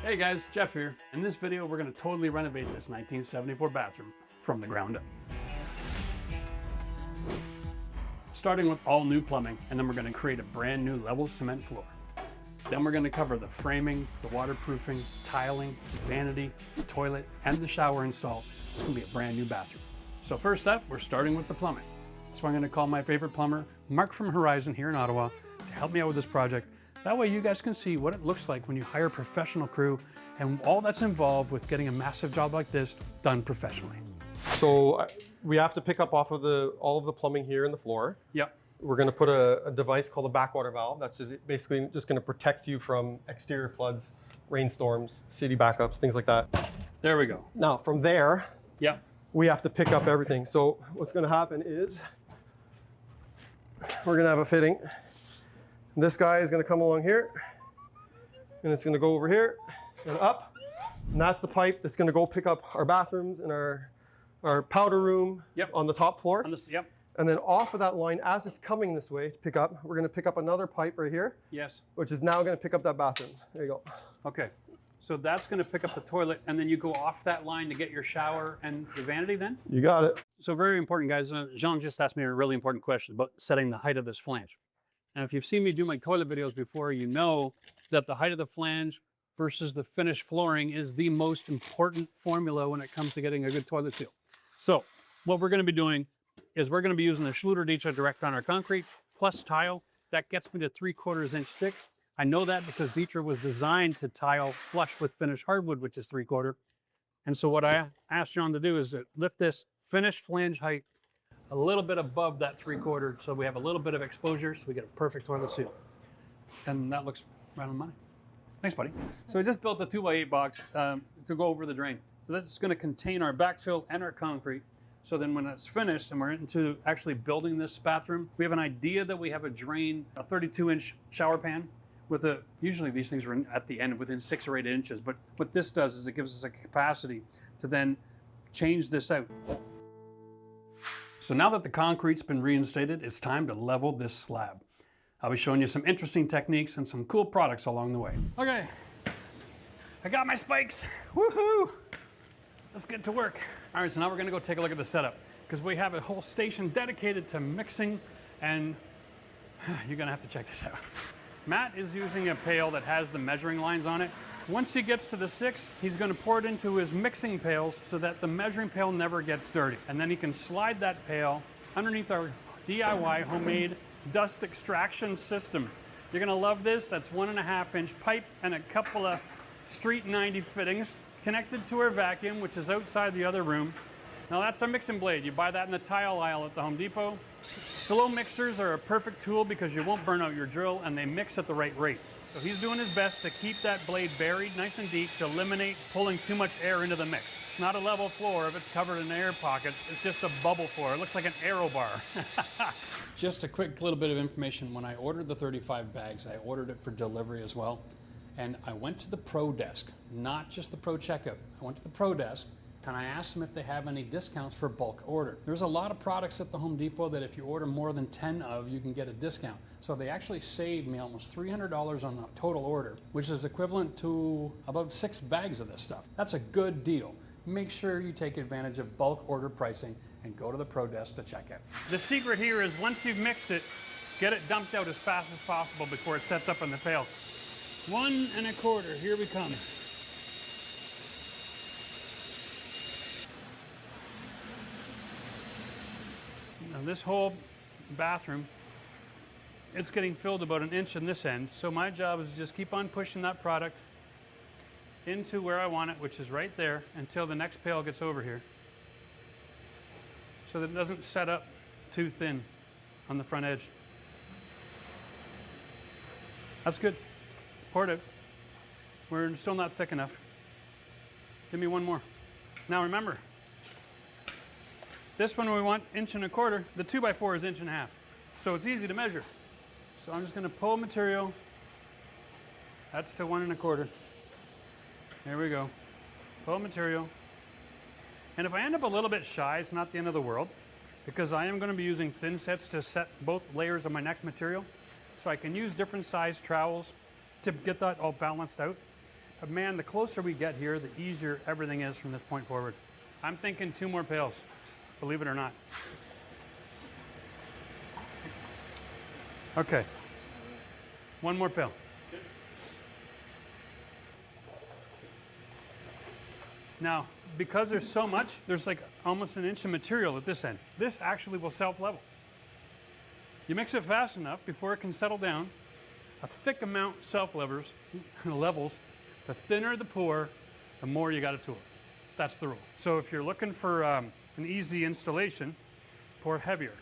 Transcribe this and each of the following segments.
Hey guys, Jeff here. In this video, we're going to totally renovate this 1974 bathroom from the ground up. Starting with all new plumbing, and then we're going to create a brand new level cement floor. Then we're going to cover the framing, the waterproofing, tiling, vanity, the toilet, and the shower install. It's going to be a brand new bathroom. So first up, we're starting with the plumbing. So I'm going to call my favorite plumber, Mark from Horizon here in Ottawa, to help me out with this project. That way you guys can see what it looks like when you hire a professional crew and all that's involved with getting a massive job like this done professionally. So we have to pick up off of all of the plumbing here in the floor. Yep. We're going to put a device called a backwater valve. That's basically just going to protect you from exterior floods, rainstorms, city backups, things like that. There we go. Now from there, yep, we have to pick up everything. So what's going to happen is we're going to have a fitting. This guy is going to come along here, and it's going to go over here and up. And that's the pipe that's going to go pick up our bathrooms and our powder room on the top floor. Yep. And then off of that line, as it's coming this way to pick up, we're going to pick up another pipe right here. Yes. Which is now going to pick up that bathroom. There you go. Okay. So that's going to pick up the toilet, and then you go off that line to get your shower and your vanity then? You got it. So very important, guys. Jean just asked me a really important question about setting the height of this flange. And if you've seen me do my toilet videos before, you know that the height of the flange versus the finished flooring is the most important formula when it comes to getting a good toilet seal. So what we're going to be doing is we're going to be using the Schluter Dieter direct on our concrete plus tile. That gets me to 3/4 inch thick. I know that because Dieter was designed to tile flush with finished hardwood, which is 3/4. And so what I asked John to do is to lift this finished flange height a little bit above that 3/4, so we have a little bit of exposure, so we get a perfect toilet seal. And that looks right on money. Thanks, buddy. So we just built a 2x8 box to go over the drain. So that's going to contain our backfill and our concrete. So then when it's finished and we're into actually building this bathroom, we have an idea that we have a drain, a 32-inch shower pan with usually these things are at the end within 6 or 8 inches, but what this does is it gives us a capacity to then change this out. So now that the concrete's been reinstated, it's time to level this slab. I'll be showing you some interesting techniques and some cool products along the way. Okay, I got my spikes, woohoo! Let's get to work. All right, so now we're gonna go take a look at the setup because we have a whole station dedicated to mixing, and you're gonna have to check this out. Matt is using a pail that has the measuring lines on it. Once he gets to the 6, he's going to pour it into his mixing pails so that the measuring pail never gets dirty. And then he can slide that pail underneath our DIY homemade dust extraction system. You're going to love this. That's 1.5 inch pipe and a couple of Street 90 fittings connected to our vacuum, which is outside the other room. Now that's our mixing blade. You buy that in the tile aisle at the Home Depot. Slow mixers are a perfect tool because you won't burn out your drill and they mix at the right rate. So he's doing his best to keep that blade buried nice and deep to eliminate pulling too much air into the mix. It's not a level floor if it's covered in air pockets. It's just a bubble floor. It looks like an aero bar. Just a quick little bit of information. When I ordered the 35 bags, I ordered it for delivery as well. And I went to the pro desk, not just the pro checkout. I went to the pro desk and I asked them if they have any discounts for bulk order. There's a lot of products at the Home Depot that if you order more than 10 of, you can get a discount. So they actually saved me almost $300 on the total order, which is equivalent to about 6 bags of this stuff. That's a good deal. Make sure you take advantage of bulk order pricing and go to the pro desk to check out. The secret here is once you've mixed it, get it dumped out as fast as possible before it sets up in the pail. 1 1/4, here we come. Now this whole bathroom, it's getting filled about 1 inch in this end. So my job is to just keep on pushing that product into where I want it, which is right there, until the next pail gets over here. So that it doesn't set up too thin on the front edge. That's good. Pour it out. We're still not thick enough. Give me one more. Now remember, this one we want 1 1/4. The 2x4 is 1.5 inches. So it's easy to measure. So I'm just going to pull material. That's to 1 1/4. There we go. Pull material. And if I end up a little bit shy, it's not the end of the world because I am going to be using thin sets to set both layers of my next material. So I can use different size trowels to get that all balanced out. But man, the closer we get here, the easier everything is from this point forward. I'm thinking 2 more pails, believe it or not. Okay, 1 more pail. Now, because there's so much, there's like almost an inch of material at this end. This actually will self-level. You mix it fast enough before it can settle down. A thick amount self-levels, the thinner the pour, the more you got to tool. That's the rule. So if you're looking for an easy installation, pour heavier.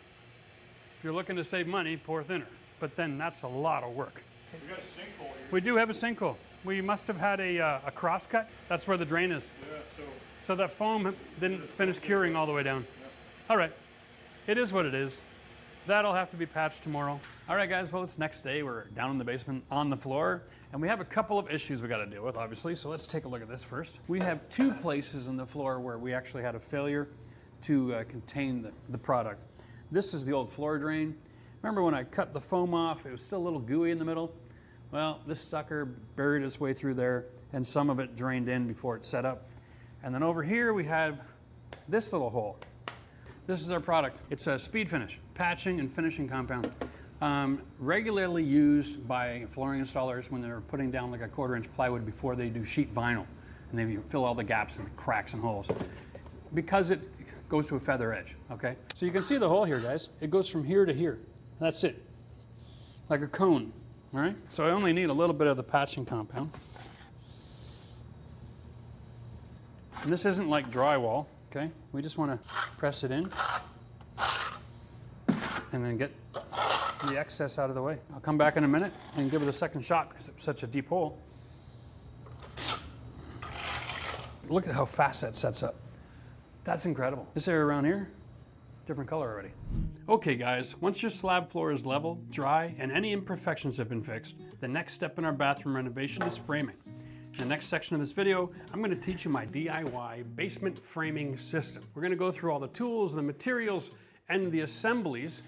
If you're looking to save money, pour thinner. But then that's a lot of work. We got a sinkhole here. We do have a sinkhole. We must have had a cross cut. That's where the drain is. Yeah, So that foam didn't finish curing all the way down. All right, it is what it is. That'll have to be patched tomorrow. All right, guys, well, it's next day. We're down in the basement on the floor, and we have a couple of issues we got to deal with, obviously. So let's take a look at this first. We have 2 places in the floor where we actually had a failure to contain the product. This is the old floor drain. Remember when I cut the foam off, it was still a little gooey in the middle? Well, this sucker buried its way through there, and some of it drained in before it set up. And then over here we have this little hole. This is our product. It's a speed finish, patching and finishing compound. Regularly used by flooring installers when they're putting down like a 1/4 inch plywood before they do sheet vinyl. And they fill all the gaps and the cracks and holes. Because it goes to a feather edge, okay? So you can see the hole here, guys. It goes from here to here. That's it, like a cone, all right? So I only need a little bit of the patching compound. And this isn't like drywall, okay? We just want to press it in and then get the excess out of the way. I'll come back in a minute and give it a second shot because it's such a deep hole. Look at how fast that sets up. That's incredible. This area around here, different color already. Okay guys, once your slab floor is level, dry, and any imperfections have been fixed, the next step in our bathroom renovation is framing. In the next section of this video, I'm going to teach you my DIY basement framing system. We're going to go through all the tools, the materials, and the assemblies,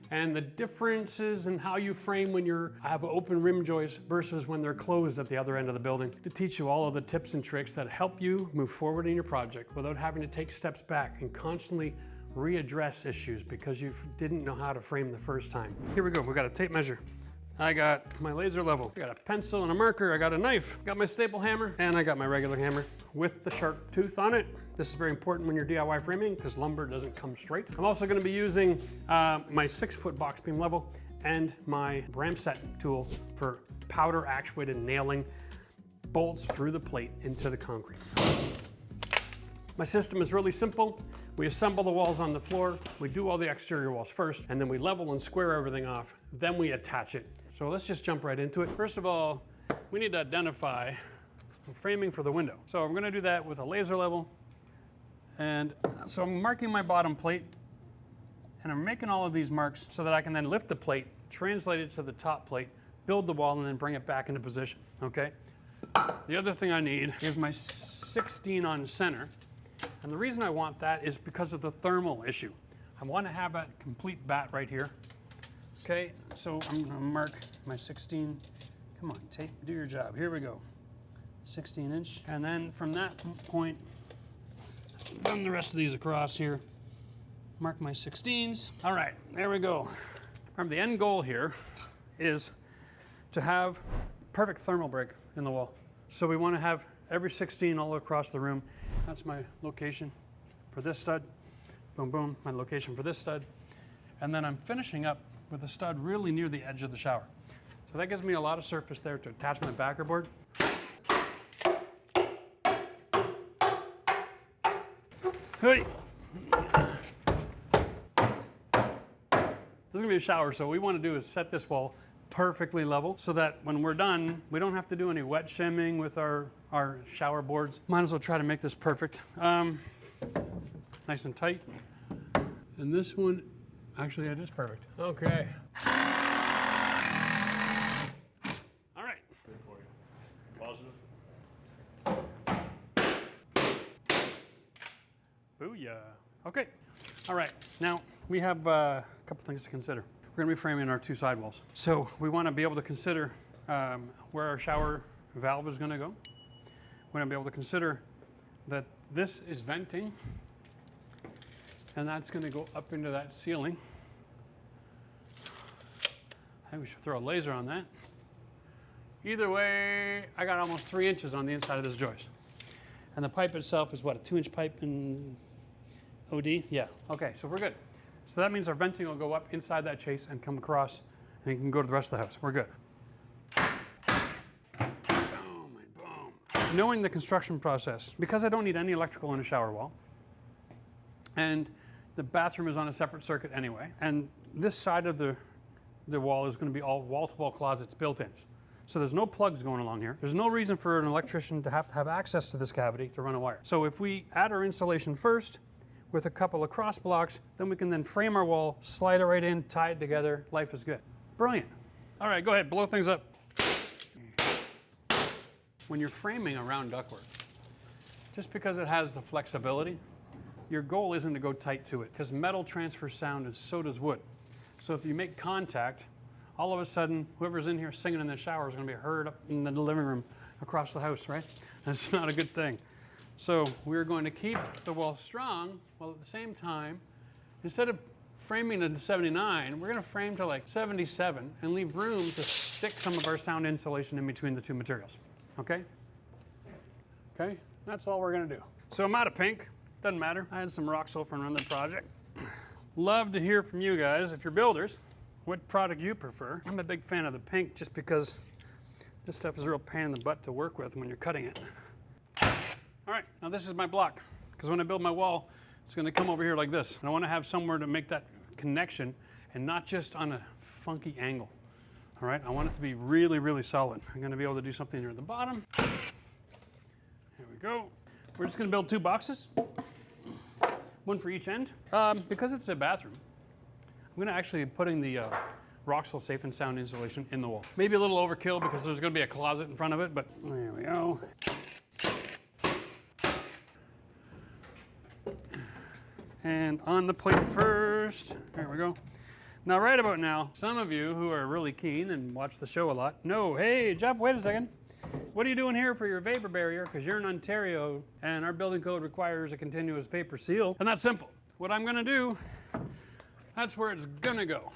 and the differences in how you frame when you have open rim joists versus when they're closed at the other end of the building, to teach you all of the tips and tricks that help you move forward in your project without having to take steps back and constantly readdress issues because you didn't know how to frame the first time. Here we go. We got a tape measure. I got my laser level. I got a pencil and a marker. I got a knife. Got my staple hammer, and I got my regular hammer with the sharp tooth on it. This is very important when you're DIY framing because lumber doesn't come straight. I'm also going to be using my 6-foot box beam level and my Ramset tool for powder actuated nailing bolts through the plate into the concrete. My system is really simple. We assemble the walls on the floor, we do all the exterior walls first, and then we level and square everything off, then we attach it. So let's just jump right into it. First of all, we need to identify framing for the window. So I'm gonna do that with a laser level. And so I'm marking my bottom plate, and I'm making all of these marks so that I can then lift the plate, translate it to the top plate, build the wall, and then bring it back into position, okay? The other thing I need is my 16 on center. And the reason I want that is because of the thermal issue. I want to have a complete bat right here. Okay, so I'm going to mark my 16. Come on, tape, do your job. Here we go. 16 inch. And then from that point, run the rest of these across here. Mark my 16s. All right, there we go. Remember, the end goal here is to have perfect thermal break in the wall. So we want to have every 16 all across the room. That's my location for this stud. Boom, boom, my location for this stud. And then I'm finishing up with a stud really near the edge of the shower. So that gives me a lot of surface there to attach my backer board. Hey! This is gonna be a shower, so what we want to do is set this wall perfectly level so that when we're done, we don't have to do any wet shimming with our shower boards. Might as well try to make this perfect. Nice and tight. And this one, actually it is perfect. Okay. All right. Good for you. Positive. Booyah. Okay. All right. Now we have a couple things to consider. We're going to be framing our 2 sidewalls. So we want to be able to consider where our shower valve is going to go. we're going to be able to consider that this is venting, and that's going to go up into that ceiling. I think we should throw a laser on that. Either way, I got almost 3 inches on the inside of this joist. And the pipe itself is what, a 2-inch pipe in OD? Yeah, okay, so we're good. So that means our venting will go up inside that chase and come across, and it can go to the rest of the house. We're good. Boom and boom. Knowing the construction process, because I don't need any electrical in a shower wall, and the bathroom is on a separate circuit anyway, and this side of the wall is going to be all wall-to-wall closets built-ins. So there's no plugs going along here. There's no reason for an electrician to have access to this cavity to run a wire. So if we add our insulation first with a couple of cross blocks, then we can then frame our wall, slide it right in, tie it together. Life is good. Brilliant. All right, go ahead, blow things up. When you're framing a round ductwork, just because it has the flexibility, your goal isn't to go tight to it, because metal transfers sound and so does wood. So if you make contact, all of a sudden, whoever's in here singing in the shower is going to be heard up in the living room across the house, right? That's not a good thing. So we're going to keep the wall strong, while at the same time, instead of framing to 79, we're going to frame to like 77 and leave room to stick some of our sound insulation in between the two materials, okay? Okay, that's all we're going to do. So I'm out of pink, doesn't matter. I had some rock sulfur on the project. Love to hear from you guys, if you're builders, what product you prefer. I'm a big fan of the pink just because this stuff is a real pain in the butt to work with when you're cutting it. All right, now this is my block, because when I build my wall, it's going to come over here like this. And I want to have somewhere to make that connection and not just on a funky angle. All right, I want it to be really, really solid. I'm going to be able to do something here at the bottom. Here we go. We're just going to build 2 boxes, one for each end. Because it's a bathroom, I'm going to actually be putting the Roxol Safe and Sound insulation in the wall. Maybe a little overkill because there's going to be a closet in front of it, but there we go. And on the plate first, there we go. Now, right about now, some of you who are really keen and watch the show a lot know, hey, Jeff, wait a second. What are you doing here for your vapor barrier? Because you're in Ontario and our building code requires a continuous vapor seal. And that's simple. What I'm going to do, that's where it's gonna go,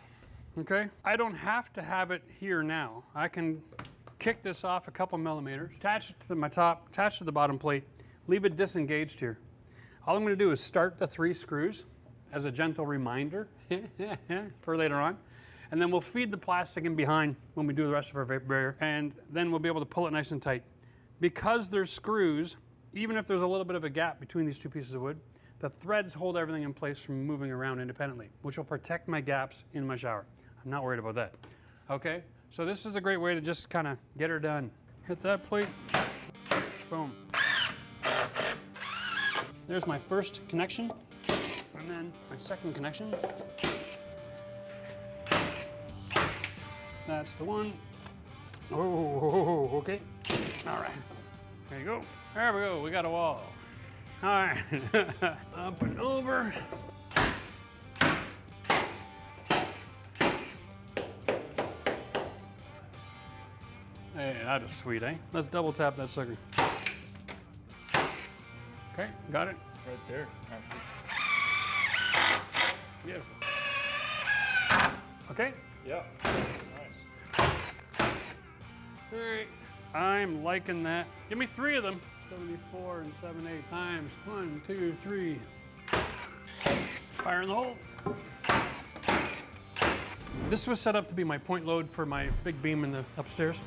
okay? I don't have to have it here now. I can kick this off a couple millimeters, attach it to my top, attach to the bottom plate, leave it disengaged here. All I'm gonna do is start the 3 screws as a gentle reminder for later on, and then we'll feed the plastic in behind when we do the rest of our vapor barrier, and then we'll be able to pull it nice and tight. Because there's screws, even if there's a little bit of a gap between these 2 pieces of wood, the threads hold everything in place from moving around independently, which will protect my gaps in my shower. I'm not worried about that. Okay, so this is a great way to just kind of get her done. Hit that plate, boom. There's my first connection, and then my second connection. That's the one. Oh, okay. All right, there you go. There we go, we got a wall. All right, up and over. Hey, that is sweet, eh? Let's double tap that sucker. Okay, got it? Right there, actually. Beautiful. Okay? Yeah. Nice. All right, I'm liking that. Give me 3 of them. 74 and 7/8 times. 1, 2, 3. Fire in the hole. This was set up to be my point load for my big beam in the upstairs.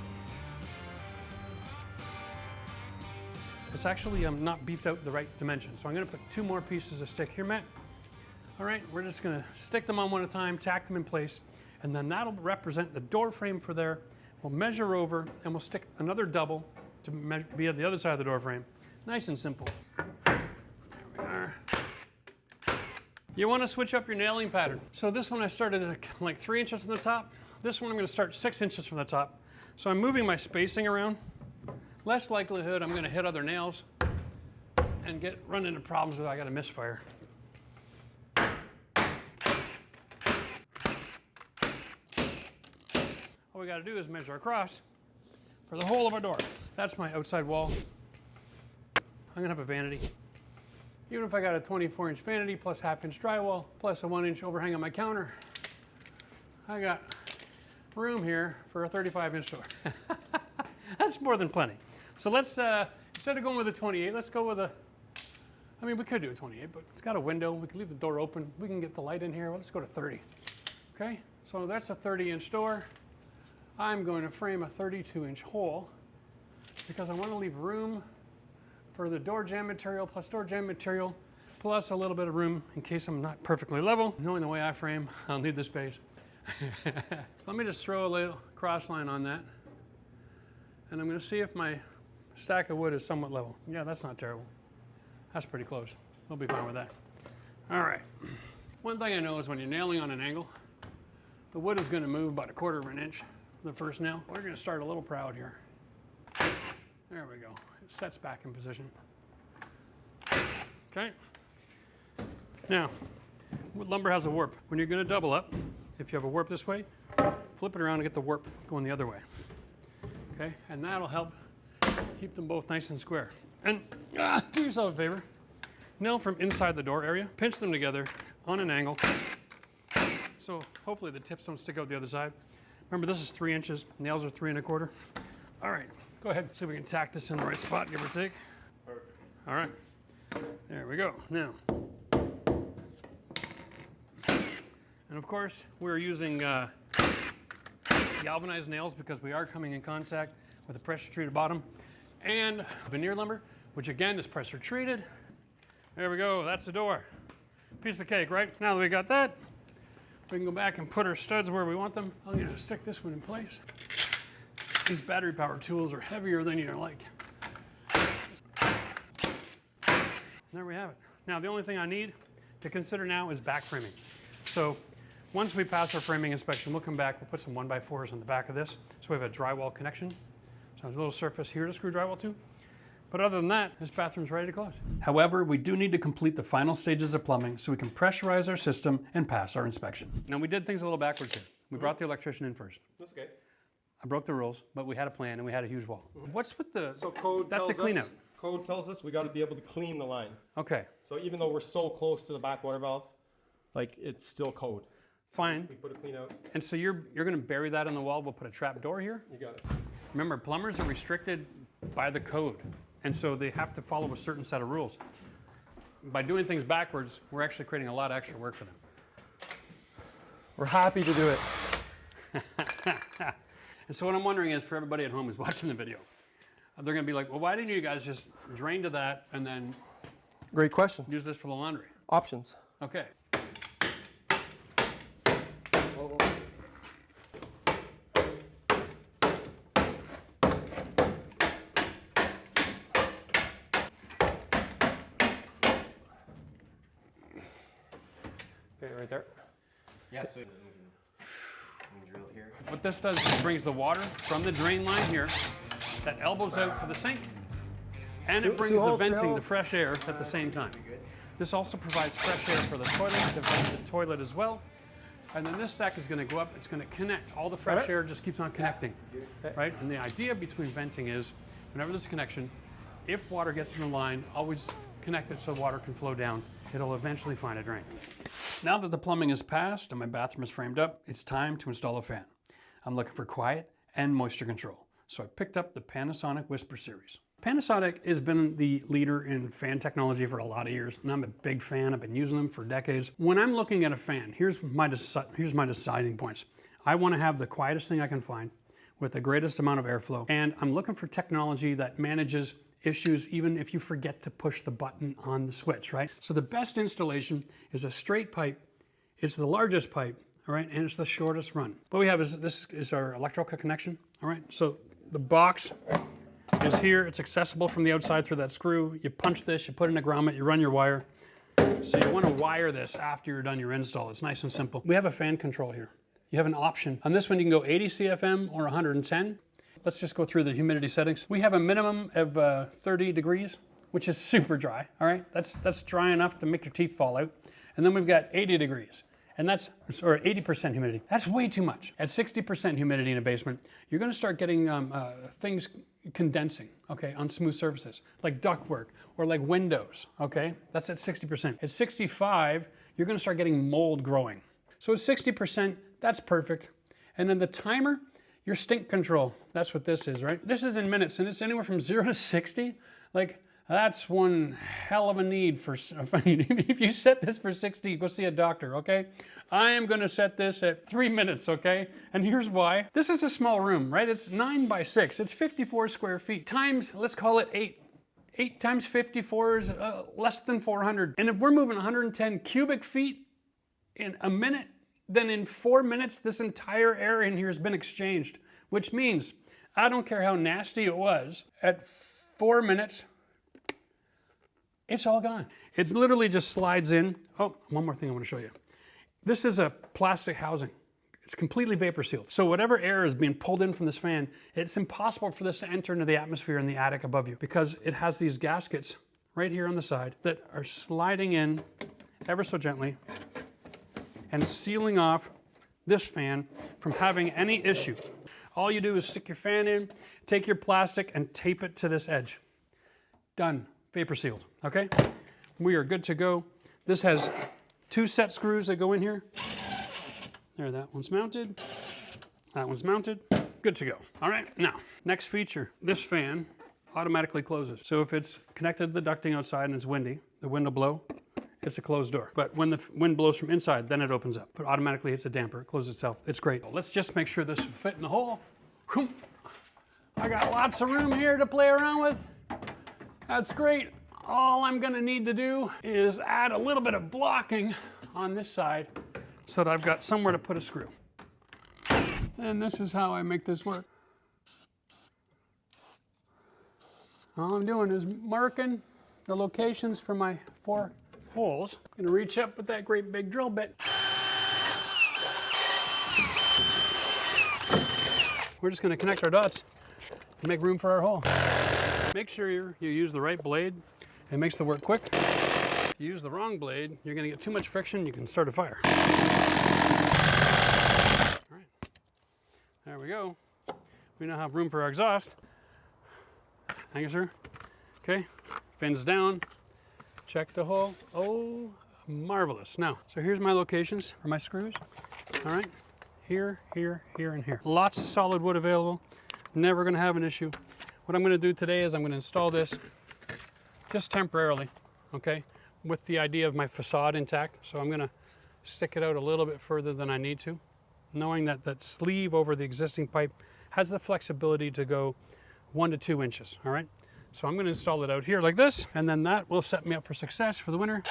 It's actually not beefed out the right dimension, so I'm going to put 2 more pieces of stick here, Matt. All right, we're just going to stick them on one at a time, tack them in place, and then that'll represent the door frame for there. We'll measure over, and we'll stick another double to be at the other side of the door frame. Nice and simple. There we are. You want to switch up your nailing pattern. So this one I started at like 3 inches from the top. This one I'm going to start 6 inches from the top. So I'm moving my spacing around. Less likelihood I'm going to hit other nails and run into problems where I got a misfire. All we got to do is measure across for the whole of our door. That's my outside wall. I'm gonna have a vanity. Even if I got a 24-inch vanity plus half-inch drywall plus a 1-inch overhang on my counter, I got room here for a 35-inch door. That's more than plenty. So let's, instead of going with a 28, let's go with a, I mean, we could do a 28, but it's got a window. We can leave the door open. We can get the light in here. Well, let's go to 30. Okay, so that's a 30-inch door. I'm going to frame a 32-inch hole because I want to leave room for the door jamb material plus a little bit of room in case I'm not perfectly level. Knowing the way I frame, I'll need the space. So let me just throw a little cross line on that. And I'm going to see if my stack of wood is somewhat level. Yeah, that's not terrible. That's pretty close. We'll be fine with that. All right. One thing I know is when you're nailing on an angle, the wood is going to move about 1/4 of an inch, the first nail. We're going to start a little proud here. There we go. It sets back in position. Okay. Now, lumber has a warp. When you're going to double up, if you have a warp this way, flip it around and get the warp going the other way. Okay, and that'll help keep them both nice and square. And do yourself a favor, nail from inside the door area, pinch them together on an angle, so hopefully the tips don't stick out the other side. Remember, this is 3 inches, nails are 3 1/4. All right, go ahead, see if we can tack this in the right spot, give or take. Perfect. All right, there we go. Now, and of course, we're using galvanized nails because we are coming in contact with a pressure treated bottom, and veneer lumber, which again is pressure treated. There we go, that's the door. Piece of cake, right? Now that we got that, we can go back and put our studs where we want them. I'm gonna stick this one in place. These battery powered tools are heavier than you're like. There we have it. Now the only thing I need to consider now is back framing. So once we pass our framing inspection, we'll come back, we'll put some 1x4s on the back of this. So we have a drywall connection. So there's a little surface here to screw drywall to. But other than that, this bathroom's ready to close. However, we do need to complete the final stages of plumbing so we can pressurize our system and pass our inspection. Now we did things a little backwards here. We brought the electrician in first. That's okay. I broke the rules, but we had a plan and we had a huge wall. What's with the, So code that's tells the clean us, out. code tells us we got to be able to clean the line. Okay, So even though we're so close to the back water valve, like it's still code. fine. We put a clean out. And so you're gonna bury that in the wall, we'll put a trap door here. You got it. Remember, plumbers are restricted by the code, and so they have to follow a certain set of rules. By doing things backwards, we're actually creating a lot of extra work for them. We're happy to do it. And so what I'm wondering is, for everybody at home who's watching the video, they're gonna be like, well, why didn't you guys just drain to that and then Great question. use this for the laundry? Options. Okay. Okay, right there. Yeah, so we can drill it here. What this does is it brings the water from the drain line here, that elbows out for the sink, and it Two brings the holes, three venting, the holes. fresh air at the same time. This also provides fresh air for the toilet, to vent the toilet as well. And then this stack is going to go up, it's going to connect. All the fresh Right. air just keeps on connecting, right? And the idea between venting is, whenever there's a connection, if water gets in the line, always connect it so water can flow down. It'll eventually find a drain. Now that the plumbing is passed and my bathroom is framed up, it's time to install a fan. I'm looking for quiet and moisture control. So I picked up the Panasonic Whisper series. Panasonic has been the leader in fan technology for a lot of years, and I'm a big fan. I've been using them for decades. When I'm looking at a fan, here's my deciding points. I want to have the quietest thing I can find with the greatest amount of airflow, and I'm looking for technology that manages issues even if you forget to push the button on the switch, right? So the best installation is a straight pipe. It's the largest pipe, all right, and it's the shortest run. What we have is, this is our electrical connection, all right? So the box is here. It's accessible from the outside through that screw. You punch this, you put in a grommet, you run your wire. So you want to wire this after you're done your install. It's nice and simple. We have a fan control here. You have an option. On this one, you can go 80 CFM or 110. Let's just go through the humidity settings. We have a minimum of 30 degrees, which is super dry, all right? That's dry enough to make your teeth fall out. And then we've got 80 degrees. And that's, or 80% humidity. That's way too much. At 60% humidity in a basement, you're gonna start getting things condensing, okay, on smooth surfaces, like ductwork or like windows, okay? That's at 60%. At 65, you're gonna start getting mold growing. So at 60%, that's perfect. And then the timer, your stink control, that's what this is, right? This is in minutes, and it's anywhere from 0 to 60. Like, that's one hell of a need for, if you set this for 60, go see a doctor, okay? I am gonna set this at 3 minutes, okay? And here's why. This is a small room, right? It's 9 by 6, it's 54 square feet, times, let's call it 8. 8 times 54 is less than 400. And if we're moving 110 cubic feet in a minute, then in 4 minutes, this entire air in here has been exchanged, which means, I don't care how nasty it was, at 4 minutes, it's all gone. It literally just slides in. Oh, one more thing I want to show you. This is a plastic housing. It's completely vapor sealed. So whatever air is being pulled in from this fan, it's impossible for this to enter into the atmosphere in the attic above you because it has these gaskets right here on the side that are sliding in ever so gently and sealing off this fan from having any issue. All you do is stick your fan in, take your plastic and tape it to this edge. Done. Vapor sealed, okay? We are good to go. This has 2 set screws that go in here. There, that one's mounted. That one's mounted. Good to go. All right, now, next feature. This fan automatically closes. So if it's connected to the ducting outside and it's windy, the wind will blow, it's a closed door. But when the wind blows from inside, then it opens up. But automatically hits a damper, it closes itself. It's great. Let's just make sure this will fit in the hole. I got lots of room here to play around with. That's great. All I'm gonna need to do is add a little bit of blocking on this side so that I've got somewhere to put a screw. And this is how I make this work. All I'm doing is marking the locations for my 4 holes. I'm gonna reach up with that great big drill bit. We're just gonna connect our dots and make room for our hole. Make sure you use the right blade. It makes the work quick. If you use the wrong blade, you're gonna get too much friction, you can start a fire. All right, there we go. We now have room for our exhaust. Thank you, sir. Okay, fins down, check the hole. Oh, marvelous. Now, so here's my locations for my screws. All right, here, here, here, and here. Lots of solid wood available. Never gonna have an issue. What I'm going to do today is I'm going to install this just temporarily, okay, with the idea of my facade intact. So I'm going to stick it out a little bit further than I need to, knowing that that sleeve over the existing pipe has the flexibility to go 1 to 2 inches, all right? So I'm going to install it out here like this, and then that will set me up for success for the winter.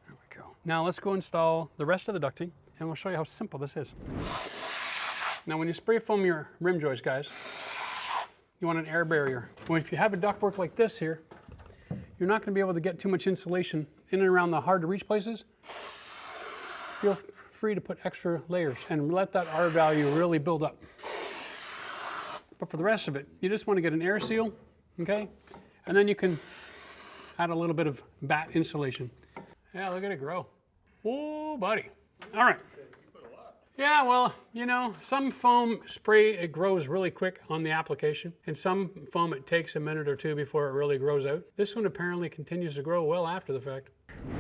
There we go. Now let's go install the rest of the ducting, and we'll show you how simple this is. Now when you spray foam your rim joist, guys, you want an air barrier. Well, if you have a ductwork like this here, you're not going to be able to get too much insulation in and around the hard to reach places. Feel free to put extra layers and let that R value really build up. But for the rest of it, you just want to get an air seal, okay? And then you can add a little bit of batt insulation. Yeah, look at it grow. Oh, buddy. All right. Yeah, well, you know, some foam spray, it grows really quick on the application, and some foam, it takes a minute or 2 before it really grows out. This one apparently continues to grow well after the fact.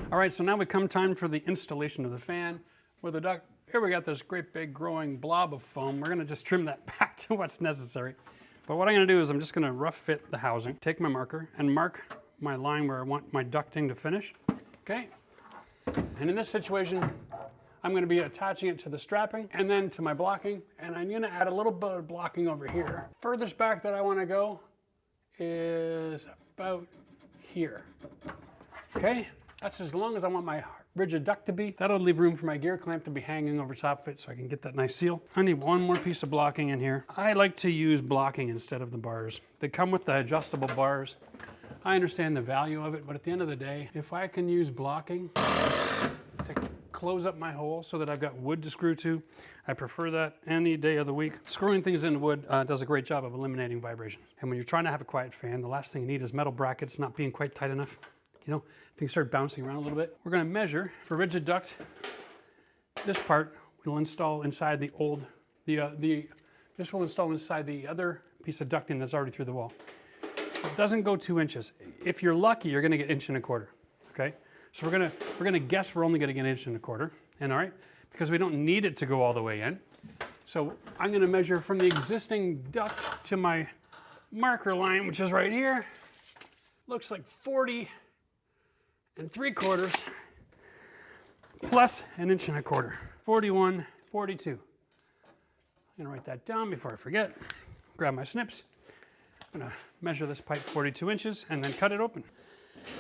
All right, so now we come time for the installation of the fan. With the duct, here we got this great big growing blob of foam. We're gonna just trim that back to what's necessary. But what I'm gonna do is I'm just gonna rough fit the housing, take my marker, and mark my line where I want my ducting to finish, okay? And in this situation, I'm going to be attaching it to the strapping and then to my blocking, and I'm going to add a little bit of blocking over here. Furthest back that I want to go is about here. Okay, that's as long as I want my rigid duct to be. That'll leave room for my gear clamp to be hanging over top of it so I can get that nice seal. I need one more piece of blocking in here. I like to use blocking instead of the bars. They come with the adjustable bars. I understand the value of it, but at the end of the day, if I can use blocking to close up my hole so that I've got wood to screw to, I prefer that any day of the week. Screwing things into wood does a great job of eliminating vibration. And when you're trying to have a quiet fan, the last thing you need is metal brackets not being quite tight enough. you know, things start bouncing around a little bit. We're gonna measure for rigid duct. This part we'll install inside the old, this will install inside the other piece of ducting that's already through the wall. It doesn't go 2 inches. If you're lucky, you're gonna get 1.25 inches, okay? So we're gonna guess we're only gonna get 1.25 inches, and all right, because we don't need it to go all the way in. So I'm gonna measure from the existing duct to my marker line, which is right here. Looks like 40 3/4 plus 1.25 inches. 41, 42. I'm gonna write that down before I forget. Grab my snips. I'm gonna measure this pipe 42 inches and then cut it open.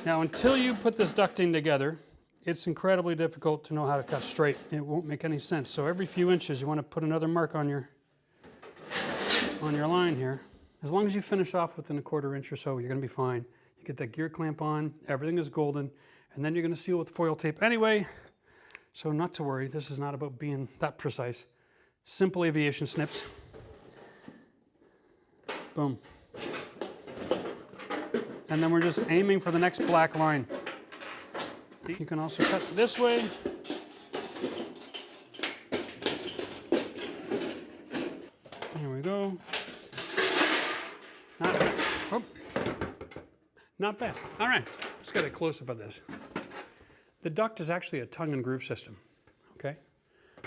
Now, until you put this ducting together, it's incredibly difficult to know how to cut straight. It won't make any sense. So every few inches, you want to put another mark on your line here. As long as you finish off within 1/4 inch or so, you're going to be fine. You get that gear clamp on, everything is golden, and then you're going to seal with foil tape anyway. So not to worry, this is not about being that precise. Simple aviation snips. Boom. And then we're just aiming for the next black line. You can also cut this way. Here we go. Not bad. Oh. Not bad. All right, let's get a close-up of this. The duct is actually a tongue and groove system, okay?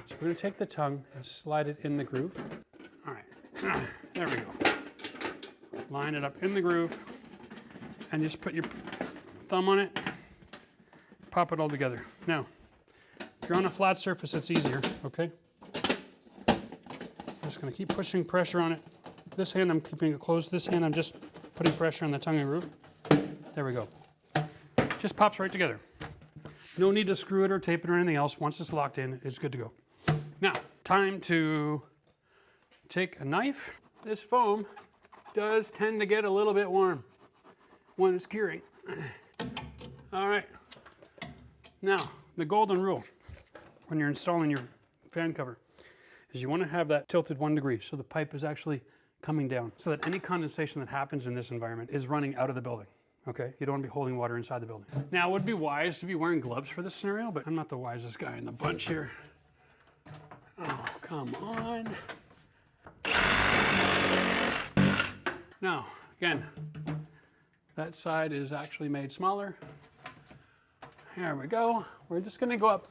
So we're gonna take the tongue and slide it in the groove. All right, there we go. Line it up in the groove and just put your thumb on it, pop it all together. Now, if you're on a flat surface, it's easier, okay? I'm just gonna keep pushing pressure on it. This hand I'm keeping it closed. This hand I'm just putting pressure on the tongue and groove. There we go. Just pops right together. No need to screw it or tape it or anything else. Once it's locked in, it's good to go. Now, time to take a knife. This foam does tend to get a little bit warm when it's curing. All right. Now, the golden rule when you're installing your fan cover is you want to have that tilted 1 degree so the pipe is actually coming down so that any condensation that happens in this environment is running out of the building. Okay, you don't want to be holding water inside the building. Now, it would be wise to be wearing gloves for this scenario, but I'm not the wisest guy in the bunch here. Oh, come on. Now, again, that side is actually made smaller. There we go. We're just gonna go up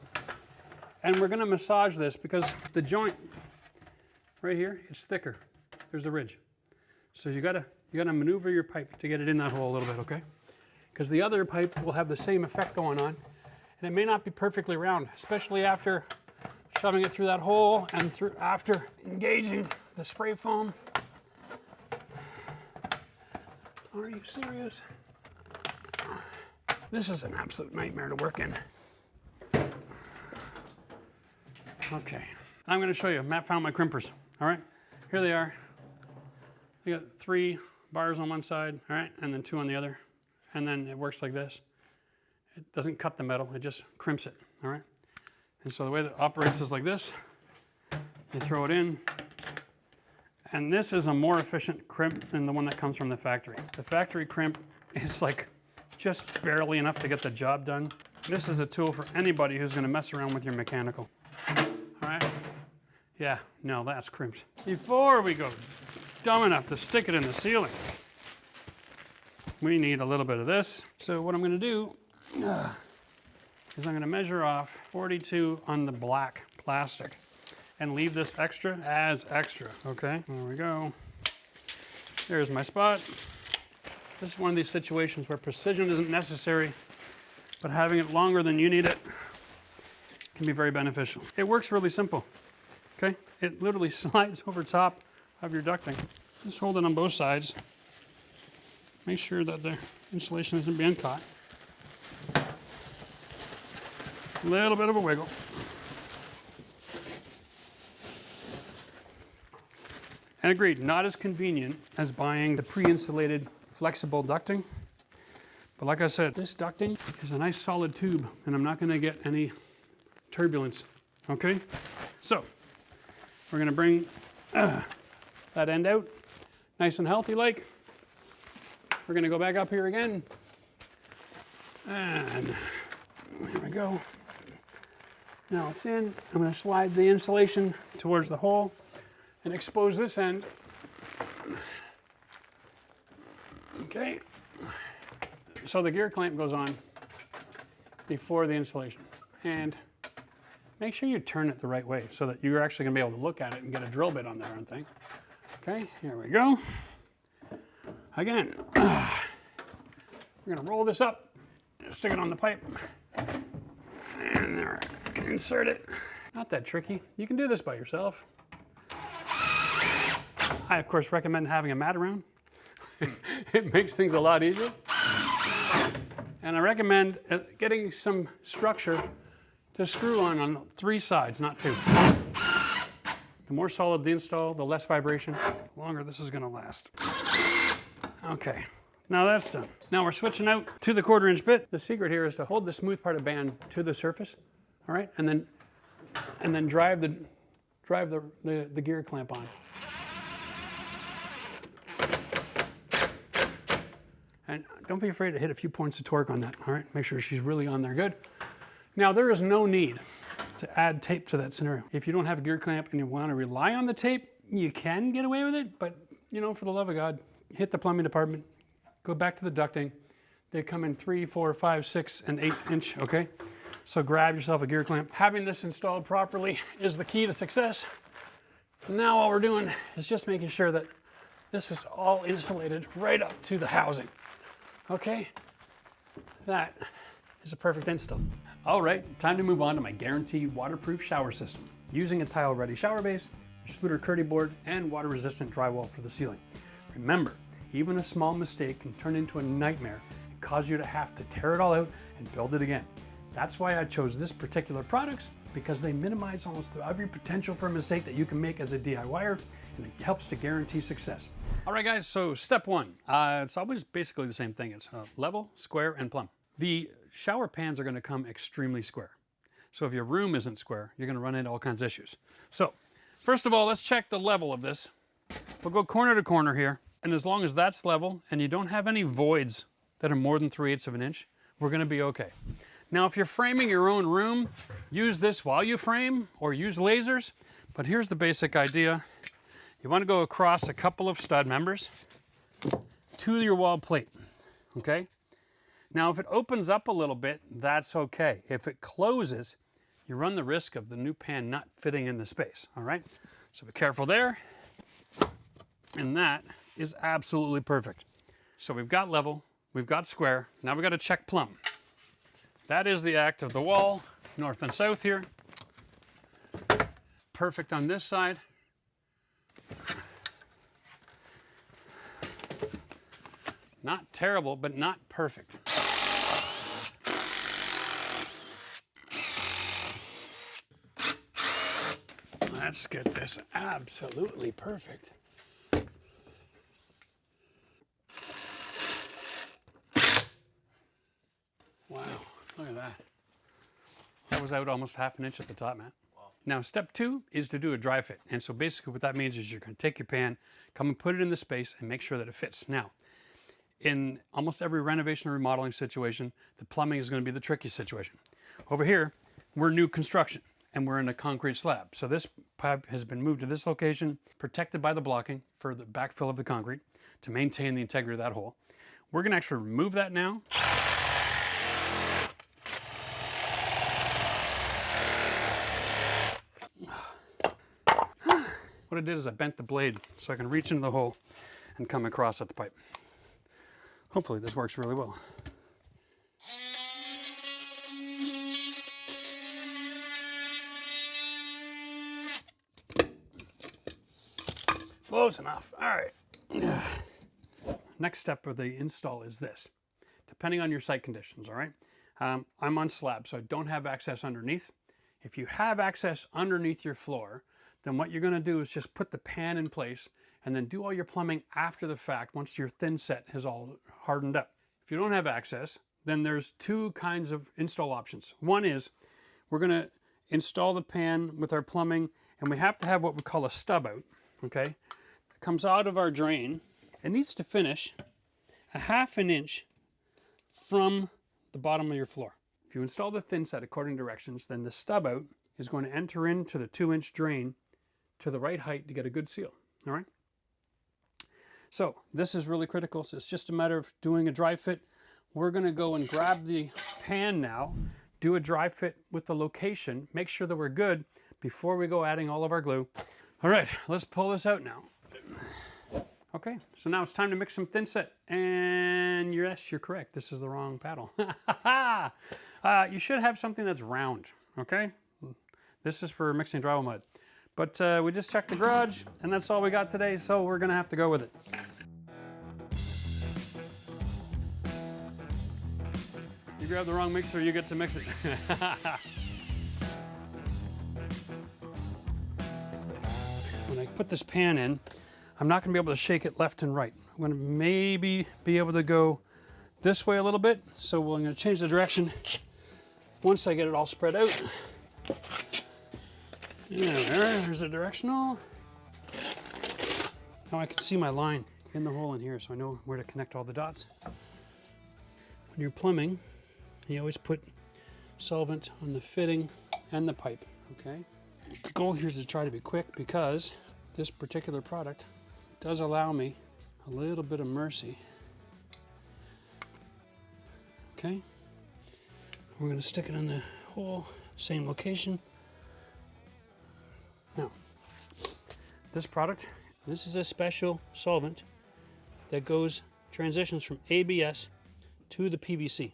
and we're gonna massage this because the joint right here, it's thicker. There's a ridge. So you gotta maneuver your pipe to get it in that hole a little bit, okay? Because the other pipe will have the same effect going on, and it may not be perfectly round, especially after shoving it through that hole and after engaging the spray foam. Are you serious? This is an absolute nightmare to work in. Okay, I'm going to show you. Matt found my crimpers. All right, here they are. I got 3 bars on one side, all right, and then 2 on the other. And then it works like this. It doesn't cut the metal, it just crimps it, all right? And so the way that it operates is like this. You throw it in, and this is a more efficient crimp than the one that comes from the factory. The factory crimp is like just barely enough to get the job done. This is a tool for anybody who's gonna mess around with your mechanical. All right? Yeah, no, that's crimped. Before we go dumb enough to stick it in the ceiling, we need a little bit of this. So what I'm gonna do is I'm gonna measure off 42 on the black plastic and leave this extra as extra, okay? There we go. There's my spot. This is one of these situations where precision isn't necessary, but having it longer than you need it can be very beneficial. It works really simple, okay? It literally slides over top of your ducting. Just hold it on both sides. Make sure that the insulation isn't being caught. A little bit of a wiggle. And agreed, not as convenient as buying the pre-insulated flexible ducting. But like I said, this ducting is a nice solid tube and I'm not gonna get any turbulence, okay? So, we're gonna bring that end out, nice and healthy like. We're gonna go back up here again. And there we go. Now it's in. I'm going to slide the insulation towards the hole and expose this end. Okay. So the gear clamp goes on before the insulation. And make sure you turn it the right way so that you're actually going to be able to look at it and get a drill bit on there and thing. Okay, here we go. Again, we're going to roll this up, stick it on the pipe, and there, insert it. Not that tricky. You can do this by yourself. I, of course, recommend having a mat around. It makes things a lot easier. And I recommend getting some structure to screw on 3 sides, not 2. The more solid the install, the less vibration, the longer this is going to last. Okay, now that's done. Now we're switching out to the 1/4-inch bit. The secret here is to hold the smooth part of band to the surface, all right, and then drive the gear clamp on. And don't be afraid to hit a few points of torque on that, all right? Make sure she's really on there good. Now there is no need to add tape to that scenario. If you don't have a gear clamp and you want to rely on the tape, you can get away with it, but you know, for the love of God, hit the plumbing department, go back to the ducting. They come in 3, 4, 5, 6, and 8-inch, okay? So grab yourself a gear clamp. Having this installed properly is the key to success. Now all we're doing is just making sure that this is all insulated right up to the housing, okay? That is a perfect install. All right, time to move on to my guaranteed waterproof shower system. Using a tile-ready shower base, Schluter Curdy board, and water-resistant drywall for the ceiling. Remember, even a small mistake can turn into a nightmare and cause you to have to tear it all out and build it again. That's why I chose this particular products, because they minimize almost every potential for a mistake that you can make as a DIYer, and it helps to guarantee success. All right, guys, so step 1. It's always basically the same thing. It's level, square, and plumb. The shower pans are going to come extremely square. So if your room isn't square, you're going to run into all kinds of issues. So first of all, let's check the level of this. We'll go corner to corner here. And as long as that's level and you don't have any voids that are more than 3/8 of an inch, we're going to be okay. Now, if you're framing your own room, use this while you frame or use lasers. But here's the basic idea. You want to go across a couple of stud members to your wall plate, okay? Now, if it opens up a little bit, that's okay. If it closes, you run the risk of the new pan not fitting in the space, all right? So be careful there. And that is absolutely perfect. So we've got level, we've got square, now we've got to check plumb. That is the act of the wall, north and south here. Perfect on this side. Not terrible, but not perfect. Let's get this absolutely perfect. Wow, look at that. That was out almost 1/2 inch at the top, man. Wow. Now, step 2 is to do a dry fit. And so basically what that means is you're going to take your pan, come and put it in the space and make sure that it fits. Now, in almost every renovation or remodeling situation, the plumbing is going to be the tricky situation. Over here, we're new construction and we're in a concrete slab. So this pipe has been moved to this location, protected by the blocking for the backfill of the concrete to maintain the integrity of that hole. We're going to actually remove that now. What I did is I bent the blade so I can reach into the hole and come across at the pipe. Hopefully this works really well. Close enough. All right. Next step of the install is this. Depending on your site conditions, all right? I'm on slab, so I don't have access underneath. If you have access underneath your floor, then what you're going to do is just put the pan in place and then do all your plumbing after the fact once your thin set has all hardened up. If you don't have access, then there's 2 kinds of install options. One is we're going to install the pan with our plumbing, and we have to have what we call a stub out, okay? It comes out of our drain. It needs to finish a 1/2 inch from the bottom of your floor. If you install the thin set according to directions, then the stub out is going to enter into the 2-inch drain to the right height to get a good seal. All right. So this is really critical. So it's just a matter of doing a dry fit. We're going to go and grab the pan now, do a dry fit with the location, make sure that we're good before we go adding all of our glue. All right, let's pull this out now. Okay, so now it's time to mix some thin set. And yes, you're correct. This is the wrong paddle. You should have something that's round, okay? This is for mixing drywall mud. But we just checked the garage, and that's all we got today, so we're gonna have to go with it. You grab the wrong mixer, you get to mix it. When I put this pan in, I'm not gonna be able to shake it left and right. I'm gonna maybe be able to go this way a little bit, so I'm gonna change the direction once I get it all spread out. Yeah, there's the directional. Now I can see my line in the hole in here, so I know where to connect all the dots. When you're plumbing, you always put solvent on the fitting and the pipe, okay? The goal here is to try to be quick because this particular product does allow me a little bit of mercy. Okay, we're gonna stick it in the hole, same location. Now, this product, this is a special solvent that transitions from ABS to the PVC.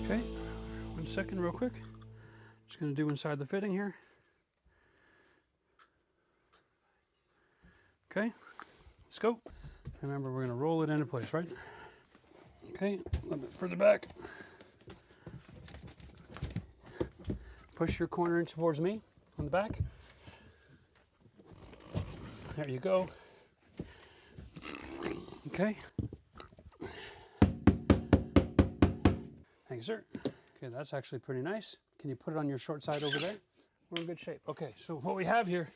Okay, 1 second real quick. Just gonna do inside the fitting here. Okay, let's go. Remember, we're gonna roll it into place, right? Okay, a little bit further back. Push your corner in towards me on the back. There you go. Okay. Thank you, sir. Okay, that's actually pretty nice. Can you put it on your short side over there? We're in good shape. Okay, so what we have here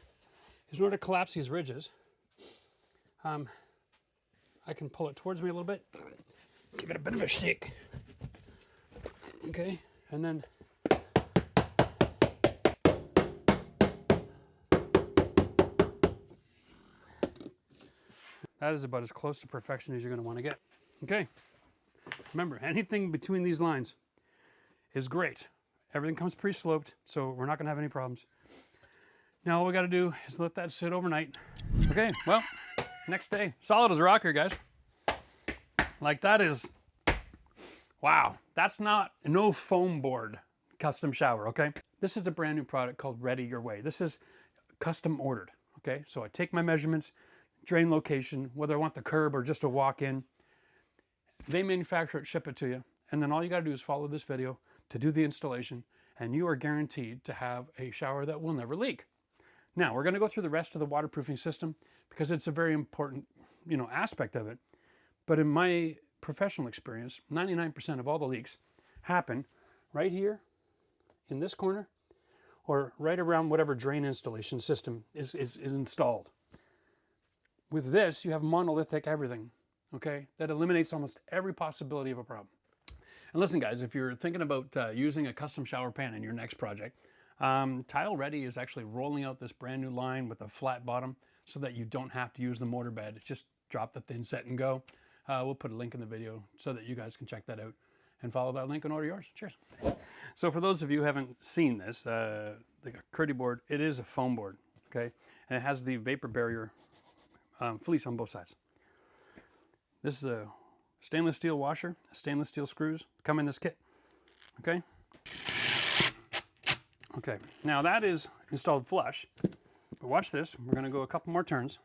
is in order to collapse these ridges, I can pull it towards me a little bit, give it a bit of a shake. Okay, and then that is about as close to perfection as you're going to want to get. Okay, remember, anything between these lines is great. Everything comes pre-sloped, so we're not going to have any problems. Now all we got to do is let that sit overnight. Okay, well, next day, solid as a rock here, guys. Like that is, wow, that's no foam board custom shower, okay? This is a brand new product called Ready Your Way. This is custom ordered, okay? So I take my measurements, drain location, whether I want the curb or just a walk-in. They manufacture it, ship it to you, and then all you gotta do is follow this video to do the installation, and you are guaranteed to have a shower that will never leak. Now, we're gonna go through the rest of the waterproofing system because it's a very important, aspect of it. But in my professional experience, 99% of all the leaks happen right here in this corner or right around whatever drain installation system is installed. With this, you have monolithic everything, okay? That eliminates almost every possibility of a problem. And listen, guys, if you're thinking about using a custom shower pan in your next project, Tile Ready is actually rolling out this brand new line with a flat bottom so that you don't have to use the mortar bed. It's just drop the thin set and go. We'll put a link in the video so that you guys can check that out and follow that link and order yours. Cheers. So for those of you who haven't seen this, the Curdy board, it is a foam board, okay? And it has the vapor barrier fleece on both sides. This is a stainless steel washer, stainless steel screws come in this kit, okay? Okay, now that is installed flush, but watch this. We're gonna go a couple more turns.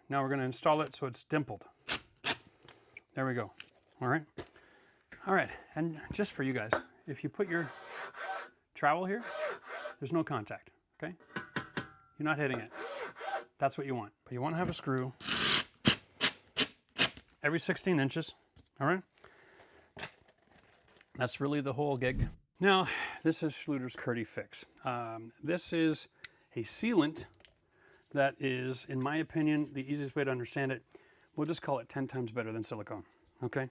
Now we're gonna install it so it's dimpled. There we go, all right? All right, and just for you guys, if you put your trowel here, there's no contact, okay? You're not hitting it. That's what you want. But you want to have a screw every 16 inches, all right? That's really the whole gig. Now, this is Schluter's Curdy Fix. This is a sealant that is, in my opinion, the easiest way to understand it. We'll just call it 10 times better than silicone, okay?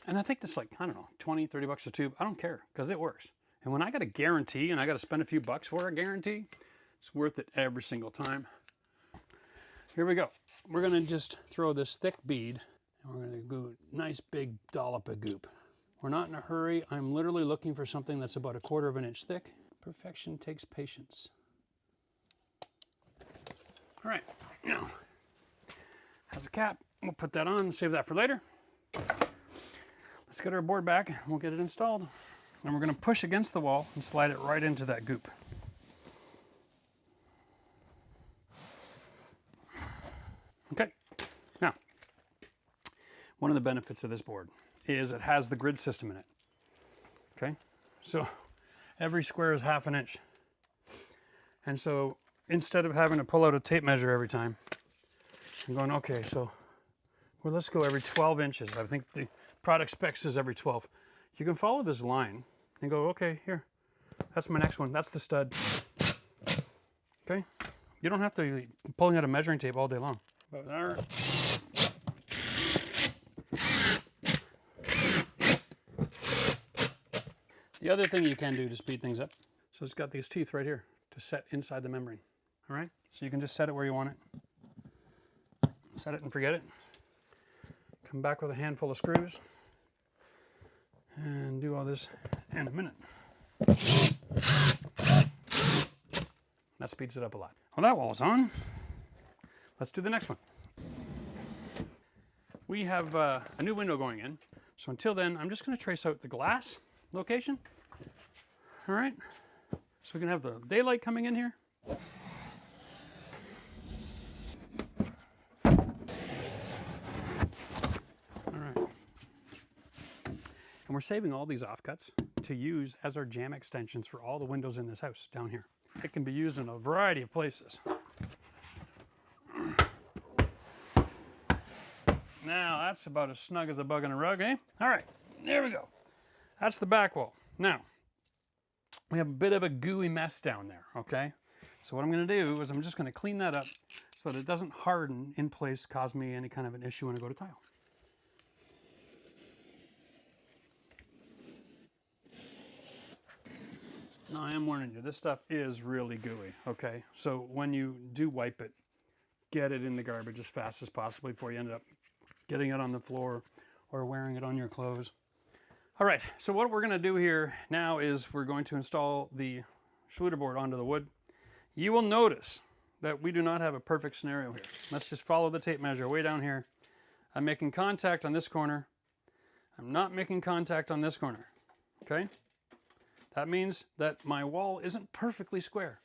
And I think that's like, I don't know, 20, 30 bucks a tube. I don't care, because it works. And when I got a guarantee and I got to spend a few bucks for a guarantee, it's worth it every single time. Here we go. We're going to just throw this thick bead, and we're going to go nice big dollop of goop. We're not in a hurry. I'm literally looking for something that's about 1/4 of an inch thick. Perfection takes patience. All right, now, has a cap. We'll put that on, save that for later. Let's get our board back, we'll get it installed. And we're gonna push against the wall and slide it right into that goop. Okay, now, one of the benefits of this board is it has the grid system in it. Okay, so every square is 1/2 inch. And so instead of having to pull out a tape measure every time, I'm going, okay, so well, let's go every 12 inches. I think the product specs is every 12. You can follow this line and go, okay, here, that's my next one. That's the stud. Okay, you don't have to be pulling out a measuring tape all day long. But there. The other thing you can do to speed things up, so it's got these teeth right here to set inside the membrane. All right, so you can just set it where you want it. Set it and forget it. Come back with a handful of screws and do all this in a minute. That speeds it up a lot. Well, that wall's on. Let's do the next one. We have a new window going in. So until then, I'm just going to trace out the glass location. All right, so we can have the daylight coming in here. And we're saving all these offcuts to use as our jam extensions for all the windows in this house down here. It can be used in a variety of places. Now that's about as snug as a bug in a rug, eh? All right, there we go. That's the back wall. Now, we have a bit of a gooey mess down there, okay? So what I'm gonna do is I'm just gonna clean that up so that it doesn't harden in place, cause me any kind of an issue when I go to tile. Now, I am warning you, this stuff is really gooey, okay? So when you do wipe it, get it in the garbage as fast as possible before you end up getting it on the floor or wearing it on your clothes. All right, so what we're gonna do here now is we're going to install the Schluter board onto the wood. You will notice that we do not have a perfect scenario here. Let's just follow the tape measure way down here. I'm making contact on this corner. I'm not making contact on this corner, okay? That means that my wall isn't perfectly square.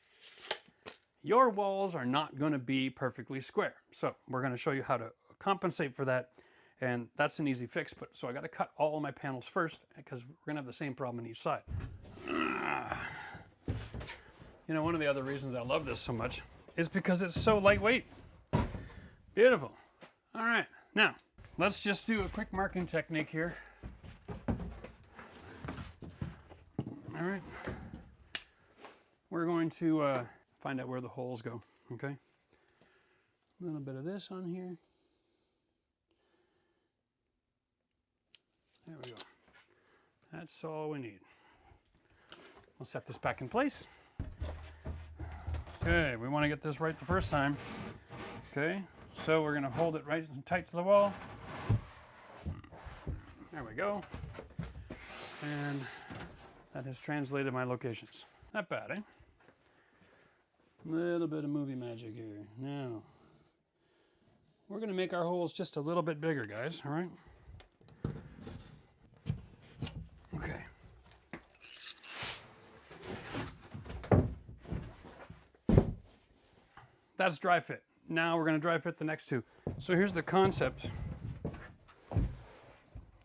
Your walls are not going to be perfectly square. So we're going to show you how to compensate for that. And that's an easy fix. But so I got to cut all of my panels first because we're going to have the same problem on each side. You know, one of the other reasons I love this so much is because it's so lightweight. Beautiful. All right. Now, let's just do a quick marking technique here. All right, we're going to find out where the holes go, okay? A little bit of this on here. There we go. That's all we need. We'll set this back in place. Okay, we want to get this right the first time. Okay, so we're going to hold it right and tight to the wall. There we go. And that has translated my locations. Not bad, eh? A little bit of movie magic here. Now, we're going to make our holes just a little bit bigger, guys, all right? Okay. That's dry fit. Now we're going to dry fit the next two. So here's the concept.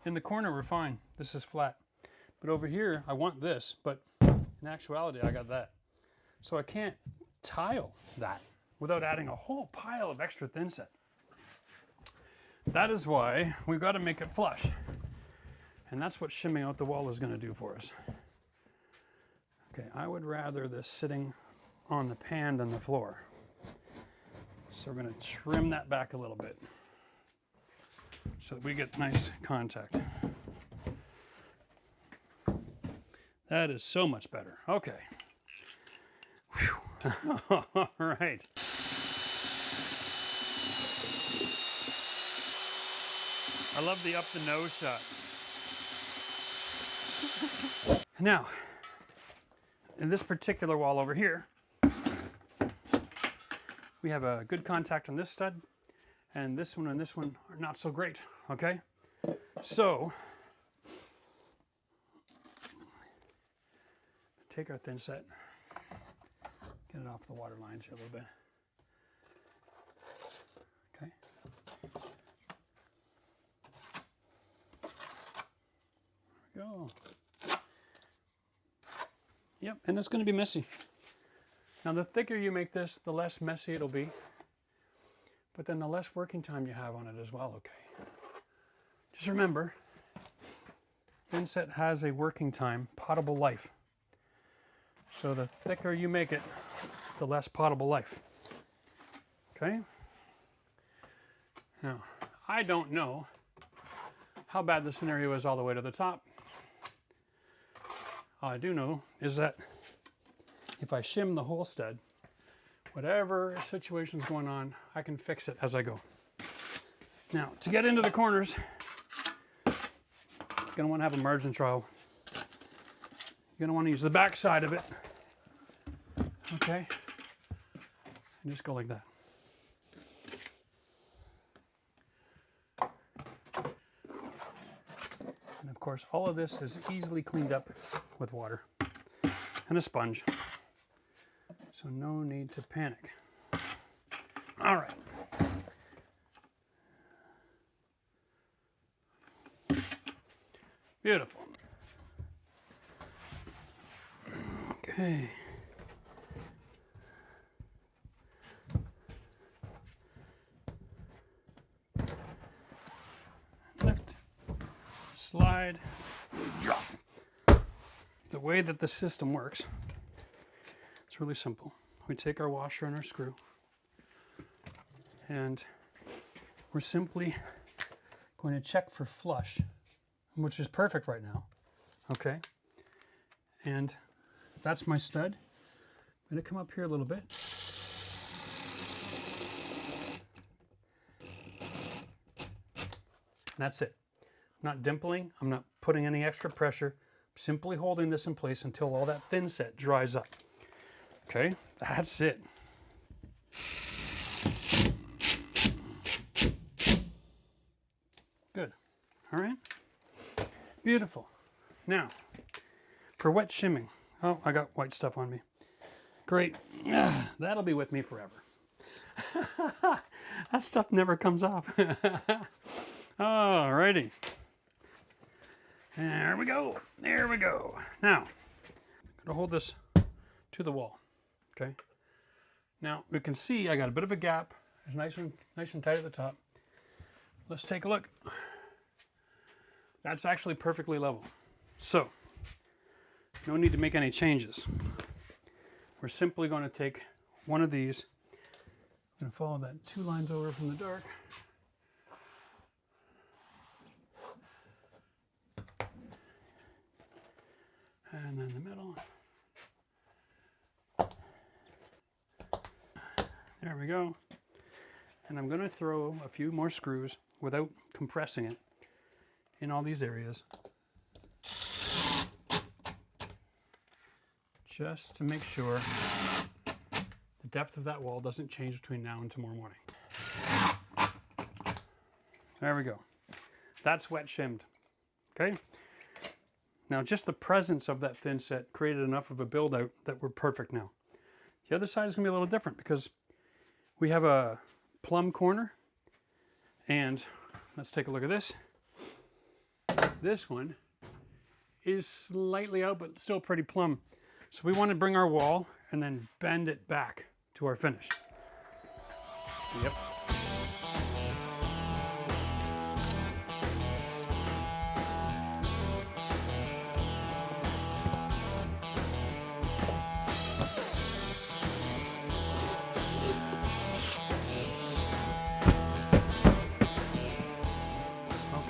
In the corner, we're fine. This is flat. But over here, I want this, but in actuality, I got that. So I can't tile that without adding a whole pile of extra thin set. That is why we've got to make it flush. And that's what shimming out the wall is going to do for us. Okay, I would rather this sitting on the pan than the floor. So we're going to trim that back a little bit so that we get nice contact. That is so much better. Okay. Whew. All right. I love the up the nose shot. Now, in this particular wall over here, we have a good contact on this stud, and this one are not so great, okay? So, take our thin set, get it off the water lines here a little bit. Okay. There we go. Yep, and it's going to be messy. Now, the thicker you make this, the less messy it'll be, but then the less working time you have on it as well, okay? Just remember, thin set has a working time, potable life. So the thicker you make it, the less potable life, okay? Now, I don't know how bad the scenario is all the way to the top. All I do know is that if I shim the whole stud, whatever situation's going on, I can fix it as I go. Now, to get into the corners, you're gonna wanna have a margin trowel. You're gonna wanna use the back side of it, okay? And just go like that. And of course, all of this is easily cleaned up with water and a sponge. So no need to panic. All right. Beautiful. Okay. Lift, slide, drop. The way that the system works, it's really simple. We take our washer and our screw, and we're simply going to check for flush, which is perfect right now, okay? And that's my stud. I'm gonna come up here a little bit. That's it. I'm not dimpling, I'm not putting any extra pressure. Simply holding this in place until all that thin set dries up. Okay, that's it. Good. All right. Beautiful. Now, for wet shimming. Oh, I got white stuff on me. Great. That'll be with me forever. That stuff never comes off. All righty. There we go. There we go. Now, I'm going to hold this to the wall. Okay. Now, we can see I got a bit of a gap. It's nice and tight at the top. Let's take a look. That's actually perfectly level. So, no need to make any changes. We're simply going to take one of these. I'm going to follow that 2 lines over from the dark. And then the middle. There we go. And I'm going to throw a few more screws without compressing it in all these areas. Just to make sure the depth of that wall doesn't change between now and tomorrow morning. There we go. That's wet shimmed. Okay? Now, just the presence of that thin set created enough of a build out that we're perfect now. The other side is going to be a little different because we have a plumb corner, and let's take a look at this. This one is slightly out, but still pretty plumb. So we want to bring our wall and then bend it back to our finish. Yep.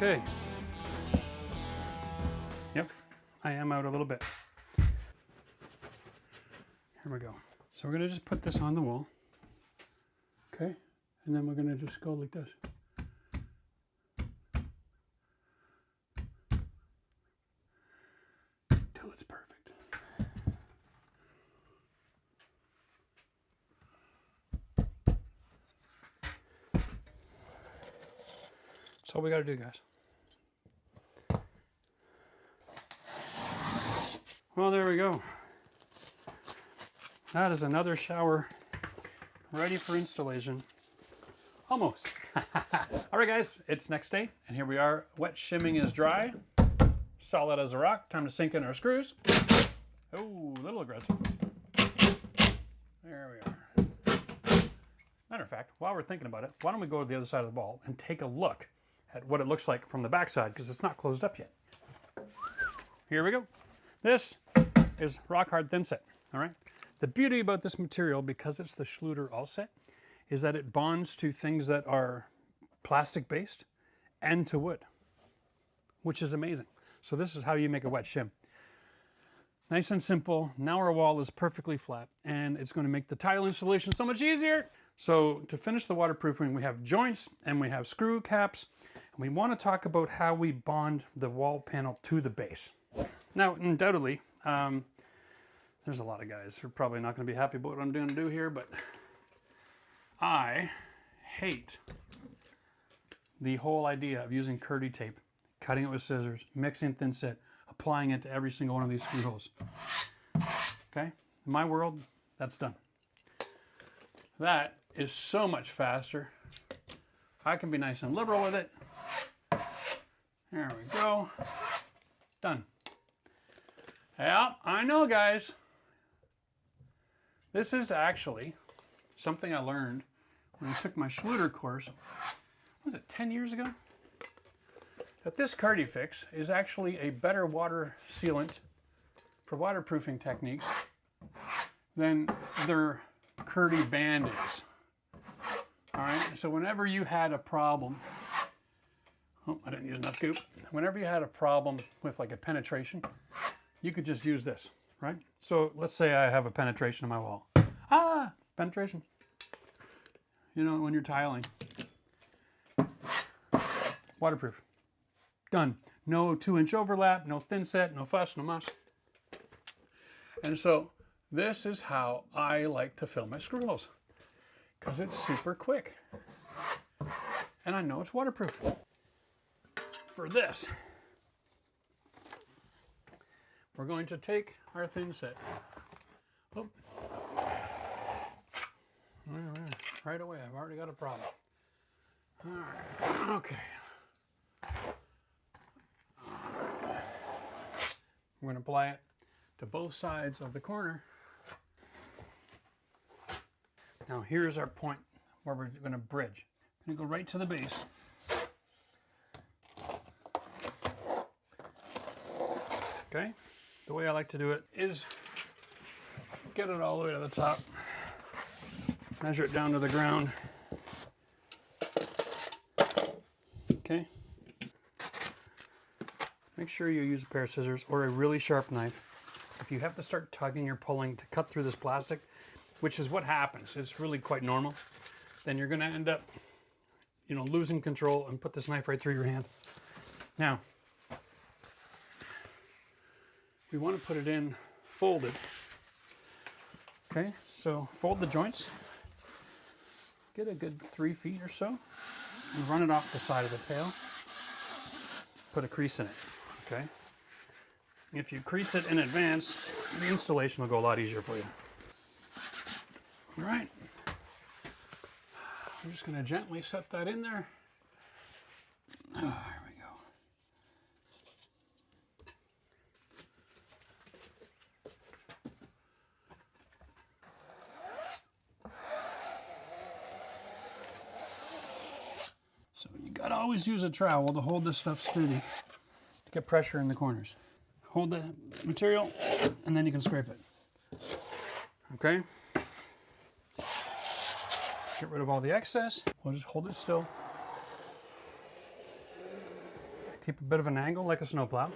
Okay. Yep, I am out a little bit. Here we go. So we're gonna just put this on the wall. Okay, and then we're gonna just go like this. Till it's perfect. That's all we gotta do, guys. Well, there we go. That is another shower ready for installation. Almost. All right, guys, it's next day, and here we are. Wet shimming is dry, solid as a rock. Time to sink in our screws. Oh, a little aggressive. There we are. Matter of fact, while we're thinking about it, why don't we go to the other side of the ball and take a look at what it looks like from the backside, because it's not closed up yet. Here we go. This is rock hard thin set, all right? The beauty about this material, because it's the Schluter all set, is that it bonds to things that are plastic based and to wood, which is amazing. So this is how you make a wet shim. Nice and simple. Now our wall is perfectly flat, and it's going to make the tile installation so much easier. So to finish the waterproofing, we have joints and we have screw caps. And we want to talk about how we bond the wall panel to the base. Now, undoubtedly, there's a lot of guys who are probably not going to be happy about what I'm going to do here, but I hate the whole idea of using Curdy tape, cutting it with scissors, mixing thin set, applying it to every single one of these screw holes. Okay? In my world, that's done. That is so much faster. I can be nice and liberal with it. There we go. Done. Yeah, I know, guys. This is actually something I learned when I took my Schluter course. Was it 10 years ago? That this Cardi Fix is actually a better water sealant for waterproofing techniques than their Curdy band is. All right, so whenever you had a problem, oh, I didn't use enough goop. Whenever you had a problem with like a penetration, you could just use this, right? So let's say I have a penetration in my wall. Ah, penetration. You know, when you're tiling. Waterproof. Done. No 2-inch overlap, no thin set, no fuss, no muss. And so this is how I like to fill my screw holes, because it's super quick. And I know it's waterproof. For this, we're going to take our thin set. Oh. Right away, I've already got a problem. All right, okay. We're going to apply it to both sides of the corner. Now here's our point where we're going to bridge. I'm going to go right to the base. Okay, the way I like to do it is get it all the way to the top, measure it down to the ground. Okay, make sure you use a pair of scissors or a really sharp knife. If you have to start tugging or pulling to cut through this plastic, which is what happens, it's really quite normal, then you're going to end up, you know, losing control and put this knife right through your hand. Now, we want to put it in folded. Okay, so fold the joints. Get a good 3 feet or so. And run it off the side of the pail. Put a crease in it. Okay. If you crease it in advance, the installation will go a lot easier for you. All right. I'm just going to gently set that in there. Oh, here we go. So you got to always use a trowel to hold this stuff steady to get pressure in the corners. Hold the material and then you can scrape it. Okay? Get rid of all the excess. We'll just hold it still. Keep a bit of an angle like a snowplow.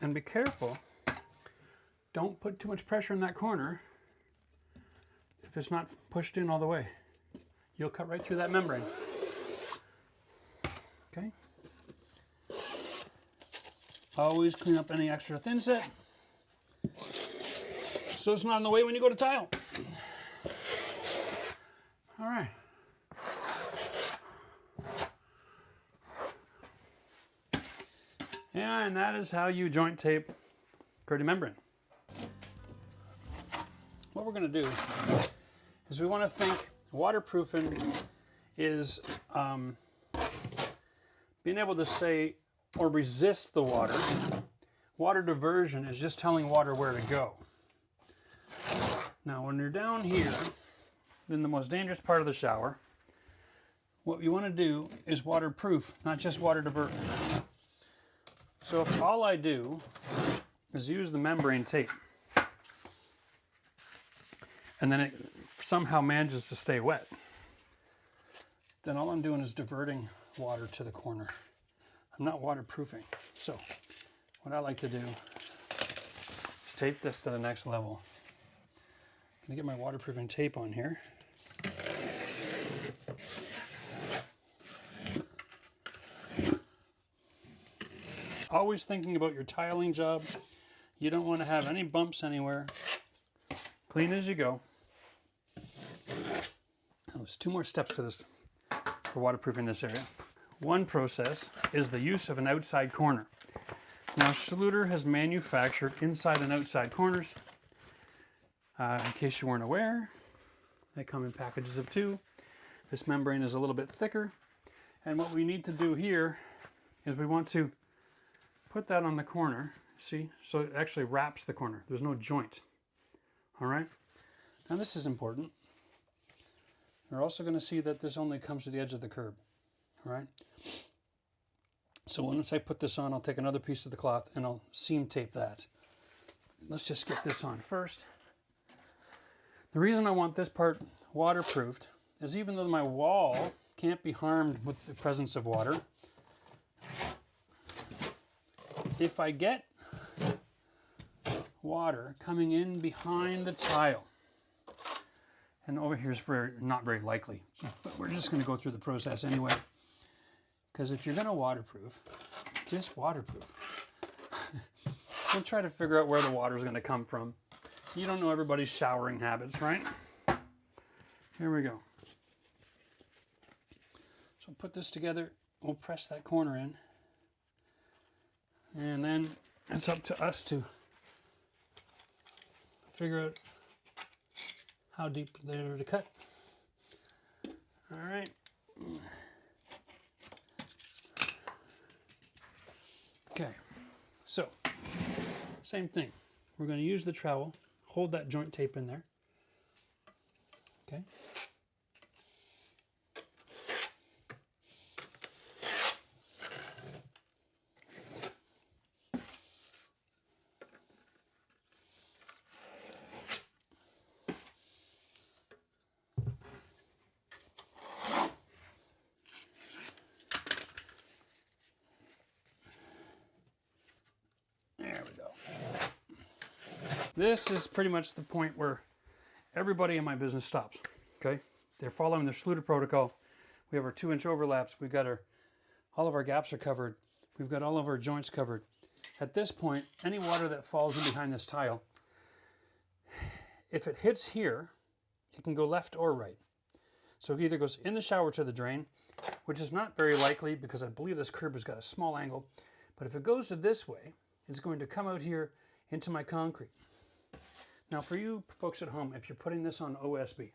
And be careful. Don't put too much pressure in that corner if it's not pushed in all the way. You'll cut right through that membrane. Okay. Always clean up any extra thin set so it's not in the way when you go to tile. All right. Yeah, and that is how you joint tape curtain membrane. What we're going to do is we want to think waterproofing is being able to say or resist the water. Water diversion is just telling water where to go. Now when you're down here in the most dangerous part of the shower, what you want to do is waterproof, not just water divert. So if all I do is use the membrane tape and then it somehow manages to stay wet, then all I'm doing is diverting water to the corner. I'm not waterproofing. So what I like to do is tape this to the next level. I'm gonna get my waterproofing tape on here. Always thinking about your tiling job. You don't want to have any bumps anywhere. Clean as you go. Now, there's 2 more steps to this for waterproofing this area. One process is the use of an outside corner. Now Schluter has manufactured inside and outside corners. In case you weren't aware, they come in packages of 2. This membrane is a little bit thicker. And what we need to do here is we want to put that on the corner, see? So it actually wraps the corner. There's no joint. All right? Now this is important. You're also going to see that this only comes to the edge of the curb. All right? So once I put this on, I'll take another piece of the cloth and I'll seam tape that. Let's just get this on first. The reason I want this part waterproofed is even though my wall can't be harmed with the presence of water, if I get water coming in behind the tile, and over here is not very likely, but we're just going to go through the process anyway, because if you're going to waterproof, just waterproof. Don't try to figure out where the water is going to come from. You don't know everybody's showering habits, right? Here we go. So put this together, we'll press that corner in. And then it's up to us to figure out how deep they're to cut. All right. Okay, so same thing. We're going to use the trowel, hold that joint tape in there. Okay. There we go. This is pretty much the point where everybody in my business stops, okay? They're following the Schluter protocol. We have our 2-inch overlaps. We've got all of our gaps are covered. We've got all of our joints covered. At this point, any water that falls in behind this tile, if it hits here, it can go left or right. So it either goes in the shower to the drain, which is not very likely because I believe this curb has got a small angle, but if it goes to this way, it's going to come out here into my concrete. Now for you folks at home, if you're putting this on OSB,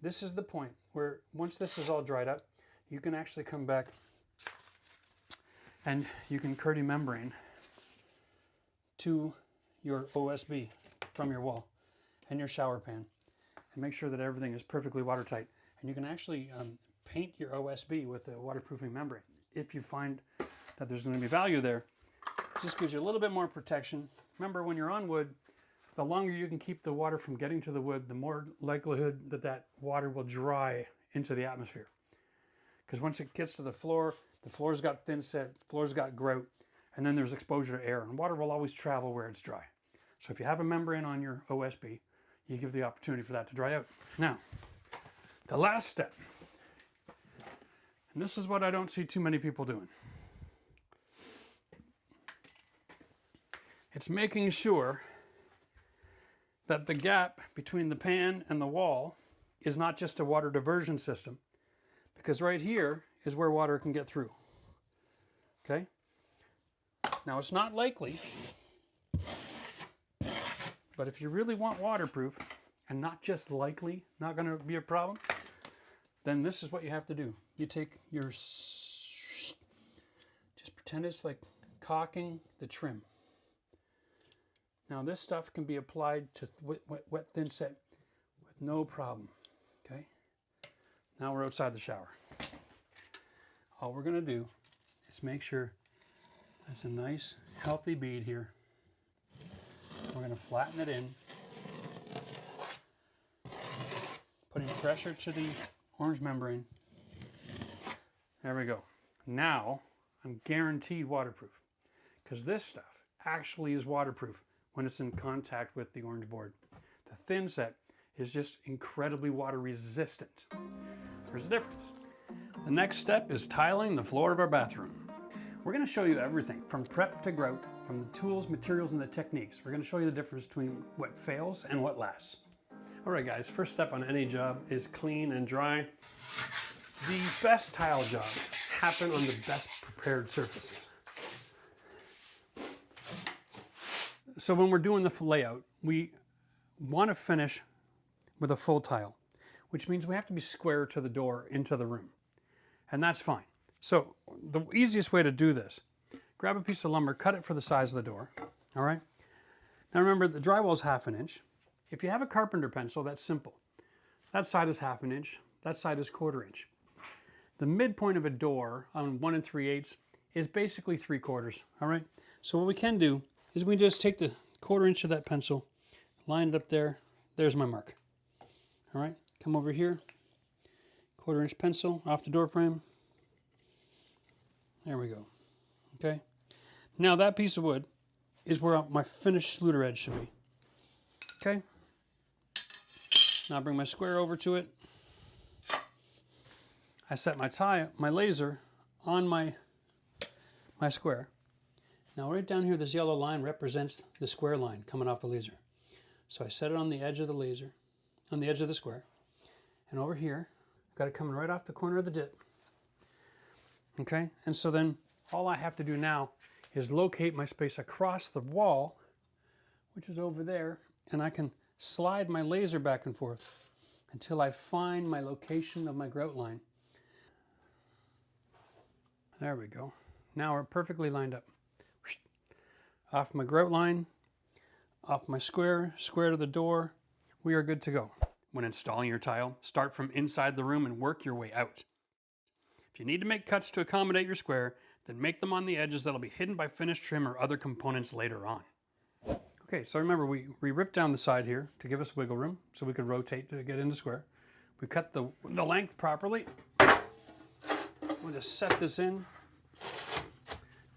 this is the point where once this is all dried up, you can actually come back and you can curtain membrane to your OSB from your wall and your shower pan and make sure that everything is perfectly watertight. And you can actually paint your OSB with a waterproofing membrane. If you find that there's going to be value there, it just gives you a little bit more protection. Remember, when you're on wood, the longer you can keep the water from getting to the wood, the more likelihood that that water will dry into the atmosphere. Because once it gets to the floor, The floor's got thin set, floor's got grout, and then there's exposure to air, and water will always travel where it's dry. So if you have a membrane on your OSB, you give the opportunity for that to dry out. Now, the last step, and this is what I don't see too many people doing. It's making sure that the gap between the pan and the wall is not just a water diversion system, because right here is where water can get through. Okay? Now it's not likely, but if you really want waterproof, and not just likely, not going to be a problem, then this is what you have to do. You take your, just pretend it's like caulking the trim. Now this stuff can be applied to wet thin set with no problem, okay? Now we're outside the shower. All we're gonna do is make sure there's a nice healthy bead here. We're gonna flatten it in, putting pressure to the orange membrane. There we go. Now I'm guaranteed waterproof, because this stuff actually is waterproof when it's in contact with the orange board. The thin set is just incredibly water resistant. There's a difference. The next step is tiling the floor of our bathroom. We're going to show you everything from prep to grout, from the tools, materials, and the techniques. We're going to show you the difference between what fails and what lasts. All right, guys, first step on any job is clean and dry. The best tile jobs happen on the best prepared surfaces. So when we're doing the layout, we want to finish with a full tile, which means we have to be square to the door into the room. And that's fine. So the easiest way to do this, grab a piece of lumber, cut it for the size of the door, all right? Now remember, the drywall is 1/2 inch. If you have a carpenter pencil, that's simple. That side is 1/2 inch, that side is 1/4 inch. The midpoint of a door on 1 3/8 is basically 3/4, all right? So what we can do is we just take the 1/4 inch of that pencil, line it up there, there's my mark. All right, come over here, 1/4 inch pencil off the door frame. There we go, okay? Now that piece of wood is where my finished sluter edge should be, okay? Now I bring my square over to it. I set my laser on my square. Now right down here, this yellow line represents the square line coming off the laser. So I set it on the edge of the laser, on the edge of the square. And over here, I've got it coming right off the corner of the dip. Okay, and so then all I have to do now is locate my space across the wall, which is over there, and I can slide my laser back and forth until I find my location of my grout line. There we go. Now we're perfectly lined up. Off my grout line, off my square, square to the door, we are good to go. When installing your tile, start from inside the room and work your way out. If you need to make cuts to accommodate your square, then make them on the edges that'll be hidden by finished trim or other components later on. Okay, so remember we ripped down the side here to give us wiggle room so we could rotate to get into square. We cut the length properly. We'll just set this in.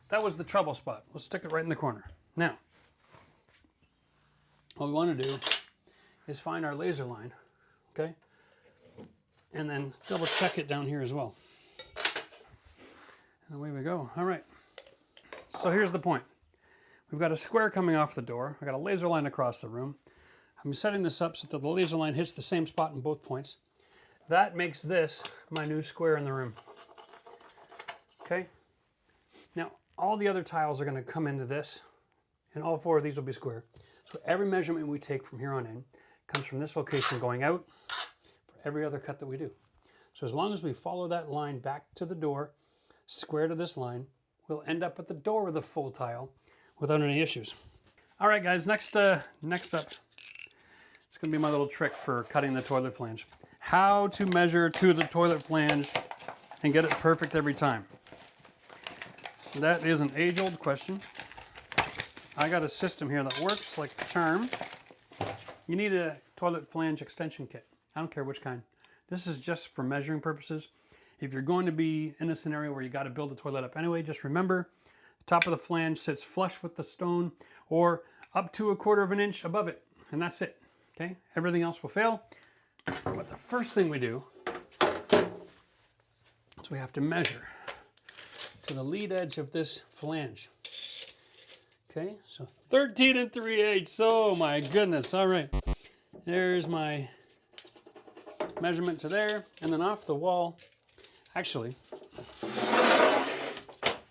That was the trouble spot. We'll stick it right in the corner. Now, what we want to do is find our laser line, okay? And then double check it down here as well. And away we go. All right. So here's the point. We've got a square coming off the door. I got a laser line across the room. I'm setting this up so that the laser line hits the same spot in both points. That makes this my new square in the room. Okay? Now, all the other tiles are going to come into this, and all 4 of these will be square. So every measurement we take from here on in comes from this location going out for every other cut that we do. So as long as we follow that line back to the door, square to this line, we'll end up at the door with a full tile without any issues. All right, guys, next up, it's going to be my little trick for cutting the toilet flange. How to measure to the toilet flange and get it perfect every time. That is an age-old question. I got a system here that works like a charm. You need a toilet flange extension kit. I don't care which kind. This is just for measuring purposes. If you're going to be in a scenario where you got to build the toilet up anyway, just remember the top of the flange sits flush with the stone or up to 1/4 of an inch above it, and that's it. Okay, everything else will fail. But the first thing we do is we have to measure to the lead edge of this flange. Okay, so 13 3/8. Oh my goodness. All right, there's my measurement to there, and then off the wall. Actually,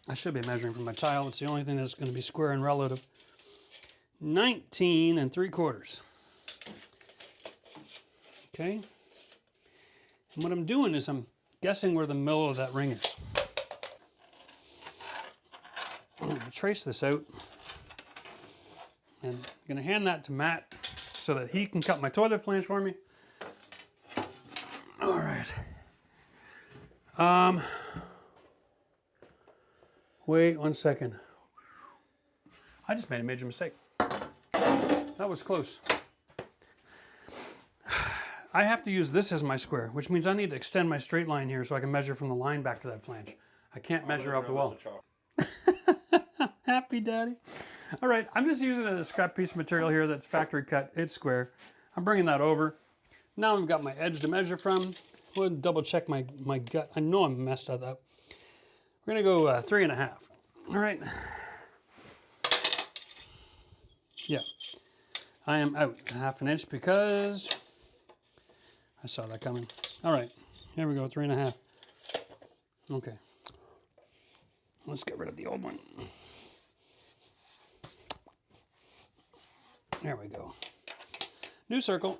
I should be measuring from my tile. It's the only thing that's going to be square and relative. 19 3/4. Okay. And what I'm doing is I'm guessing where the middle of that ring is. I'm going to trace this out. And I'm going to hand that to Matt so that he can cut my toilet flange for me. All right. Wait 1 second. I just made a major mistake. That was close. I have to use this as my square, which means I need to extend my straight line here so I can measure from the line back to that flange. I can't measure off the wall. Happy daddy. All right, I'm just using a scrap piece of material here that's factory cut. It's square. I'm bringing that over. Now I've got my edge to measure from. We'll double check my gut. I know I'm messed that up. We're gonna go 3.5. All right. Yeah, I am out 1/2 inch because I saw that coming. All right, here we go, 3.5. Okay, let's get rid of the old one. There we go. New circle.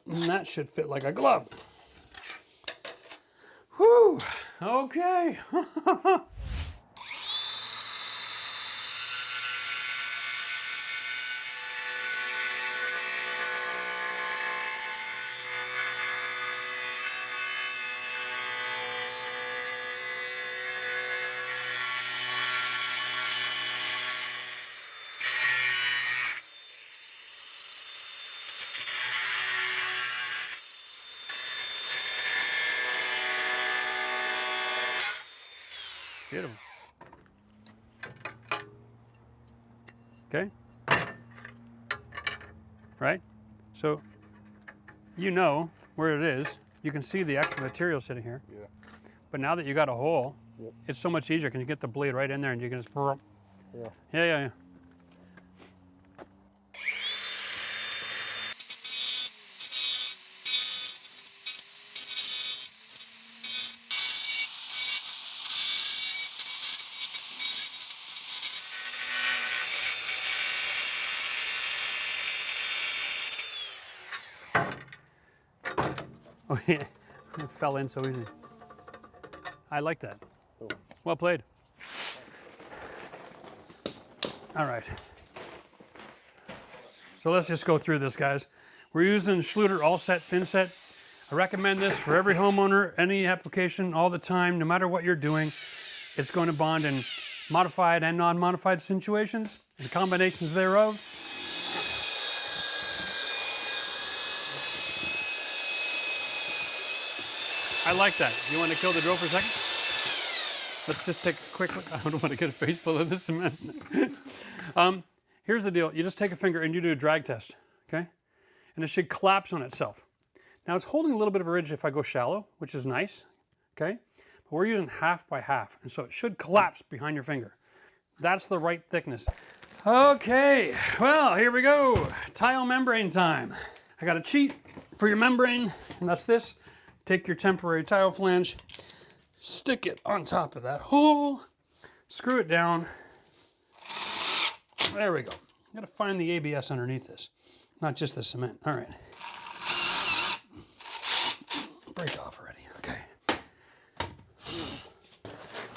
And that should fit like a glove. Whew, okay. Beautiful. Okay. Right? So you know where it is. You can see the extra material sitting here. Yeah. But now that you got a hole, Yep. it's so much easier. Can you get the blade right in there and you can just Yeah. yeah. Oh yeah, it fell in so easy. I like that. Cool. Well played. All right. So let's just go through this, guys. We're using Schluter all set thin set. I recommend this for every homeowner, any application, all the time, no matter what you're doing. It's going to bond in modified and non-modified situations and combinations thereof. I like that. You want to kill the drill for a second? Let's just take a quick look. I don't want to get a face full of this cement. Here's the deal. You just take a finger and you do a drag test, okay? And it should collapse on itself. Now it's holding a little bit of a ridge if I go shallow, which is nice, okay? But we're using 1/2 by 1/2, and so it should collapse behind your finger. That's the right thickness. Okay, well, here we go. Tile membrane time. I got a cheat for your membrane, and that's this. Take your temporary tile flange, stick it on top of that hole, screw it down. There we go. I'm gonna find the ABS underneath this, not just the cement. All right. Break off already, okay.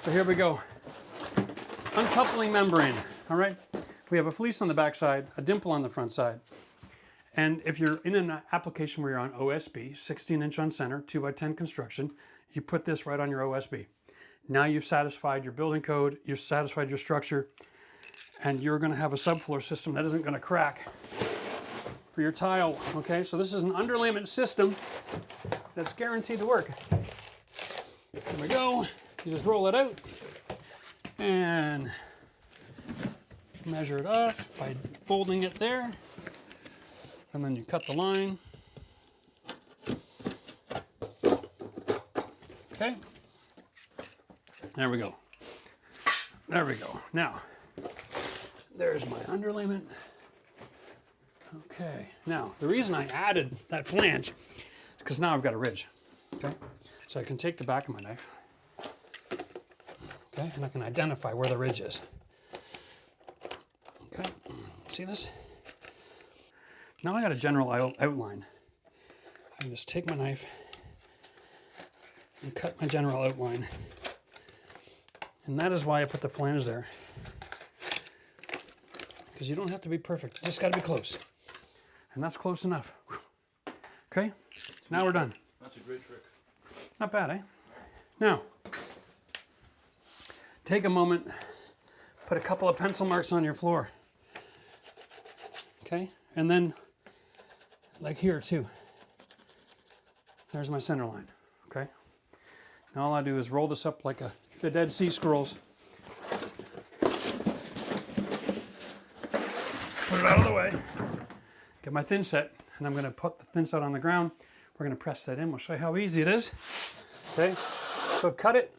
So here we go. Uncoupling membrane, all right? We have a fleece on the back side, a dimple on the front side. And if you're in an application where you're on OSB, 16-inch on center, 2x10 construction, you put this right on your OSB. Now you've satisfied your building code, you've satisfied your structure, and you're gonna have a subfloor system that isn't gonna crack for your tile. Okay, so this is an underlayment system that's guaranteed to work. There we go. You just roll it out and measure it off by folding it there, and then you cut the line. Okay, there we go. There we go. Now, there's my underlayment. Okay, now the reason I added that flange is because now I've got a ridge. Okay, so I can take the back of my knife. Okay, and I can identify where the ridge is. Okay, see this? Now I got a general outline. I can just take my knife and cut my general outline. And that is why I put the flange there. Because you don't have to be perfect, you just got to be close. And that's close enough. Okay, now we're done. That's a great trick. Not bad, eh? Now, take a moment, put a couple of pencil marks on your floor. Okay, and then, like here too. There's my center line, okay? Now all I do is roll this up like the Dead Sea Scrolls. Put it out of the way. Get my thin set, and I'm gonna put the thin set on the ground. We're gonna press that in. We'll show you how easy it is. Okay, so cut it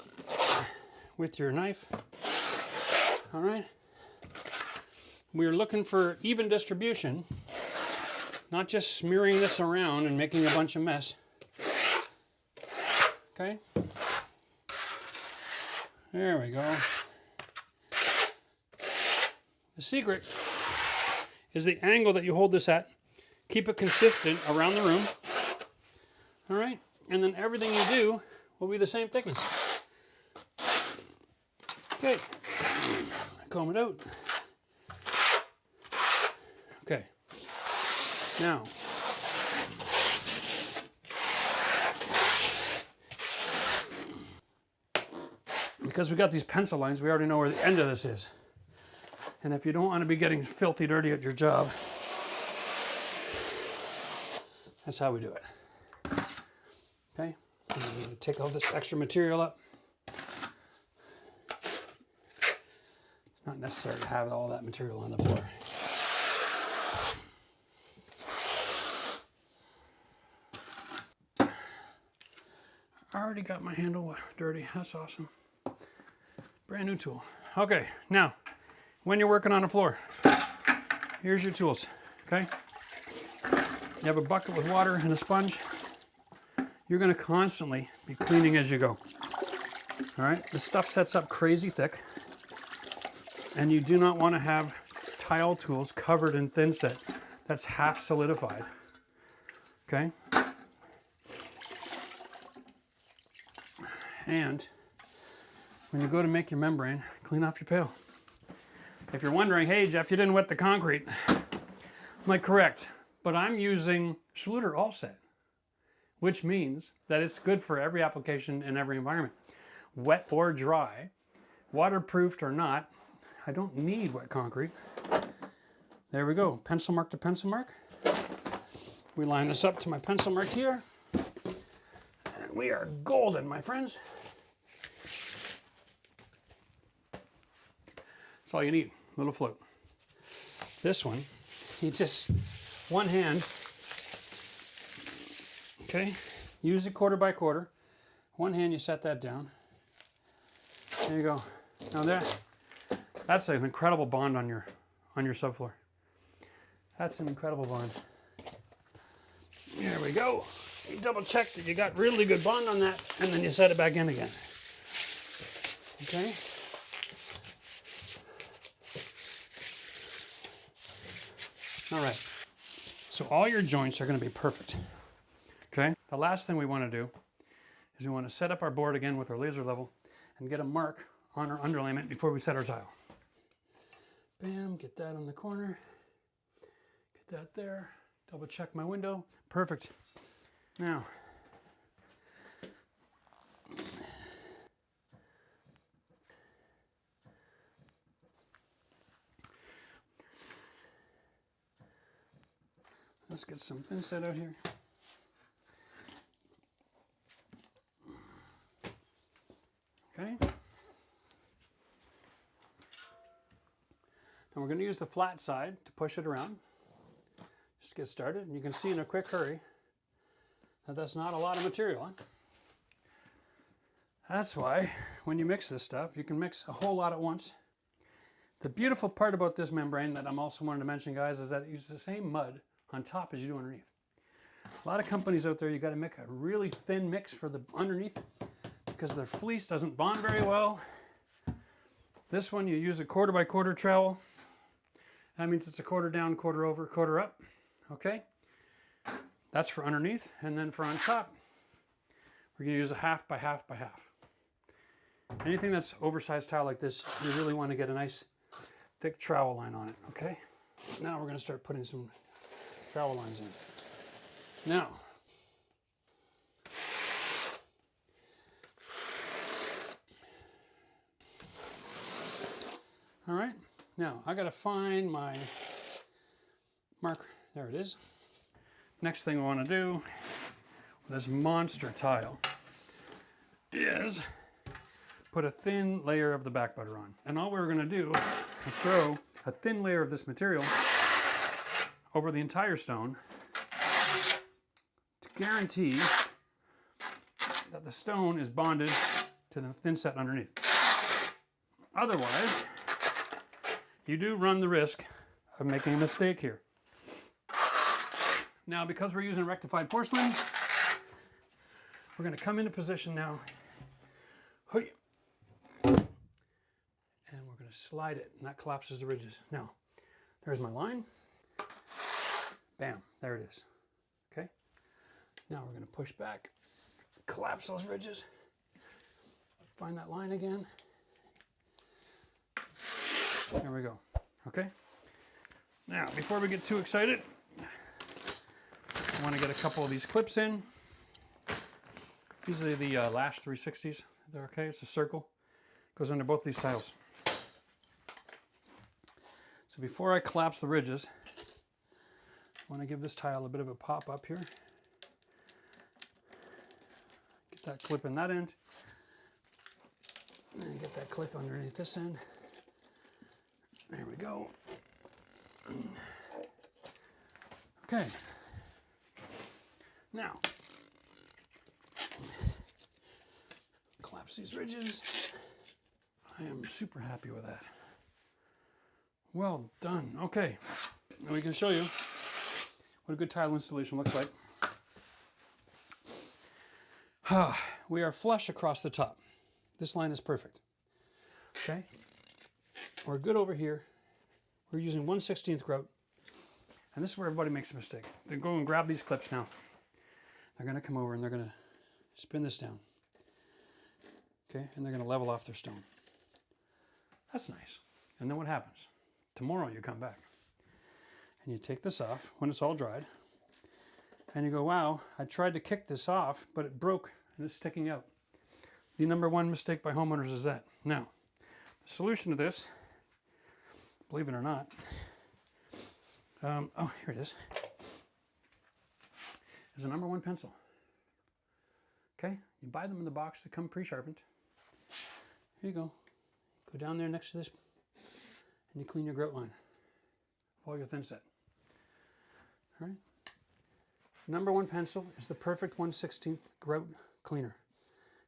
with your knife. All right. We're looking for even distribution, not just smearing this around and making a bunch of mess. Okay. There we go. The secret is the angle that you hold this at. Keep it consistent around the room. All right, and then everything you do will be the same thickness. Okay, comb it out. Okay, now, because we got these pencil lines, we already know where the end of this is. And if you don't want to be getting filthy dirty at your job, that's how we do it. Okay, and then you take all this extra material up. It's not necessary to have all that material on the floor. I already got my handle dirty, that's awesome. Brand new tool. Okay, now, when you're working on a floor, here's your tools, okay? You have a bucket with water and a sponge. You're gonna constantly be cleaning as you go. All right, the stuff sets up crazy thick, and you do not wanna have tile tools covered in thin set that's half solidified, okay? And when you go to make your membrane, clean off your pail. If you're wondering, hey Jeff, you didn't wet the concrete. I'm like, correct, but I'm using Schluter All Set, which means that it's good for every application in every environment. Wet or dry, waterproofed or not, I don't need wet concrete. There we go, pencil mark to pencil mark. We line this up to my pencil mark here. And we are golden, my friends. That's all you need, a little float. This one, you just, one hand, okay? Use it quarter by quarter. One hand, you set that down. There you go. Now that's an incredible bond on your subfloor. That's an incredible bond. There we go. You double check that you got really good bond on that, and then you set it back in again. Okay? All right, so all your joints are going to be perfect, okay? The last thing we want to do is we want to set up our board again with our laser level and get a mark on our underlayment before we set our tile. Bam, get that on the corner, get that there, double check my window, perfect. Now, Let's get some thin set out here. Okay. And we're going to use the flat side to push it around. Just get started. And you can see in a quick hurry that that's not a lot of material. Huh? That's why when you mix this stuff, you can mix a whole lot at once. The beautiful part about this membrane that I'm also wanting to mention, guys, is that it uses the same mud on top as you do underneath. A lot of companies out there, you got to make a really thin mix for the underneath because their fleece doesn't bond very well. This one, you use a 1/4 by 1/4 trowel. That means it's a 1/4 down, 1/4 over, 1/4 up. Okay? That's for underneath. And then for on top, we're going to use a 1/2 by 1/2 by 1/2. Anything that's oversized tile like this, you really want to get a nice thick trowel line on it. Okay? Now we're going to start putting some trowel lines in. Now, all right, now I got to find my marker. There it is. Next thing we want to do with this monster tile is put a thin layer of the back butter on. And all we're going to do is throw a thin layer of this material over the entire stone to guarantee that the stone is bonded to the thin set underneath. Otherwise, you do run the risk of making a mistake here. Now, because we're using rectified porcelain, we're going to come into position now. And we're going to slide it, and that collapses the ridges. Now, there's my line. Bam, there it is. Okay. Now we're going to push back, collapse those ridges, find that line again. There we go. Okay. Now, before we get too excited, I want to get a couple of these clips in. These are the Lash 360s. They're okay. It's a circle. Goes under both these tiles. So before I collapse the ridges, I want to give this tile a bit of a pop up here. Get that clip in that end. And get that clip underneath this end. There we go. Okay. Now, collapse these ridges. I am super happy with that. Well done. Okay. Now we can show you what a good tile installation looks like. We are flush across the top. This line is perfect. Okay. We're good over here. We're using 1/16 grout. And this is where everybody makes a mistake. They go and grab these clips now. They're going to come over and they're going to spin this down. Okay, and they're going to level off their stone. That's nice. And then what happens? Tomorrow you come back and you take this off when it's all dried and you go, wow, I tried to kick this off, but it broke and it's sticking out. The #1 mistake by homeowners is that. Now, the solution to this, believe it or not, oh, here it is a #1 pencil. Okay, you buy them in the box that come pre-sharpened. Here you go. Go down there next to this and you clean your grout line of all your thin set. All right. #1 pencil is the perfect 1/16 grout cleaner,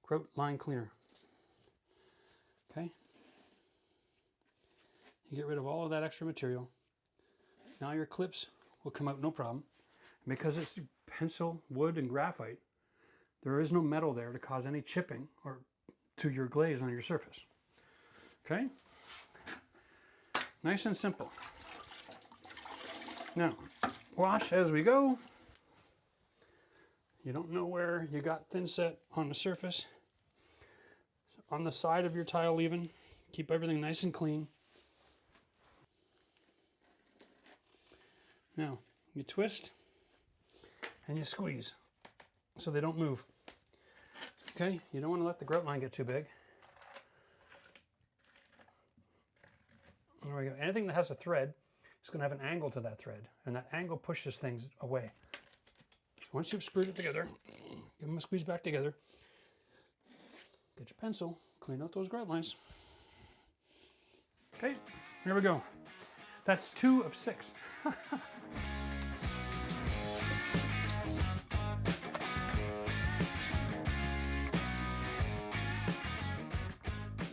grout line cleaner. Okay. You get rid of all of that extra material. Now your clips will come out no problem. And because it's pencil, wood, and graphite, there is no metal there to cause any chipping or to your glaze on your surface. Okay? Nice and simple. Now, wash as we go. You don't know where you got thin set on the surface. On the side of your tile even. Keep everything nice and clean. Now, you twist and you squeeze so they don't move. Okay, you don't want to let the grout line get too big. There we go. Anything that has a thread, it's going to have an angle to that thread, and that angle pushes things away. So once you've screwed it together, give them a squeeze back together. Get your pencil, clean out those grout lines. Okay, here we go. That's 2 of 6.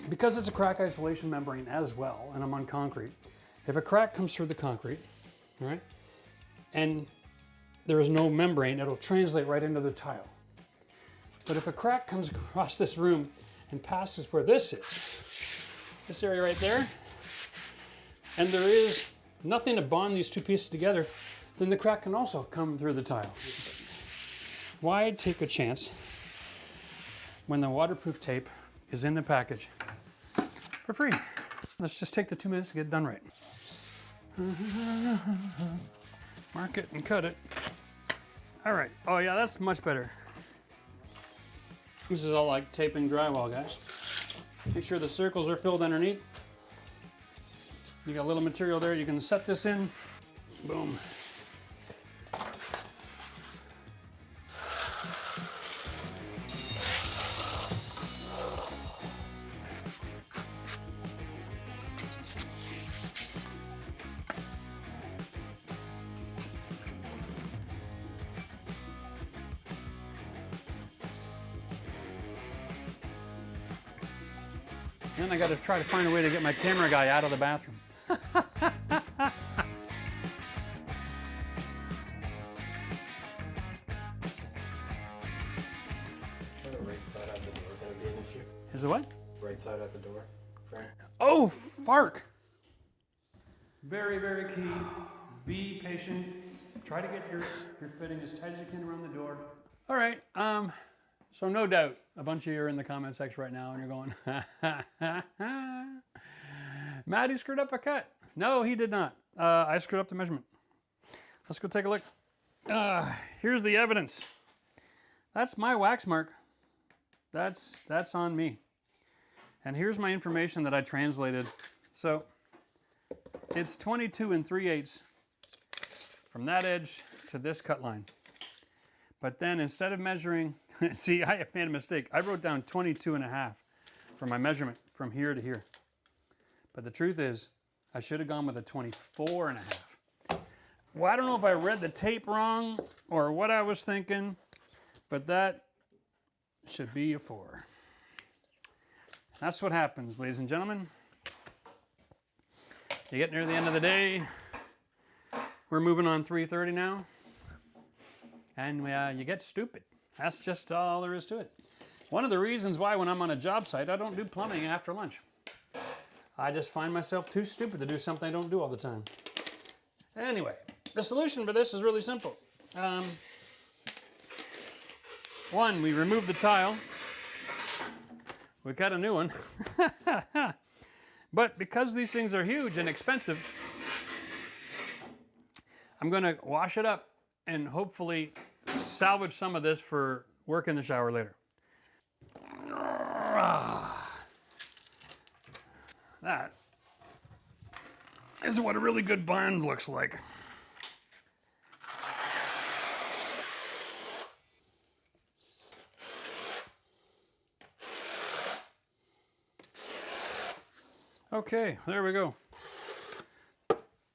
Because it's a crack isolation membrane as well, and I'm on concrete, if a crack comes through the concrete, right, and there is no membrane, it'll translate right into the tile. But if a crack comes across this room and passes where this is, this area right there, and there is nothing to bond these two pieces together, then the crack can also come through the tile. Why take a chance when the waterproof tape is in the package for free? Let's just take the 2 minutes to get it done right. Mark it and cut it. All right. Oh yeah, that's much better. This is all like taping drywall, guys. Make sure the circles are filled underneath. You got a little material there. You can set this in. Boom. Then I got to try to find a way to get my camera guy out of the bathroom. Is the right side out the door going to be an issue? Is it what? Right side out the door, Frank? Oh, fark. Very, very key. Be patient. Try to get your fitting as tight as you can around the door. All right. So no doubt a bunch of you are in the comment section right now and you're going, Matty screwed up a cut. No, he did not. I screwed up the measurement. Let's go take a look. Here's the evidence. That's my wax mark. That's on me. And here's my information that I translated. So it's 22 3/8 from that edge to this cut line. But then instead of measuring, see, I made a mistake. I wrote down 22.5 for my measurement from here to here. But the truth is, I should have gone with a 24.5. Well, I don't know if I read the tape wrong or what I was thinking, but that should be a 4. That's what happens, ladies and gentlemen. You get near the end of the day. We're moving on 3:30 now. And you get stupid. That's just all there is to it. One of the reasons why when I'm on a job site, I don't do plumbing after lunch. I just find myself too stupid to do something I don't do all the time. Anyway, the solution for this is really simple. One, we remove the tile. We cut a new one. But because these things are huge and expensive, I'm going to wash it up and hopefully salvage some of this for work in the shower later. That is what a really good bond looks like. Okay, there we go.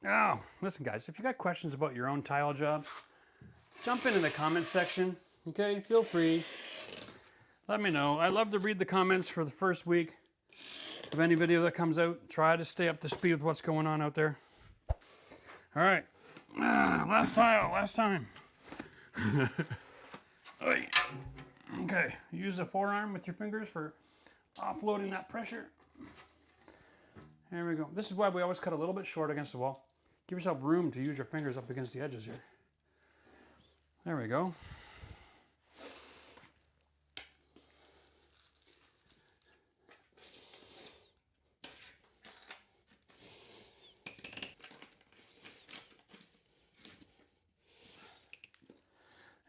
Now, listen guys, if you got questions about your own tile job, jump in the comment section, okay? Feel free. Let me know. I love to read the comments for the first week of any video that comes out. Try to stay up to speed with what's going on out there. All right. Last tile, last time. Okay, use a forearm with your fingers for offloading that pressure. There we go. This is why we always cut a little bit short against the wall. Give yourself room to use your fingers up against the edges here. There we go.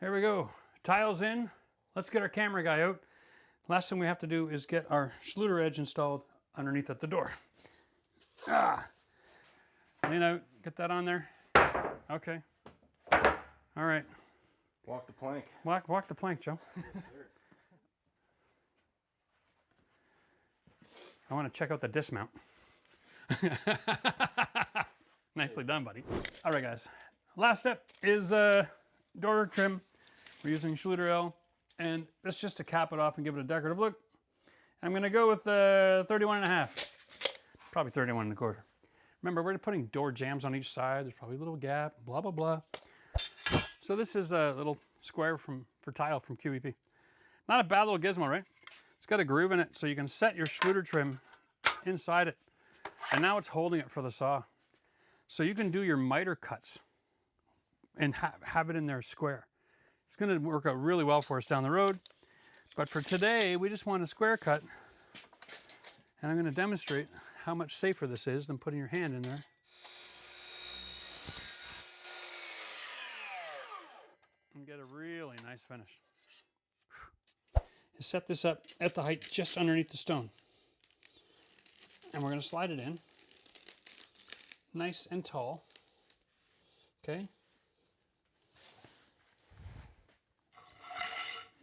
There we go. Tiles in. Let's get our camera guy out. Last thing we have to do is get our Schluter edge installed underneath at the door. Lean out, Get that on there. Okay. All right. Walk the plank. Walk the plank, Joe. I want to check out the dismount. Nicely done, buddy. All right, guys. Last step is door trim. We're using Schluter L, and that's just to cap it off and give it a decorative look. I'm going to go with 31.5, probably 31.25. Remember, we're putting door jambs on each side. There's probably a little gap, blah, blah, blah. So this is a little square for tile from QEP. Not a bad little gizmo, right? It's got a groove in it, so you can set your Schluter trim inside it. And now it's holding it for the saw. So you can do your miter cuts and have it in there square. It's going to work out really well for us down the road. But for today, we just want a square cut. And I'm going to demonstrate how much safer this is than putting your hand in there. And get a really nice finish. You set this up at the height just underneath the stone. And we're going to slide it in. Nice and tall. Okay.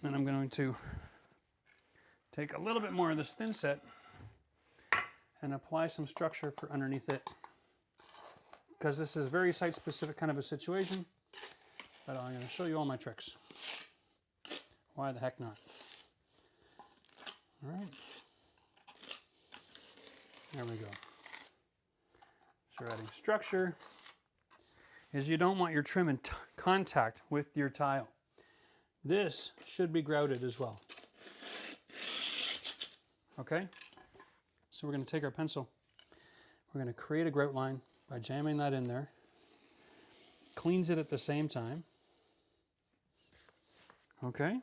Then I'm going to take a little bit more of this thin set and apply some structure for underneath it. Because this is very site specific kind of a situation. But I'm going to show you all my tricks. Why the heck not? All right. There we go. So adding structure is you don't want your trim in contact with your tile. This should be grouted as well. Okay? So we're going to take our pencil. We're going to create a grout line by jamming that in there. Cleans it at the same time. Okay?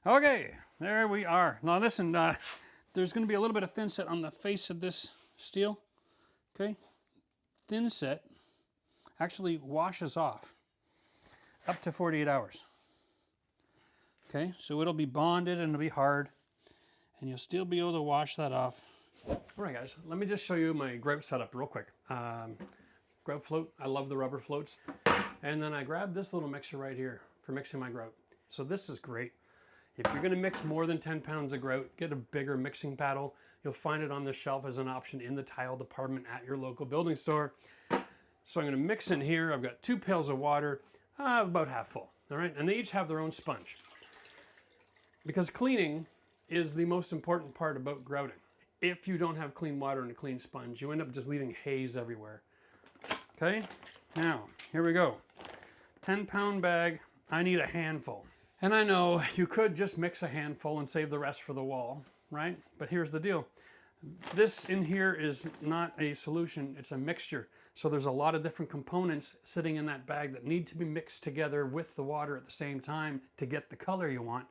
Okay, there we are. Now listen, there's going to be a little bit of thin set on the face of this steel. Okay? Thin set actually washes off up to 48 hours. Okay, so it'll be bonded and it'll be hard, and you'll still be able to wash that off. All right, guys, let me just show you my grout setup real quick. Grout float, I love the rubber floats. And then I grabbed this little mixer right here for mixing my grout. So this is great. If you're gonna mix more than 10 pounds of grout, get a bigger mixing paddle. You'll find it on the shelf as an option in the tile department at your local building store. So I'm gonna mix in here. I've got 2 pails of water, about half full, all right? And they each have their own sponge. Because cleaning is the most important part about grouting. If you don't have clean water and a clean sponge, you end up just leaving haze everywhere. Okay, now, here we go. 10-pound bag, I need a handful. And I know you could just mix a handful and save the rest for the wall, right? But here's the deal. This in here is not a solution, it's a mixture. So there's a lot of different components sitting in that bag that need to be mixed together with the water at the same time to get the color you want.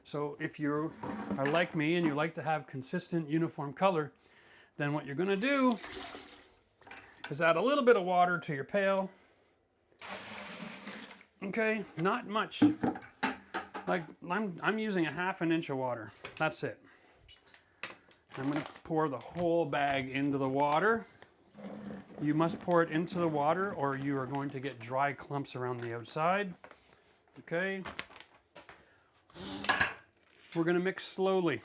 So if you are like me and you like to have consistent uniform color, then what you're gonna do is add a little bit of water to your pail. Okay, not much. Like I'm using a ½ inch of water. That's it. I'm gonna pour the whole bag into the water. You must pour it into the water or you are going to get dry clumps around the outside. Okay. We're gonna mix slowly.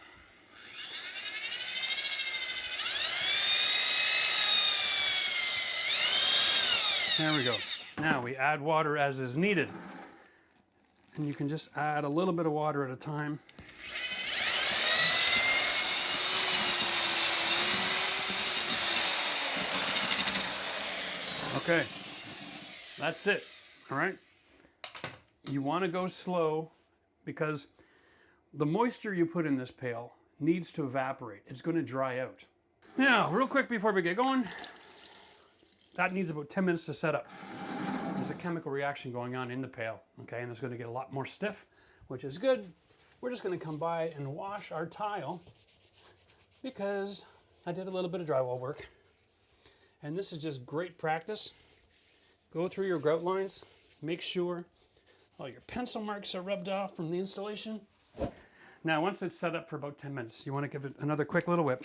There we go. Now we add water as is needed. And you can just add a little bit of water at a time. Okay, that's it, all right? You wanna go slow because the moisture you put in this pail needs to evaporate. It's gonna dry out. Now, real quick before we get going, that needs about 10 minutes to set up. There's a chemical reaction going on in the pail, okay? And it's gonna get a lot more stiff, which is good. We're just gonna come by and wash our tile because I did a little bit of drywall work. And this is just great practice. Go through your grout lines, make sure all your pencil marks are rubbed off from the installation. Now, once it's set up for about 10 minutes, you want to give it another quick little whip.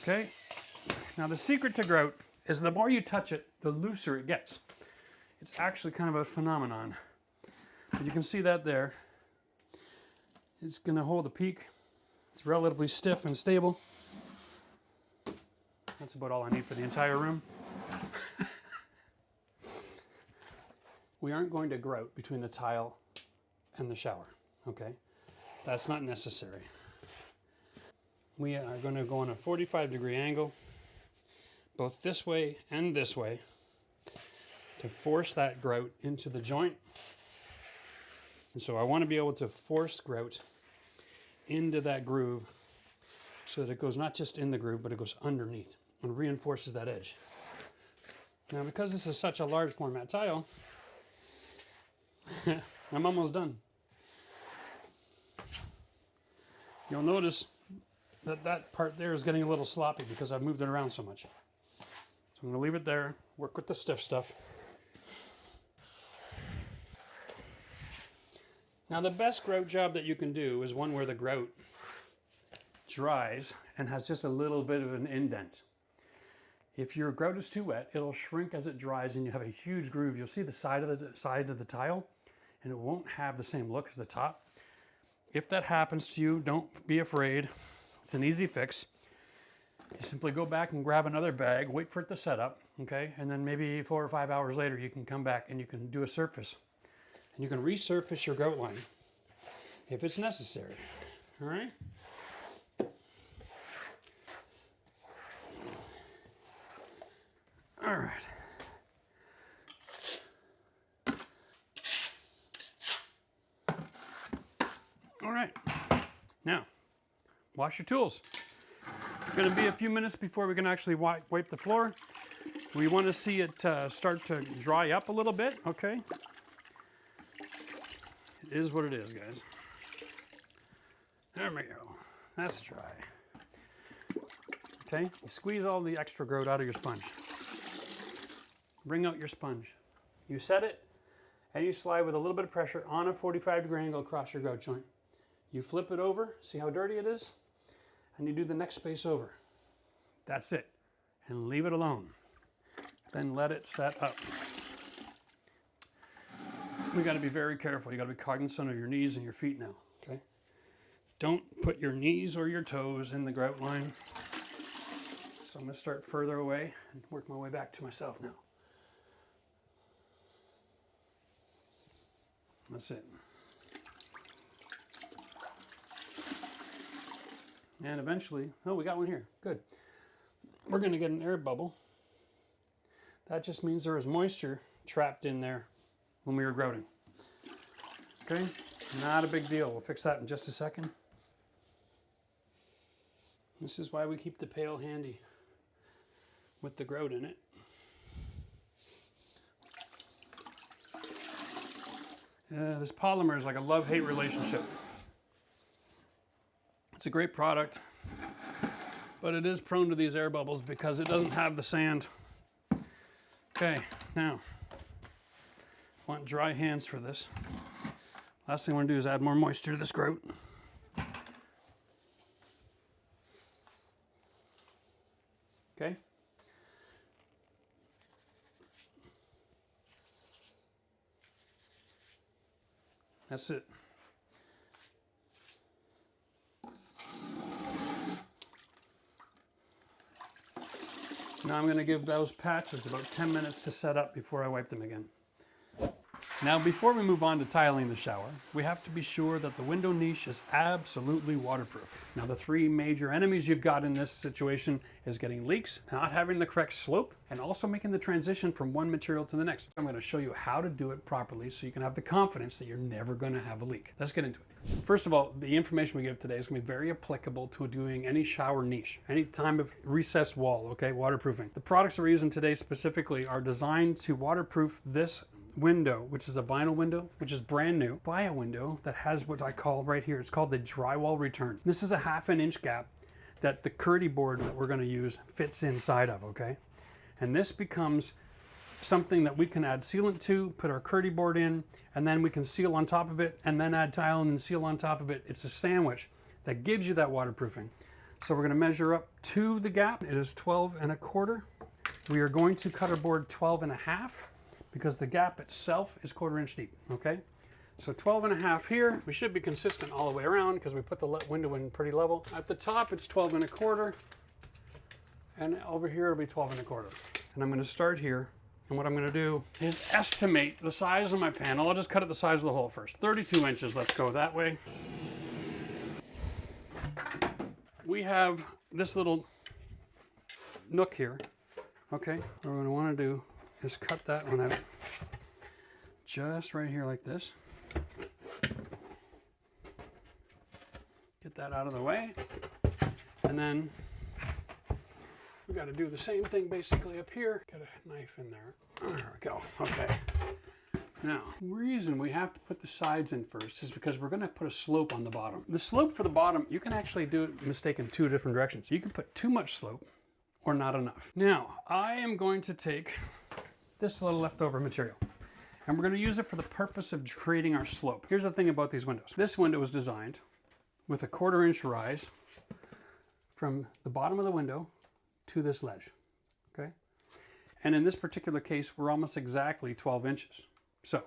Okay, now the secret to grout is the more you touch it, the looser it gets. It's actually kind of a phenomenon. But you can see that there. It's going to hold a peak. It's relatively stiff and stable. That's about all I need for the entire room. We aren't going to grout between the tile and the shower, okay? That's not necessary. We are going to go on a 45-degree angle, both this way and this way, to force that grout into the joint. And so I want to be able to force grout into that groove so that it goes not just in the groove, but it goes underneath and reinforces that edge. Now, because this is such a large format tile, I'm almost done. You'll notice that that part there is getting a little sloppy because I've moved it around so much. So I'm going to leave it there, work with the stiff stuff. Now the best grout job that you can do is one where the grout dries and has just a little bit of an indent. If your grout is too wet, it'll shrink as it dries and you have a huge groove. You'll see the side of the tile and it won't have the same look as the top. If that happens to you, don't be afraid. It's an easy fix. You simply go back and grab another bag, wait for it to set up, okay? And then maybe 4 or 5 hours later, you can come back and you can do a surface. And you can resurface your grout line if it's necessary, all right? All right. All right. Now, wash your tools. It's going to be a few minutes before we can actually wipe the floor. We want to see it start to dry up a little bit, okay? It is what it is, guys. There we go. That's dry. Okay, you squeeze all the extra grout out of your sponge. Bring out your sponge. You set it, and you slide with a little bit of pressure on a 45-degree angle across your grout joint. You flip it over, see how dirty it is, and you do the next space over. That's it, and leave it alone. Then let it set up. We got to be very careful. You got to be cognizant of your knees and your feet now, okay? Don't put your knees or your toes in the grout line. So I'm going to start further away and work my way back to myself now. That's it. And eventually, oh, we got one here. Good. We're going to get an air bubble. That just means there was moisture trapped in there when we were grouting. Okay, not a big deal. We'll fix that in just a second. This is why we keep the pail handy with the grout in it. This polymer is like a love-hate relationship. It's a great product, but it is prone to these air bubbles because it doesn't have the sand. Okay, now, want dry hands for this. Last thing I want to do is add more moisture to this grout. Okay. That's it. Now I'm going to give those patches about 10 minutes to set up before I wipe them again. Now, before we move on to tiling the shower, we have to be sure that the window niche is absolutely waterproof. Now, the three major enemies you've got in this situation is getting leaks, not having the correct slope, and also making the transition from one material to the next. I'm going to show you how to do it properly so you can have the confidence that you're never going to have a leak. Let's get into it. First of all, the information we give today is going to be very applicable to doing any shower niche, any time of recessed wall, okay, waterproofing. The products that we're using today specifically are designed to waterproof this window, which is a vinyl window, which is brand new. Buy a window that has what I call right here, it's called the drywall return. This is a 1/2 inch gap that the curdy board that we're going to use fits inside of, okay? And this becomes something that we can add sealant to, put our curdy board in, and then we can seal on top of it, and then add tile and then seal on top of it. It's a sandwich that gives you that waterproofing. So we're going to measure up to the gap. It is 12 1/4. We are going to cut our board 12 1/2 because the gap itself is 1/4 inch deep, okay? So 12 1/2 here. We should be consistent all the way around because we put the window in pretty level. At the top, it's 12 1/4. And over here, it'll be 12 1/4. And I'm going to start here. And what I'm going to do is estimate the size of my panel. I'll just cut it the size of the hole first. 32 inches, let's go that way. We have this little nook here, okay? What we're going to want to do is cut that one out. Just right here like this. Get that out of the way. And then we got to do the same thing basically up here. Get a knife in there. There we go. Okay. Now, the reason we have to put the sides in first is because we're going to put a slope on the bottom. The slope for the bottom, you can actually do it mistake in two different directions. You can put too much slope or not enough. Now, I am going to take this little leftover material and we're going to use it for the purpose of creating our slope. Here's the thing about these windows. This window was designed with a 1/4 inch rise from the bottom of the window to this ledge, okay? And in this particular case, we're almost exactly 12 inches. So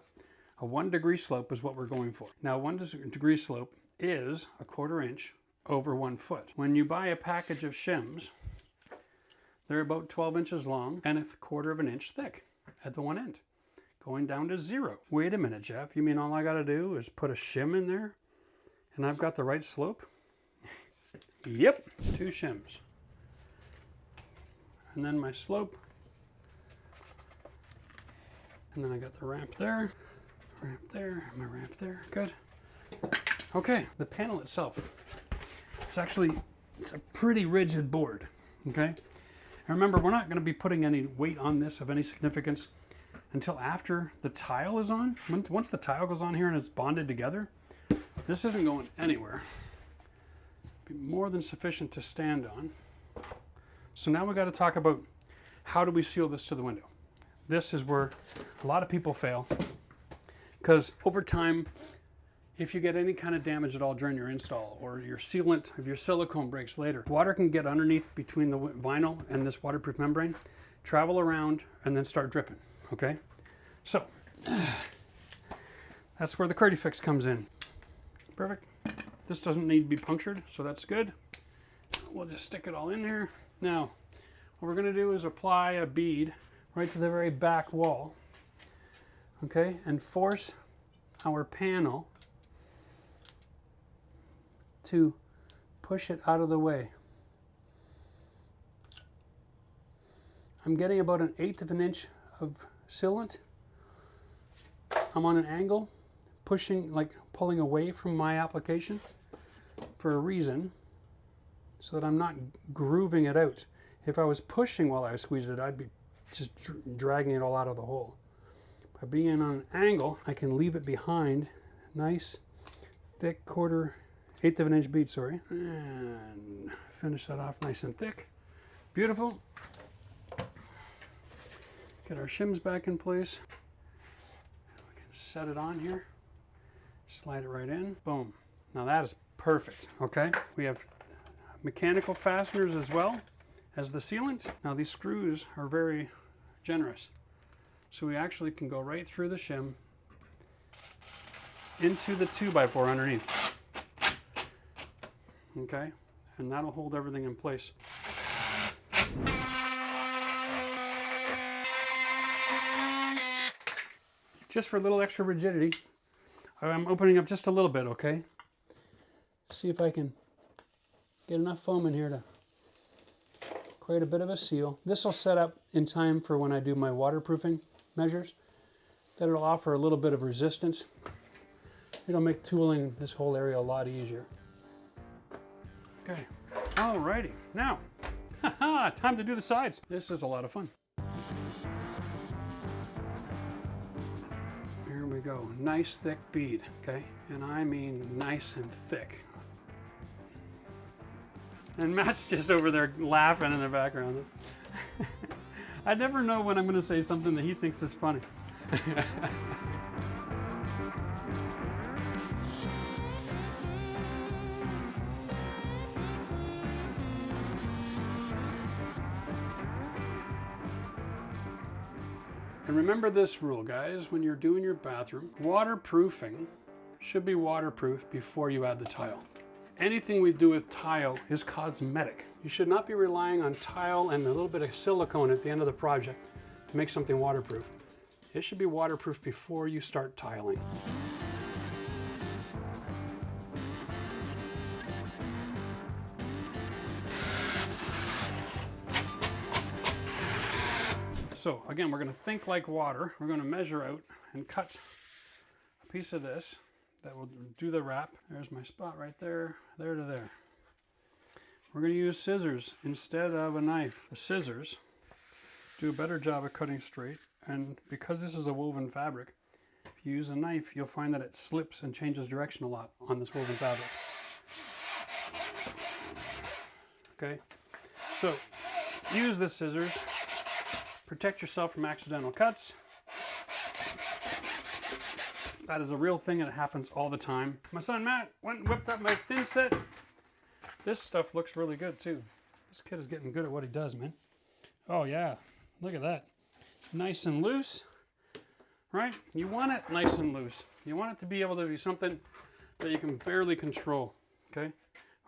a 1 degree slope is what we're going for. Now 1 degree slope is a 1/4 inch over 1 foot. When you buy a package of shims, they're about 12 inches long and a 1/4 inch thick at the one end, going down to 0. Wait a minute, Jeff, you mean all I gotta do is put a shim in there and I've got the right slope? Yep, 2 shims. And then my slope. And then I got the ramp there, and my ramp there. Good. Okay, the panel itself. It's a pretty rigid board, okay? And remember, we're not going to be putting any weight on this of any significance until after the tile is on. Once the tile goes on here and it's bonded together, this isn't going anywhere. Be more than sufficient to stand on. So now we got to talk about how do we seal this to the window. This is where a lot of people fail because over time, if you get any kind of damage at all during your install or your sealant, if your silicone breaks later, water can get underneath between the vinyl and this waterproof membrane, travel around and then start dripping, okay? So that's where the CurdyFix comes in. Perfect. This doesn't need to be punctured, so that's good. We'll just stick it all in there. Now, what we're going to do is apply a bead right to the very back wall, okay, and force our panel to push it out of the way. I'm getting about 1/8 inch of sealant. I'm on an angle, pushing, like pulling away from my application for a reason, so that I'm not grooving it out. If I was pushing while I squeezed it, I'd be just dragging it all out of the hole. By being on an angle, I can leave it behind. Nice, thick 1/8 inch bead, sorry. And finish that off nice and thick. Beautiful. Get our shims back in place. We can set it on here. Slide it right in. Boom. Now that is perfect, okay? We have mechanical fasteners as well as the sealant. Now these screws are very generous. So we actually can go right through the shim into the 2x4 underneath. Okay, and that'll hold everything in place. Just for a little extra rigidity, I'm opening up just a little bit, okay? See if I can get enough foam in here to create a bit of a seal. This will set up in time for when I do my waterproofing measures. That it'll offer a little bit of resistance. It'll make tooling this whole area a lot easier. Okay, alrighty. Now, time to do the sides. This is a lot of fun. Here we go, nice thick bead, okay? And I mean nice and thick. And Matt's just over there laughing in the background. I never know when I'm going to say something that he thinks is funny. And remember this rule, guys, when you're doing your bathroom, waterproofing should be waterproof before you add the tile. Anything we do with tile is cosmetic. You should not be relying on tile and a little bit of silicone at the end of the project to make something waterproof. It should be waterproof before you start tiling. So again, we're going to think like water. We're going to measure out and cut a piece of this that will do the wrap. There's my spot right there, there to there. We're going to use scissors instead of a knife. The scissors do a better job of cutting straight, and because this is a woven fabric, if you use a knife, you'll find that it slips and changes direction a lot on this woven fabric. Okay, so use the scissors. Protect yourself from accidental cuts. That is a real thing and it happens all the time. My son Matt went and whipped up my thin set. This stuff looks really good too. This kid is getting good at what he does, man. Oh yeah, look at that. Nice and loose, right? You want it nice and loose. You want it to be able to be something that you can barely control, okay?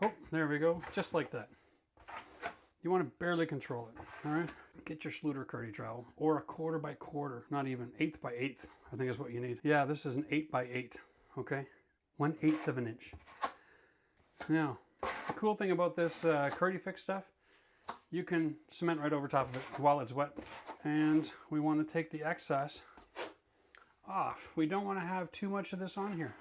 Oh, there we go, just like that. You want to barely control it, all right? Get your Schluter Curdy trowel, or a 1/4 by 1/4, not even 1/8 by 1/8, I think is what you need. Yeah, this is an 8 by 8, okay? 1/8 of an inch. Now, the cool thing about this Curdy Fix stuff, you can cement right over top of it while it's wet. And we want to take the excess off. We don't want to have too much of this on here.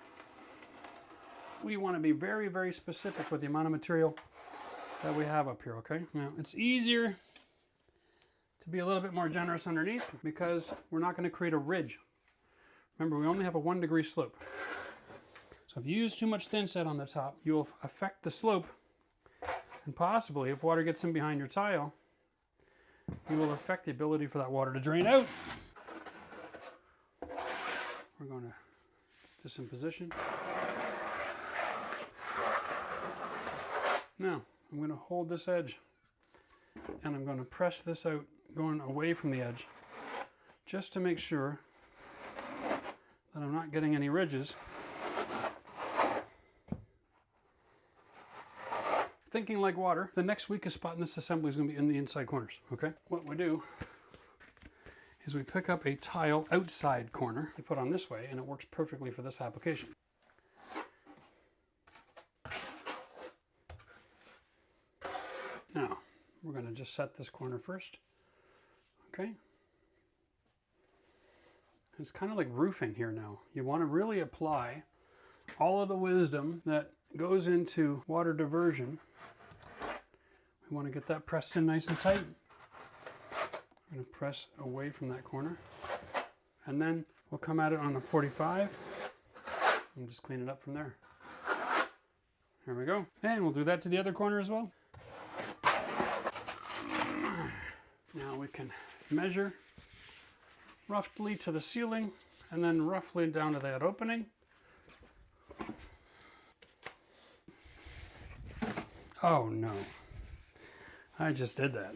We want to be very, very specific with the amount of material that we have up here, okay? Now, it's easier to be a little bit more generous underneath because we're not going to create a ridge. Remember, we only have a 1 degree slope. So if you use too much thin set on the top, you will affect the slope, and possibly, if water gets in behind your tile, you will affect the ability for that water to drain out. We're going to put this in position. Now, I'm going to hold this edge and I'm going to press this out, going away from the edge, just to make sure that I'm not getting any ridges. Thinking like water, the next weakest spot in this assembly is going to be in the inside corners, okay? What we do is we pick up a tile outside corner, we put on this way, and it works perfectly for this application. Now, we're going to just set this corner first, okay? It's kind of like roofing here now. You want to really apply all of the wisdom that goes into water diversion. We want to get that pressed in nice and tight. I'm going to press away from that corner. And then we'll come at it on a 45 and just clean it up from there. There we go. And we'll do that to the other corner as well. Now we can measure roughly to the ceiling and then roughly down to that opening. Oh no, I just did that.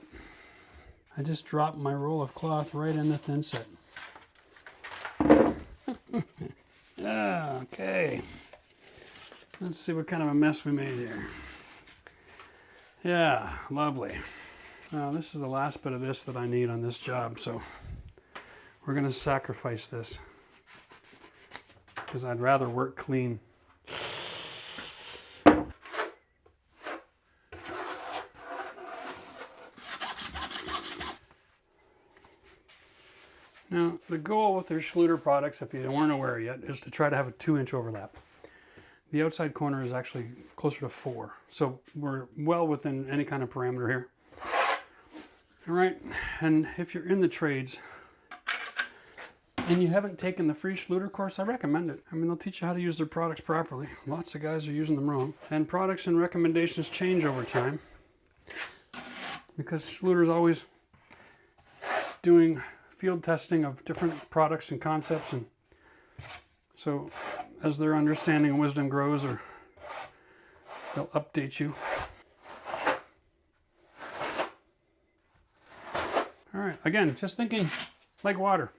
I just dropped my roll of cloth right in the thin set. Okay, let's see what kind of a mess we made here. Yeah, lovely. Now this is the last bit of this that I need on this job, so we're going to sacrifice this because I'd rather work clean. Now, the goal with their Schluter products, if you weren't aware yet, is to try to have a 2-inch overlap. The outside corner is actually closer to 4, so we're well within any kind of parameter here. All right, and if you're in the trades and you haven't taken the free Schluter course, I recommend it. I mean, they'll teach you how to use their products properly. Lots of guys are using them wrong. And products and recommendations change over time because Schluter's always doing field testing of different products and concepts, and so as their understanding and wisdom grows, or they'll update you. All right, again, just thinking like water.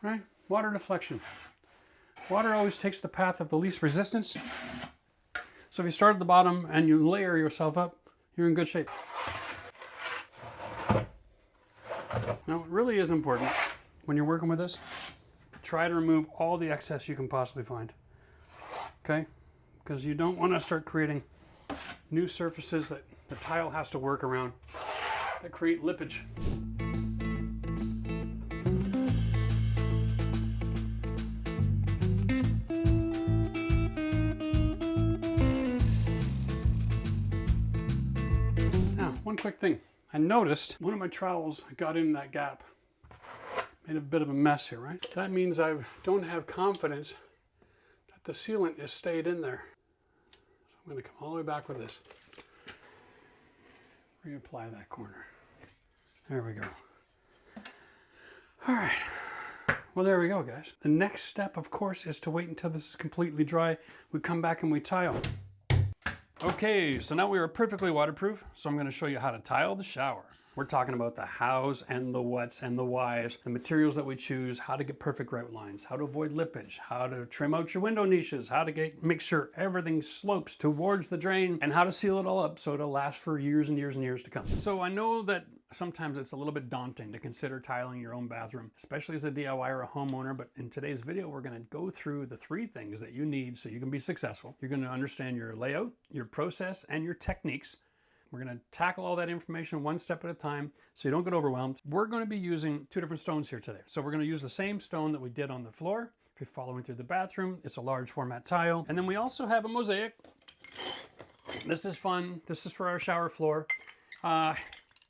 right? Water deflection. Water always takes the path of the least resistance. So if you start at the bottom and you layer yourself up, you're in good shape. Now, it really is important when you're working with this, try to remove all the excess you can possibly find. Okay? Because you don't want to start creating new surfaces that the tile has to work around that create lippage. Now, one quick thing. I noticed one of my trowels got in that gap. Made a bit of a mess here, right? That means I don't have confidence that the sealant is stayed in there. So I'm going to come all the way back with this. Reapply that corner. There we go. All right. Well, there we go, guys. The next step, of course, is to wait until this is completely dry. We come back and we tile. Okay, so now we are perfectly waterproof, so I'm going to show you how to tile the shower. We're talking about the hows and the whats and the whys, the materials that we choose, how to get perfect grout lines, how to avoid lippage, how to trim out your window niches, how to make sure everything slopes towards the drain, and how to seal it all up so it'll last for years and years and years to come. So I know that sometimes it's a little bit daunting to consider tiling your own bathroom, especially as a DIY or a homeowner, but in today's video, we're going to go through the 3 things that you need so you can be successful. You're going to understand your layout, your process, and your techniques. We're going to tackle all that information one step at a time so you don't get overwhelmed. We're going to be using 2 different stones here today. So we're going to use the same stone that we did on the floor. If you're following through the bathroom, it's a large format tile. And then we also have a mosaic. This is fun. This is for our shower floor.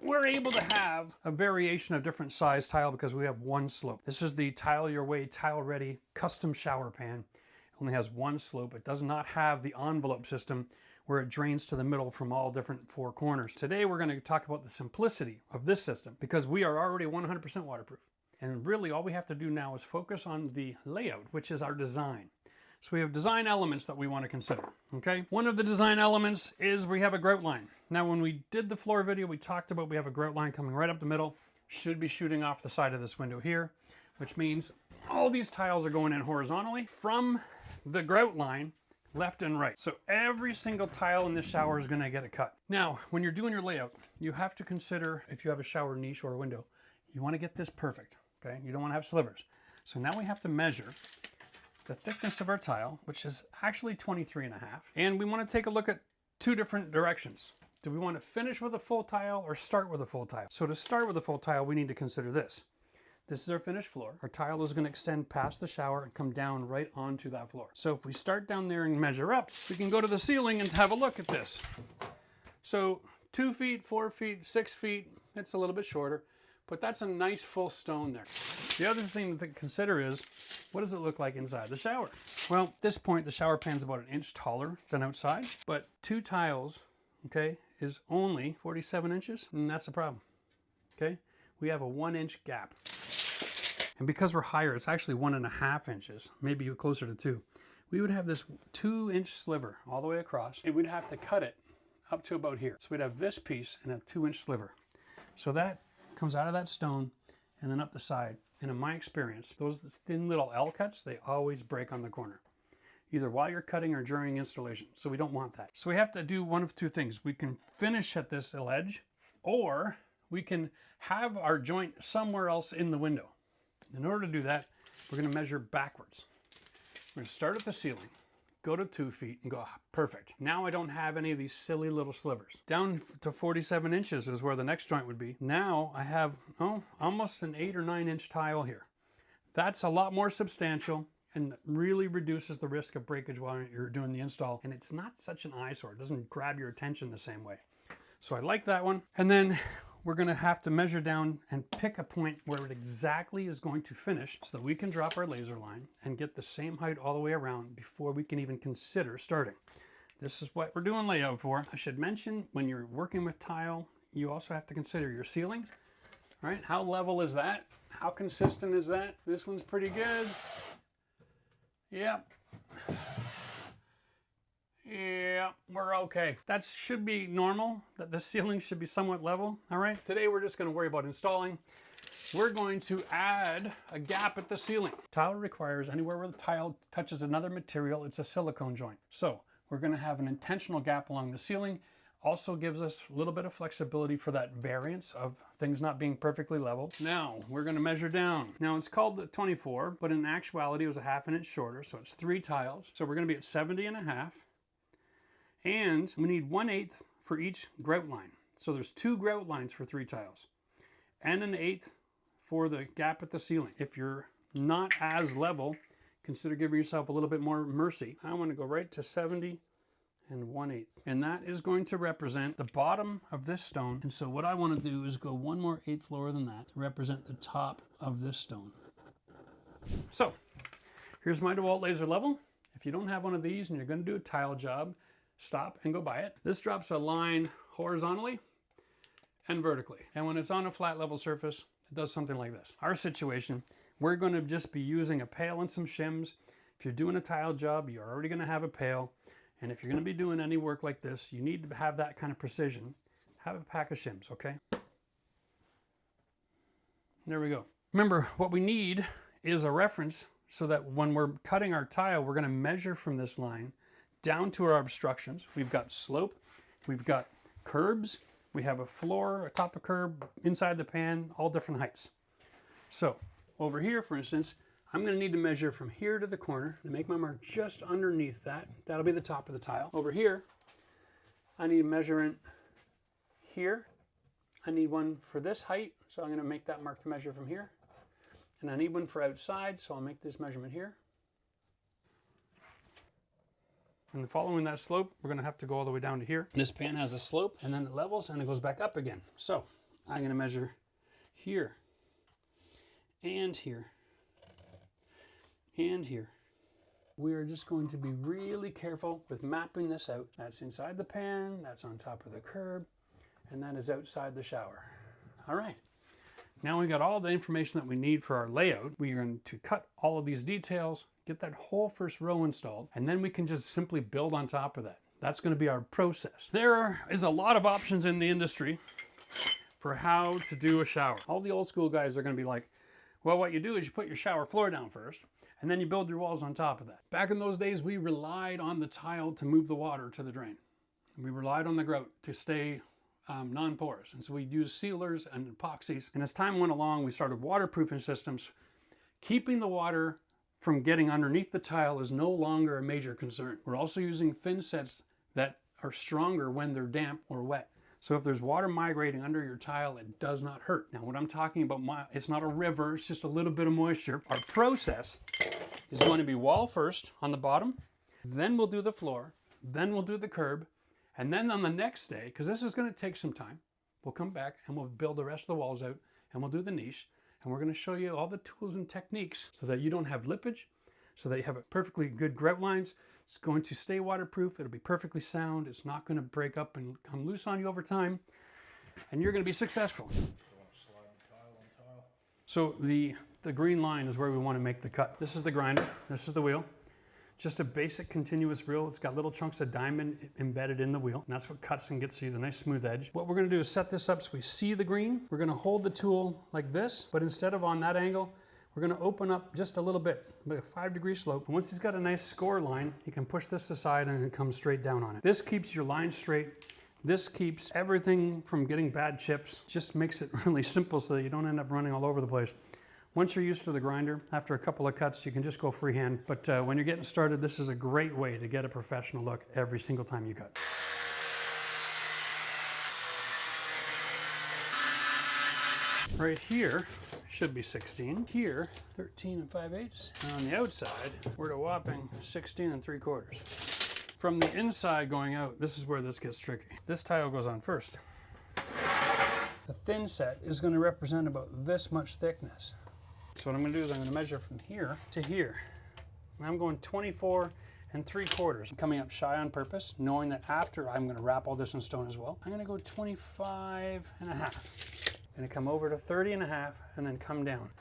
We're able to have a variation of different size tile because we have one slope. This is the Tile Your Way, Tile Ready custom shower pan. It only has one slope. It does not have the envelope system where it drains to the middle from all different 4 corners. Today we're going to talk about the simplicity of this system because we are already 100% waterproof. And really all we have to do now is focus on the layout, which is our design. So we have design elements that we want to consider, okay? One of the design elements is we have a grout line. Now when we did the floor video, we talked about we have a grout line coming right up the middle, should be shooting off the side of this window here, which means all these tiles are going in horizontally from the grout line left and right. So every single tile in this shower is going to get a cut. Now, when you're doing your layout, you have to consider if you have a shower niche or a window, you want to get this perfect, okay? You don't want to have slivers. So now we have to measure the thickness of our tile, which is actually 23.5. And we want to take a look at 2 different directions. Do we want to finish with a full tile or start with a full tile? So to start with a full tile, we need to consider this. This is our finished floor. Our tile is going to extend past the shower and come down right onto that floor. So if we start down there and measure up, we can go to the ceiling and have a look at this. So 2 feet, 4 feet, 6 feet, it's a little bit shorter, but that's a nice full stone there. The other thing to consider is, what does it look like inside the shower? Well, at this point, the shower pan's about 1 inch taller than outside, but 2 tiles, okay, is only 47 inches, and that's the problem, okay? We have a 1 inch gap. And because we're higher, it's actually 1.5 inches, maybe closer to 2. We would have this 2 inch sliver all the way across, and we'd have to cut it up to about here. So we'd have this piece and a 2 inch sliver. So that comes out of that stone and then up the side. And in my experience, those thin little L cuts, they always break on the corner, either while you're cutting or during installation. So we don't want that. So we have to do one of 2 things. We can finish at this edge, or we can have our joint somewhere else in the window. In order to do that, we're going to measure backwards. We're going to start at the ceiling, go to 2 feet and go, perfect. Now I don't have any of these silly little slivers. Down to 47 inches is where the next joint would be. Now I have, almost an 8 or 9 inch tile here. That's a lot more substantial and really reduces the risk of breakage while you're doing the install. And it's not such an eyesore. It doesn't grab your attention the same way. So I like that one. And then we're going to have to measure down and pick a point where it exactly is going to finish so that we can drop our laser line and get the same height all the way around before we can even consider starting. This is what we're doing layout for. I should mention, when you're working with tile, you also have to consider your ceiling. All right, how level is that? How consistent is that? This one's pretty good. Yep. Yeah, we're okay. That should be normal, that the ceiling should be somewhat level, all right? Today we're just gonna worry about installing. we're going to add a gap at the ceiling. Tile requires anywhere where the tile touches another material, it's a silicone joint. So we're going to have an intentional gap along the ceiling. Also gives us a little bit of flexibility for that variance of things not being perfectly level. Now we're going to measure down. Now it's called the 24, but in actuality it was a ½ inch shorter, so it's 3 tiles. So we're going to be at 70.5, and we need 1/8 for each grout line. So there's 2 grout lines for 3 tiles, and 1/8 for the gap at the ceiling. If you're not as level, consider giving yourself a little bit more mercy. I want to go right to 70 and 1/8. And that is going to represent the bottom of this stone. And so what I want to do is go 1 more 1/8 lower than that to represent the top of this stone. So here's my DeWalt laser level. If you don't have one of these and you're going to do a tile job, stop and go buy it. This drops a line horizontally and vertically. And when it's on a flat level surface, it does something like this. Our situation, we're going to just be using a pail and some shims. If you're doing a tile job, you're already going to have a pail. And if you're going to be doing any work like this, you need to have that kind of precision. Have a pack of shims, okay? There we go. Remember, what we need is a reference so that when we're cutting our tile, we're going to measure from this line down to our obstructions. We've got slope, we've got curbs, we have a floor, a top of curb, inside the pan, all different heights. So over here, for instance, I'm going to need to measure from here to the corner to make my mark just underneath that. That'll be the top of the tile. Over here, I need a measurement here. I need one for this height, so I'm going to make that mark to measure from here. And I need one for outside, so I'll make this measurement here. And following that slope, we're going to have to go all the way down to here. This pan has a slope, and then it levels, and it goes back up again. So I'm going to measure here, and here, and here. We are just going to be really careful with mapping this out. That's inside the pan, that's on top of the curb, and that is outside the shower. All right. Now we've got all the information that we need for our layout. We are going to cut all of these details, get that whole first row installed, and then we can just simply build on top of that. That's going to be our process. There is a lot of options in the industry for how to do a shower. All the old school guys are going to be like, well, what you do is you put your shower floor down first, and then you build your walls on top of that. Back in those days, we relied on the tile to move the water to the drain. We relied on the grout to stay non-porous. And so we used sealers and epoxies. And as time went along, we started waterproofing systems. Keeping the water from getting underneath the tile is no longer a major concern. We're also using thin sets that are stronger when they're damp or wet. So if there's water migrating under your tile, it does not hurt. Now what I'm talking about, it's not a river, it's just a little bit of moisture. Our process is going to be wall first on the bottom, then we'll do the floor, then we'll do the curb, and then on the next day, because this is going to take some time, we'll come back and we'll build the rest of the walls out, and we'll do the niche, and we're going to show you all the tools and techniques so that you don't have lippage, so that you have a perfectly good grout lines. It's going to stay waterproof, it'll be perfectly sound, it's not going to break up and come loose on you over time, and you're going to be successful. So the green line is where we want to make the cut. This is the grinder, this is the wheel. Just a basic continuous wheel. It's got little chunks of diamond embedded in the wheel, and that's what cuts and gets you the nice smooth edge. What we're going to do is set this up so we see the green. We're going to hold the tool like this, but instead of on that angle, we're going to open up just a little bit, like a 5-degree slope. And once he's got a nice score line, you can push this aside and it comes straight down on it. This keeps your line straight. This keeps everything from getting bad chips. Just makes it really simple so that you don't end up running all over the place. Once you're used to the grinder, after a couple of cuts, you can just go freehand. But when you're getting started, this is a great way to get a professional look every single time you cut. Right here should be 16. Here, 13 5/8. And on the outside, we're a whopping 16 3/4. From the inside going out, this is where this gets tricky. This tile goes on first. The thin set is going to represent about this much thickness. So what I'm going to do is I'm going to measure from here to here. And I'm going 24 3/4. I'm coming up shy on purpose, knowing that after I'm going to wrap all this in stone as well. I'm going to go 25 1/2. I'm going to come over to 30 1/2 and then come down.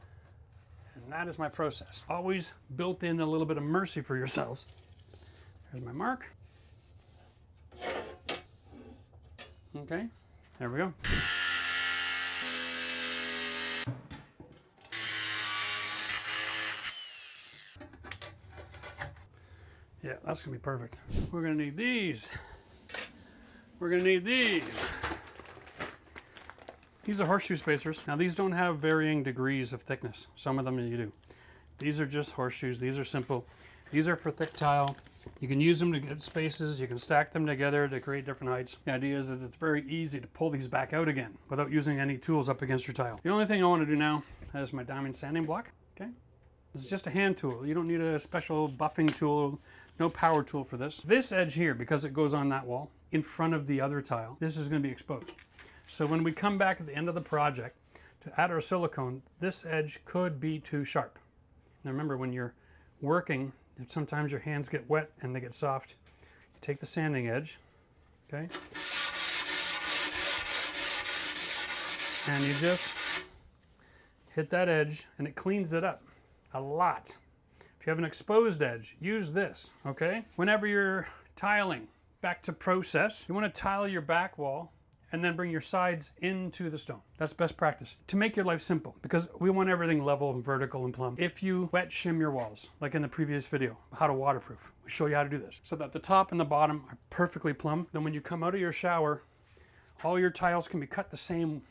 And that is my process. Always built in a little bit of mercy for yourselves. There's my mark. Okay, there we go. That's gonna be perfect. We're gonna need these. We're gonna need these. These are horseshoe spacers. Now these don't have varying degrees of thickness. Some of them you do. These are just horseshoes. These are simple. These are for thick tile. You can use them to get spaces. You can stack them together to create different heights. The idea is that it's very easy to pull these back out again without using any tools up against your tile. The only thing I want to do now is my diamond sanding block. Okay. This is just a hand tool. You don't need a special buffing tool, no power tool for this. This edge here, because it goes on that wall in front of the other tile, this is going to be exposed. So when we come back at the end of the project to add our silicone, this edge could be too sharp. Now remember, when you're working, sometimes your hands get wet and they get soft. You take the sanding edge, okay? And you just hit that edge and it cleans it up a lot. If you have an exposed edge, use this, okay? Whenever you're tiling, back to process, you want to tile your back wall and then bring your sides into the stone. That's best practice. To make your life simple, because we want everything level and vertical and plumb. If you wet shim your walls, like in the previous video, how to waterproof, we show you how to do this, so that the top and the bottom are perfectly plumb. Then when you come out of your shower, all your tiles can be cut the same,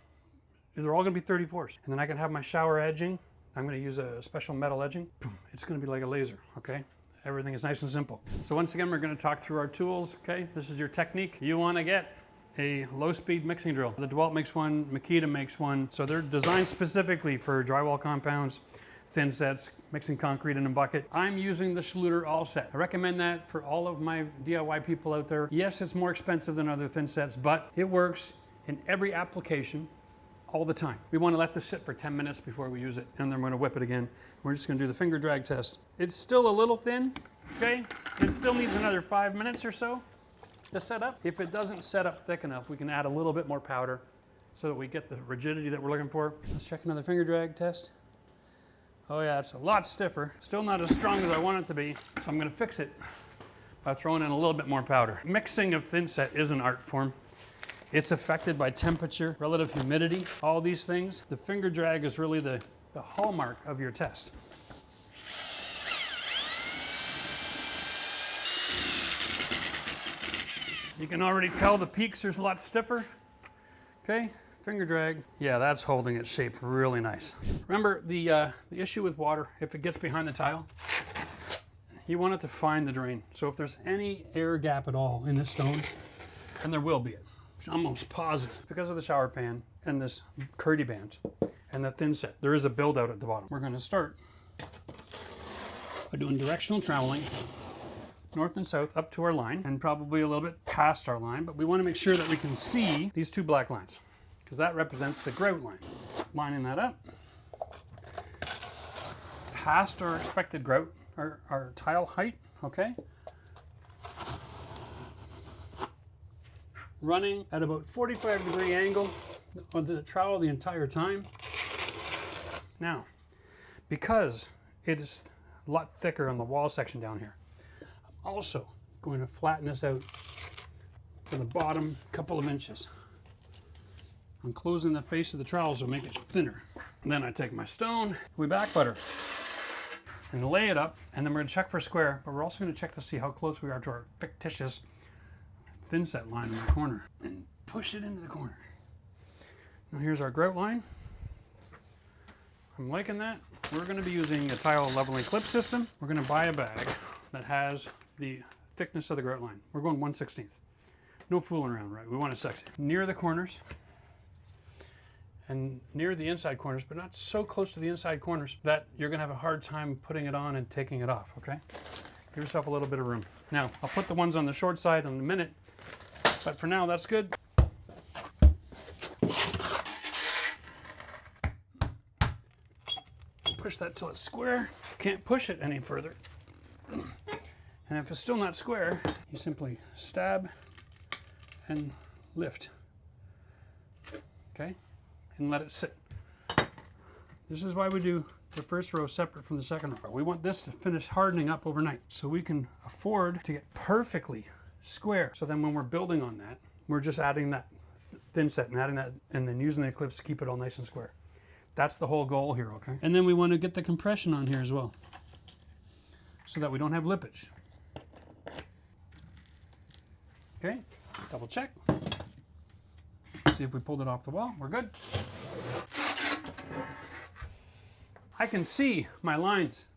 they're all gonna be 34s. And then I can have my shower edging. I'm gonna use a special metal edging. Boom, it's gonna be like a laser, okay? Everything is nice and simple. So once again, we're gonna talk through our tools, okay? This is your technique. You wanna get a low-speed mixing drill. The DeWalt makes one, Makita makes one. So they're designed specifically for drywall compounds, thin sets, mixing concrete in a bucket. I'm using the Schluter All Set. I recommend that for all of my DIY people out there. Yes, it's more expensive than other thin sets, but it works in every application all the time. We want to let this sit for 10 minutes before we use it, and then we're going to whip it again. We're just going to do the finger drag test. It's still a little thin, okay? It still needs another 5 minutes or so to set up. If it doesn't set up thick enough, we can add a little bit more powder so that we get the rigidity that we're looking for. Let's check another finger drag test. Oh yeah, it's a lot stiffer. Still not as strong as I want it to be, so I'm gonna fix it by throwing in a little bit more powder. Mixing of thin set is an art form. It's affected by temperature, relative humidity, all these things. The finger drag is really the hallmark of your test. You can already tell the peaks are a lot stiffer. Okay, finger drag. Yeah, that's holding its shape really nice. Remember the issue with water, if it gets behind the tile, you want it to find the drain. So if there's any air gap at all in the stone, and there will be, I'm almost positive, because of the shower pan and this curdy band and the thin set, there is a build out at the bottom. We're gonna start by doing directional troweling, north and south up to our line, and probably a little bit past our line, but we want to make sure that we can see these two black lines, because that represents the grout line. Lining that up past our expected grout, our tile height, okay? Running at about 45-degree angle on the trowel the entire time. Now, because it is a lot thicker on the wall section down here, also going to flatten this out for the bottom couple of inches. I'm closing the face of the trowel so make it thinner. And then I take my stone, we back butter, and lay it up, and then we're gonna check for square, but we're also gonna check to see how close we are to our fictitious thin set line in the corner, and push it into the corner. Now here's our grout line. I'm liking that. We're gonna be using a tile leveling clip system. We're gonna buy a bag that has the thickness of the grout line. We're going 1/16. No fooling around, right? We want it sexy. Near the corners and near the inside corners, but not so close to the inside corners that you're gonna have a hard time putting it on and taking it off, okay? Give yourself a little bit of room. Now, I'll put the ones on the short side in a minute, but for now, that's good. Push that till it's square. Can't push it any further. And if it's still not square, you simply stab and lift, okay? And let it sit. This is why we do the first row separate from the second row. We want this to finish hardening up overnight so we can afford to get perfectly square. So then when we're building on that, we're just adding that thin set and adding that and then using the clips to keep it all nice and square. That's the whole goal here, okay? And then we want to get the compression on here as well so that we don't have lippage. Okay, double check. See if we pulled it off the wall. We're good. I can see my lines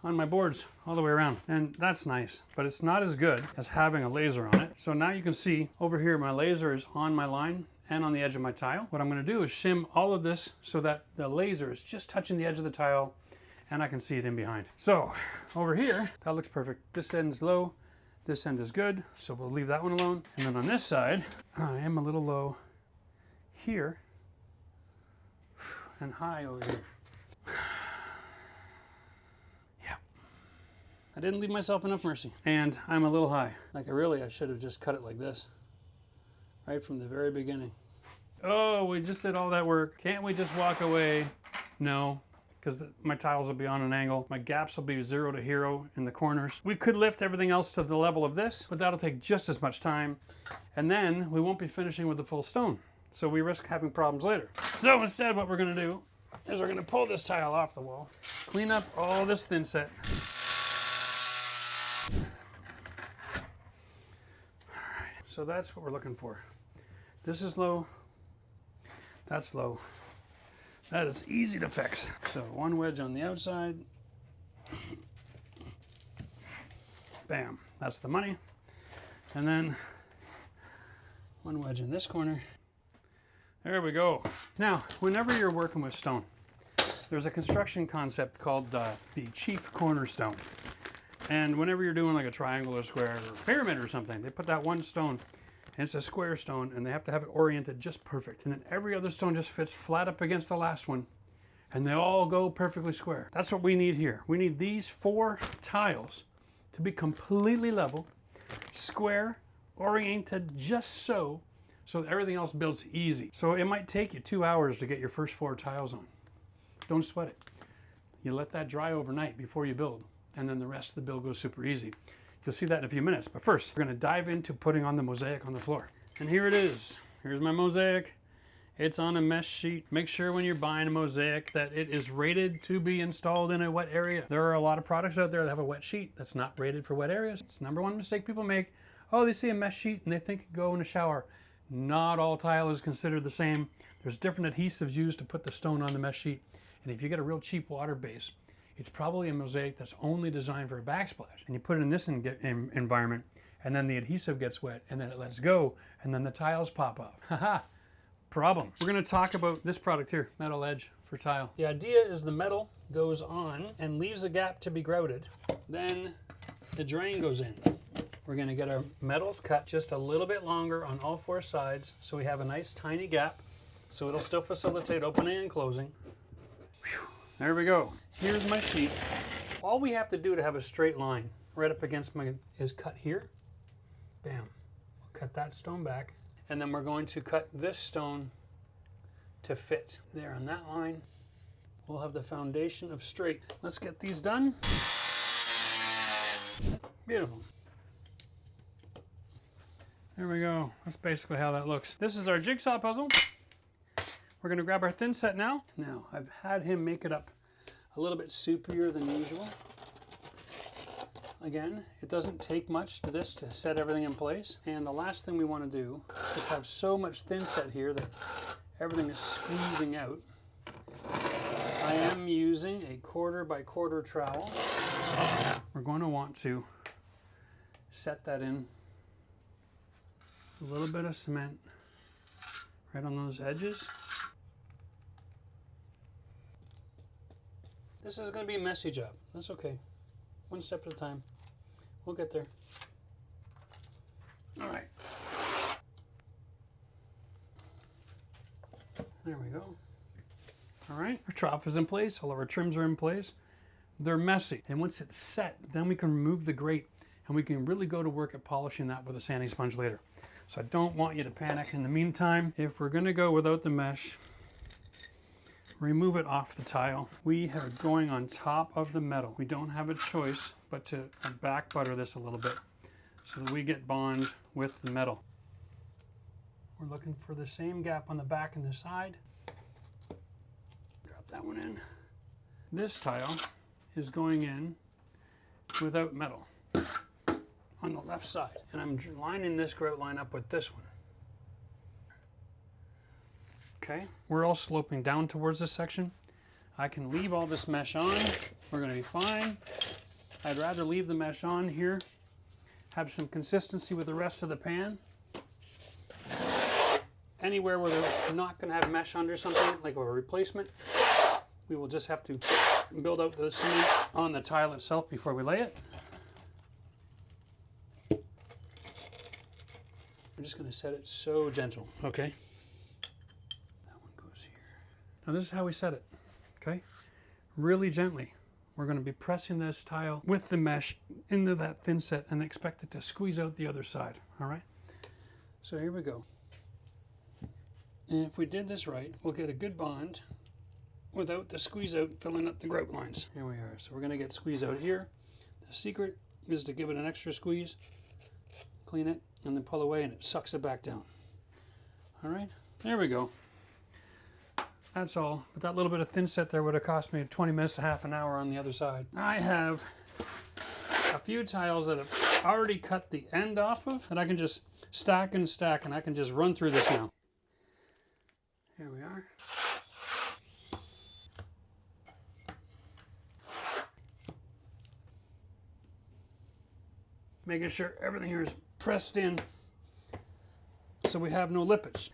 on my boards all the way around, and that's nice, but it's not as good as having a laser on it. So now you can see over here my laser is on my line and on the edge of my tile. What I'm going to do is shim all of this so that the laser is just touching the edge of the tile and I can see it in behind. So over here, that looks perfect. This end's low, this end is good, so we'll leave that one alone. And then on this side, I am a little low here and high over here. Yeah, I didn't leave myself enough mercy. And I'm a little high. Like I should have just cut it like this, right from the very beginning. Oh, we just did all that work. Can't we just walk away? No, because my tiles will be on an angle. My gaps will be 0 to hero in the corners. We could lift everything else to the level of this, but that'll take just as much time. And then we won't be finishing with the full stone. So we risk having problems later. So instead, what we're gonna do is we're gonna pull this tile off the wall, clean up all this thin set. All right, so that's what we're looking for. This is low, that's low. That is easy to fix. So one wedge on the outside. Bam, that's the money. And then one wedge in this corner. There we go. Now, whenever you're working with stone, there's a construction concept called the chief cornerstone. And whenever you're doing like a triangle or square or pyramid or something, they put that one stone, and it's a square stone, and they have to have it oriented just perfect. And then every other stone just fits flat up against the last one, and they all go perfectly square. That's what we need here. We need these 4 tiles to be completely level, square, oriented just so that everything else builds easy. So it might take you 2 hours to get your first 4 tiles on. Don't sweat it. You let that dry overnight before you build, and then the rest of the build goes super easy. You'll see that in a few minutes, but first we're gonna dive into putting on the mosaic on the floor. And here it is. Here's my mosaic. It's on a mesh sheet. Make sure when you're buying a mosaic that it is rated to be installed in a wet area. There are a lot of products out there that have a wet sheet that's not rated for wet areas. It's the #1 mistake people make. Oh, they see a mesh sheet and they think it can go in a shower. Not all tile is considered the same. There's different adhesives used to put the stone on the mesh sheet. And if you get a real cheap water base, it's probably a mosaic that's only designed for a backsplash. And you put it in this environment, and then the adhesive gets wet, and then it lets go, and then the tiles pop off. Haha, problem. We're gonna talk about this product here, metal edge for tile. The idea is the metal goes on and leaves a gap to be grouted. Then the drain goes in. We're gonna get our metals cut just a little bit longer on all 4 sides, so we have a nice tiny gap, so it'll still facilitate opening and closing. Whew. There we go. Here's my sheet. All we have to do to have a straight line right up against my is cut here. Bam. We'll cut that stone back. And then we're going to cut this stone to fit there on that line. We'll have the foundation of straight. Let's get these done. Beautiful. There we go. That's basically how that looks. This is our jigsaw puzzle. We're gonna grab our thin set now. Now, I've had him make it up a little bit soupier than usual. Again, it doesn't take much to this to set everything in place. And the last thing we want to do is have so much thin set here that everything is squeezing out. I am using a 1/4 by 1/4 trowel. We're going to want to set that in. A little bit of cement right on those edges. This is going to be a messy job. That's okay. 1 step at a time. We'll get there. All right. There we go. All right. Our trough is in place. All of our trims are in place. They're messy. And once it's set, then we can remove the grate and we can really go to work at polishing that with a sanding sponge later. So I don't want you to panic. In the meantime, if we're going to go without the mesh, remove it off the tile. We are going on top of the metal. We don't have a choice but to back butter this a little bit so that we get bond with the metal. We're looking for the same gap on the back and the side. Drop that one in. This tile is going in without metal. on the left side. And I'm lining this grout line up with this one. Okay, we're all sloping down towards this section. I can leave all this mesh on. We're gonna be fine. I'd rather leave the mesh on here, have some consistency with the rest of the pan. Anywhere where they're not gonna have mesh under something, like a replacement, we will just have to build out the cement on the tile itself before we lay it. I'm just gonna set it so gentle, okay? That one goes here. Now this is how we set it, okay? Really gently. We're gonna be pressing this tile with the mesh into that thin set and expect it to squeeze out the other side, all right? So here we go. And if we did this right, we'll get a good bond without the squeeze out filling up the grout lines. Here we are. So we're gonna get squeeze out here. The secret is to give it an extra squeeze, clean it, and then pull away and it sucks it back down. All right, there we go. That's all. But that little bit of thin set there would have cost me 20 minutes to half an hour on the other side. I have a few tiles that have already cut the end off of, and I can just stack and stack, and I can just run through this now. Here we are. Making sure everything here is pressed in so we have no lippage.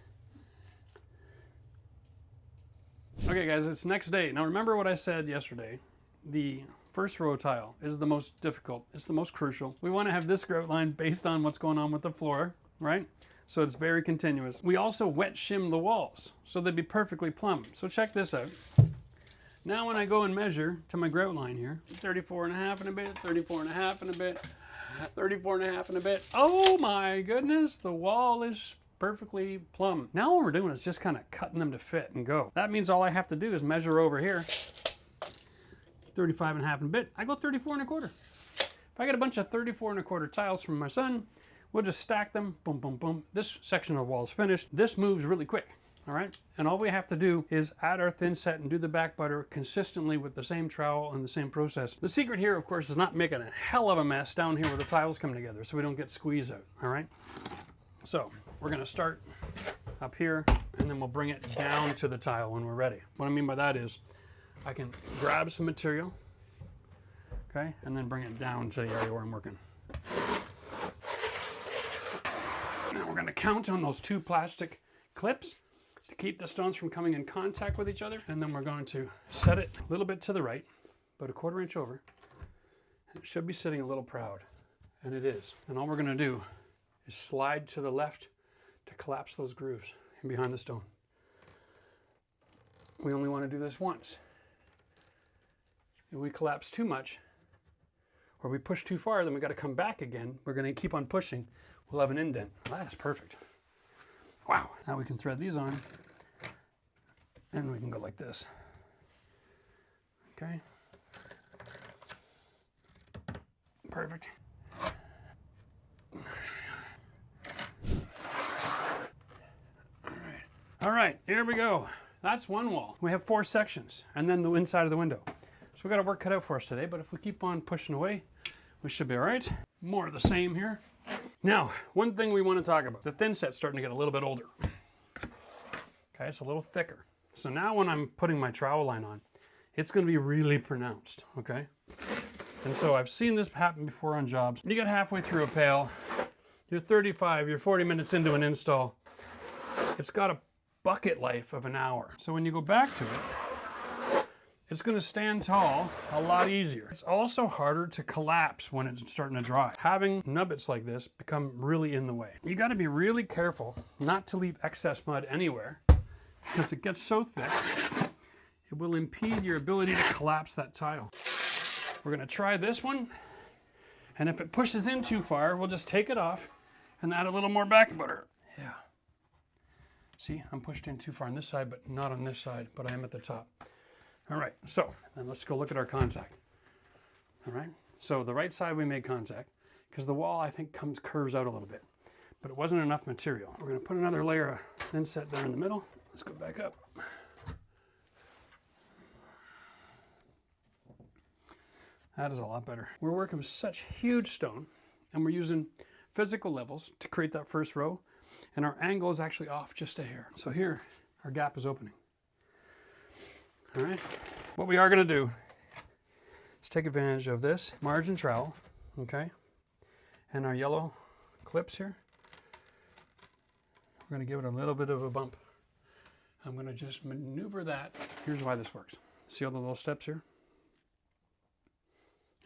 Okay guys, it's next day. Now remember what I said yesterday. The first row tile is the most difficult. It's the most crucial. We want to have this grout line based on what's going on with the floor, right? So it's very continuous. We also wet shim the walls so they'd be perfectly plumb. So check this out. Now when I go and measure to my grout line here, 34 and a half and a bit, 34 and a half and a bit, 34 and a half and a bit. Oh my goodness, the wall is perfectly plumb. Now what we're doing is just kind of cutting them to fit and go. That means all I have to do is measure over here, 35 and a half and a bit. I go 34 and a quarter. If I get a bunch of 34 and a quarter tiles from my son, we'll just stack them, boom, boom, boom. This section of the wall is finished. This moves really quick, all right? And all we have to do is add our thin set and do the back butter consistently with the same trowel and the same process. The secret here, of course, is not making a hell of a mess down here where the tiles come together so we don't get squeezed out, all right? So we're gonna start up here and then we'll bring it down to the tile when we're ready. What I mean by that is I can grab some material, okay, and then bring it down to the area where I'm working. Now we're going to count on those two plastic clips to keep the stones from coming in contact with each other. And then we're going to set it a little bit to the right, about a 1/4 inch over. It should be sitting a little proud, and it is. And all we're going to do is slide to the left to collapse those grooves in behind the stone. We only want to do this once. If we collapse too much, or we push too far, then we got to come back again. We're going to keep on pushing. We'll have an indent. That's perfect. Wow. Now we can thread these on and we can go like this. Okay. Perfect. All right, here we go. That's one wall. We have 4 sections and then the inside of the window. So we got our work cut out for us today, but if we keep on pushing away, we should be all right. More of the same here. Now, one thing we want to talk about. The thin set's starting to get a little bit older. Okay, it's a little thicker. So now when I'm putting my trowel line on, it's going to be really pronounced, okay? And so I've seen this happen before on jobs. You get halfway through a pail, you're 35, you're 40 minutes into an install. It's got a bucket life of an hour. So when you go back to it, it's going to stand tall a lot easier. It's also harder to collapse when it's starting to dry. Having nubbits like this become really in the way. You got to be really careful not to leave excess mud anywhere because it gets so thick, it will impede your ability to collapse that tile. We're going to try this one, and if it pushes in too far, we'll just take it off and add a little more back butter. Yeah. See, I'm pushed in too far on this side, but not on this side, but I am at the top. All right, so then let's go look at our contact. All right, so the right side we made contact because the wall I think curves out a little bit, but it wasn't enough material. We're gonna put another layer of thin set there in the middle. Let's go back up. That is a lot better. We're working with such huge stone And we're using physical levels to create that first row. And our angle is actually off just a hair. So here, our gap is opening. All right. What we are going to do is take advantage of this margin trowel, okay, and our yellow clips here. We're going to give it a little bit of a bump. I'm going to just maneuver that. Here's why this works. See all the little steps here?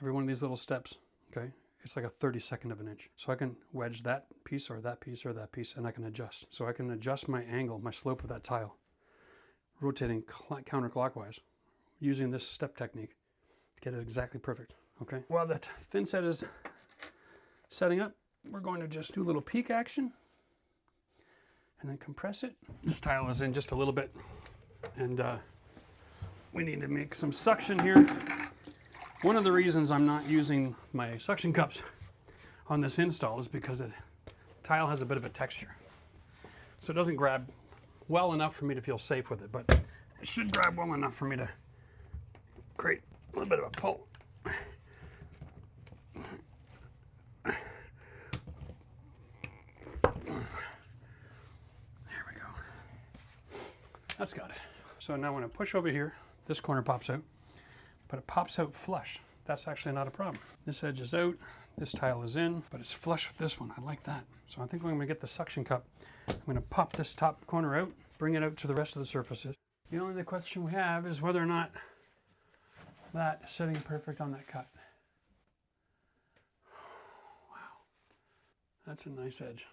Every one of these little steps, okay, it's like a 32nd of an inch. So I can wedge that piece or that piece or that piece, and I can adjust. So I can adjust my angle, my slope of that tile, rotating counterclockwise using this step technique to get it exactly perfect, okay? While that thin set is setting up, we're going to just do a little peak action and then compress it. This tile is in just a little bit, and we need to make some suction here. One of the reasons I'm not using my suction cups on this install is because the tile has a bit of a texture. So it doesn't grab well enough for me to feel safe with it, but it should grab well enough for me to create a little bit of a pull. There we go. That's got it. So now when I push over here, this corner pops out, but it pops out flush. That's actually not a problem. This edge is out, this tile is in, but it's flush with this one. I like that. So I think I'm gonna get the suction cup. I'm gonna pop this top corner out, bring it out to the rest of the surfaces. The only other question we have is whether or not that is sitting perfect on that cut. Wow, that's a nice edge.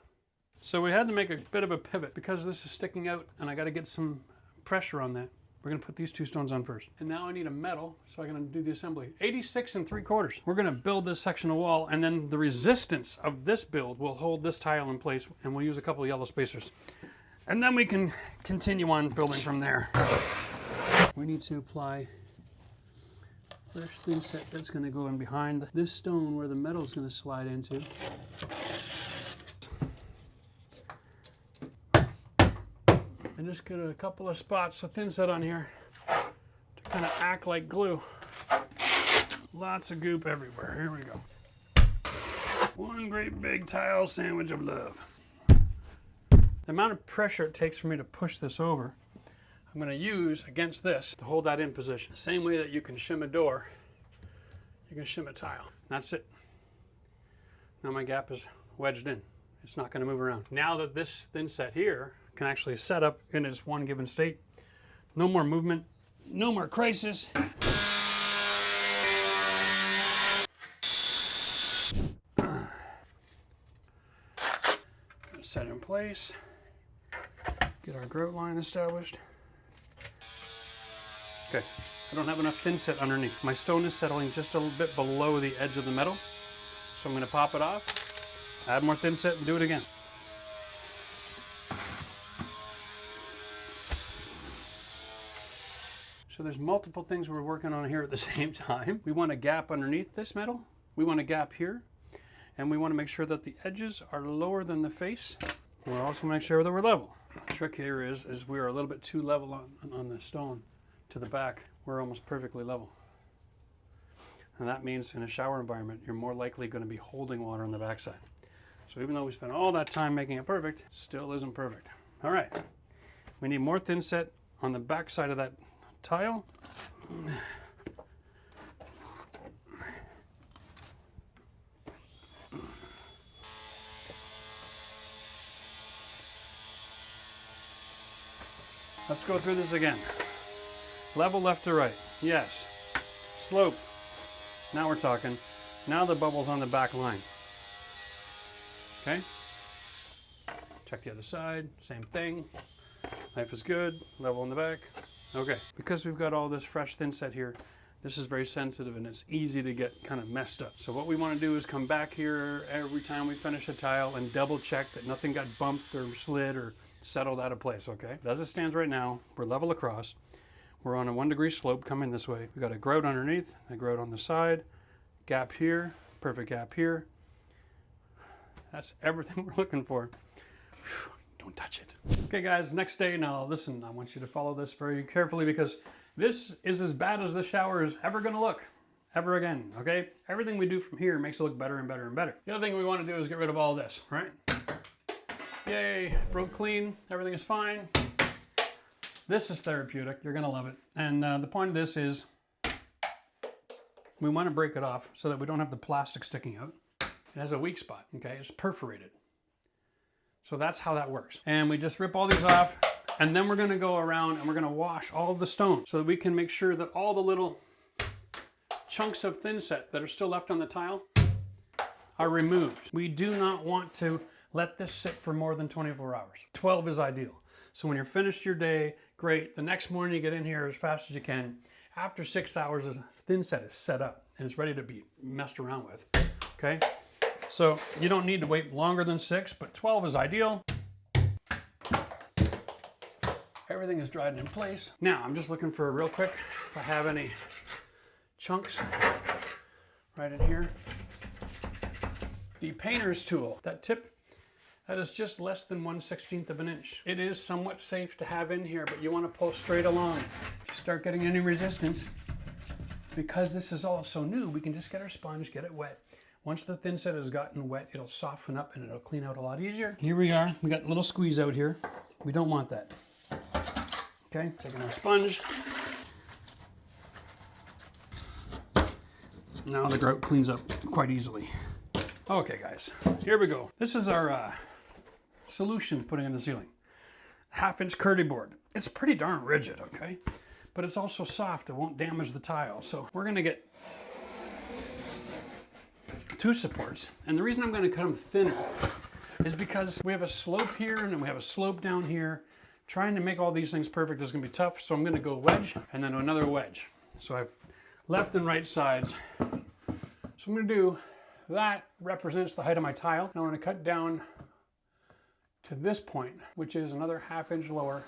So we had to make a bit of a pivot because this is sticking out and I gotta get some pressure on that. We're gonna put these two stones on first. And now I need a metal, so I'm gonna do the assembly. 86 3/4. We're gonna build this section of wall, and then the resistance of this build will hold this tile in place, and we'll use a couple of yellow spacers. And then we can continue on building from there. We need to apply fresh thin set that's gonna go in behind this stone where the metal is gonna slide into. And just get a couple of spots of thin set on here to kind of act like glue. Lots of goop everywhere. Here we go. One great big tile sandwich of love. The amount of pressure it takes for me to push this over, I'm going to use against this to hold that in position. The same way that you can shim a door, you can shim a tile. That's it. Now my gap is wedged in. It's not going to move around. Now that this thin set here can actually set up in its one given state, no more movement, no more crisis. Set in place. Get our grout line established. Okay, I don't have enough thin set underneath. My stone is settling just a little bit below the edge of the metal. So I'm going to pop it off, add more thin set, and do it again. So there's multiple things we're working on here at the same time. We want a gap underneath this metal. We want a gap here. And we want to make sure that the edges are lower than the face. We also make sure that we're level. The trick here is we are a little bit too level on the stone to the back. We're almost perfectly level. And that means in a shower environment, you're more likely going to be holding water on the backside. So even though we spent all that time making it perfect, it still isn't perfect. All right, we need more thin set on the back side of that tile. Let's go through this again. Level left to right, yes. Slope, now we're talking. Now the bubble's on the back line. Okay? Check the other side, same thing. Knife is good, level in the back. Okay, because we've got all this fresh thin set here, this is very sensitive and it's easy to get kind of messed up. So what we want to do is come back here every time we finish a tile and double check that nothing got bumped or slid or settled out of place, okay? As it stands right now, we're level across. We're on a 1 degree slope coming this way. We've got a grout underneath, a grout on the side, gap here, perfect gap here. That's everything we're looking for. Whew, don't touch it. Okay guys, next day. Now listen, I want you to follow this very carefully because this is as bad as the shower is ever gonna look. ever again, okay? Everything we do from here makes it look better and better and better. The other thing we want to do is get rid of all this, right? Yay, broke clean, everything is fine. This is therapeutic, you're gonna love it. And the point of this is we want to break it off so that we don't have the plastic sticking out. It has a weak spot, okay? It's perforated. So that's how that works. And we just rip all these off, and then we're gonna go around and we're gonna wash all of the stone so that we can make sure that all the little chunks of thin set that are still left on the tile are removed. We do not want to let this sit for more than 24 hours. 12 is ideal. So when you're finished your day, great. The next morning you get in here as fast as you can. After 6 hours, the thin set is set up and it's ready to be messed around with, okay? So you don't need to wait longer than 6, but 12 is ideal. Everything is dried in place. Now, I'm just looking for real quick if I have any chunks right in here. The painter's tool, that tip, that is just less than 1/16 of an inch. It is somewhat safe to have in here, but you want to pull straight along. If you start getting any resistance, because this is all so new, we can just get our sponge, get it wet. Once the thin set has gotten wet, it'll soften up and it'll clean out a lot easier. Here we are, we got a little squeeze out here. We don't want that. Okay, taking our sponge. Now the grout cleans up quite easily. Okay guys, here we go. This is our solution putting in the ceiling. 1/2-inch curdy board. It's pretty darn rigid, okay? But it's also soft, it won't damage the tile. So we're gonna get 2 supports. And the reason I'm gonna cut them thinner is because we have a slope here and then we have a slope down here. Trying to make all these things perfect is gonna be tough, so I'm gonna go wedge and then another wedge. So I have left and right sides. So I'm gonna do, that represents the height of my tile. And I'm gonna cut down to this point, which is another 1/2 inch lower,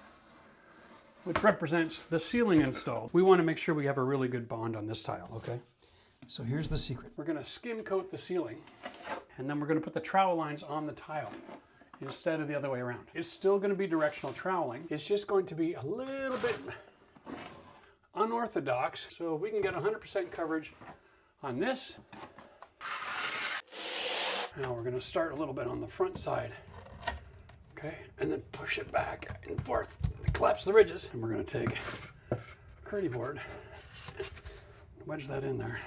which represents the ceiling installed. We wanna make sure we have a really good bond on this tile, okay? So here's the secret. We're gonna skim coat the ceiling, and then we're gonna put the trowel lines on the tile instead of the other way around. It's still gonna be directional troweling. It's just going to be a little bit unorthodox. So if we can get 100% coverage on this. Now we're gonna start a little bit on the front side, okay? And then push it back and forth, collapse the ridges. And we're gonna take a curdy board, wedge that in there.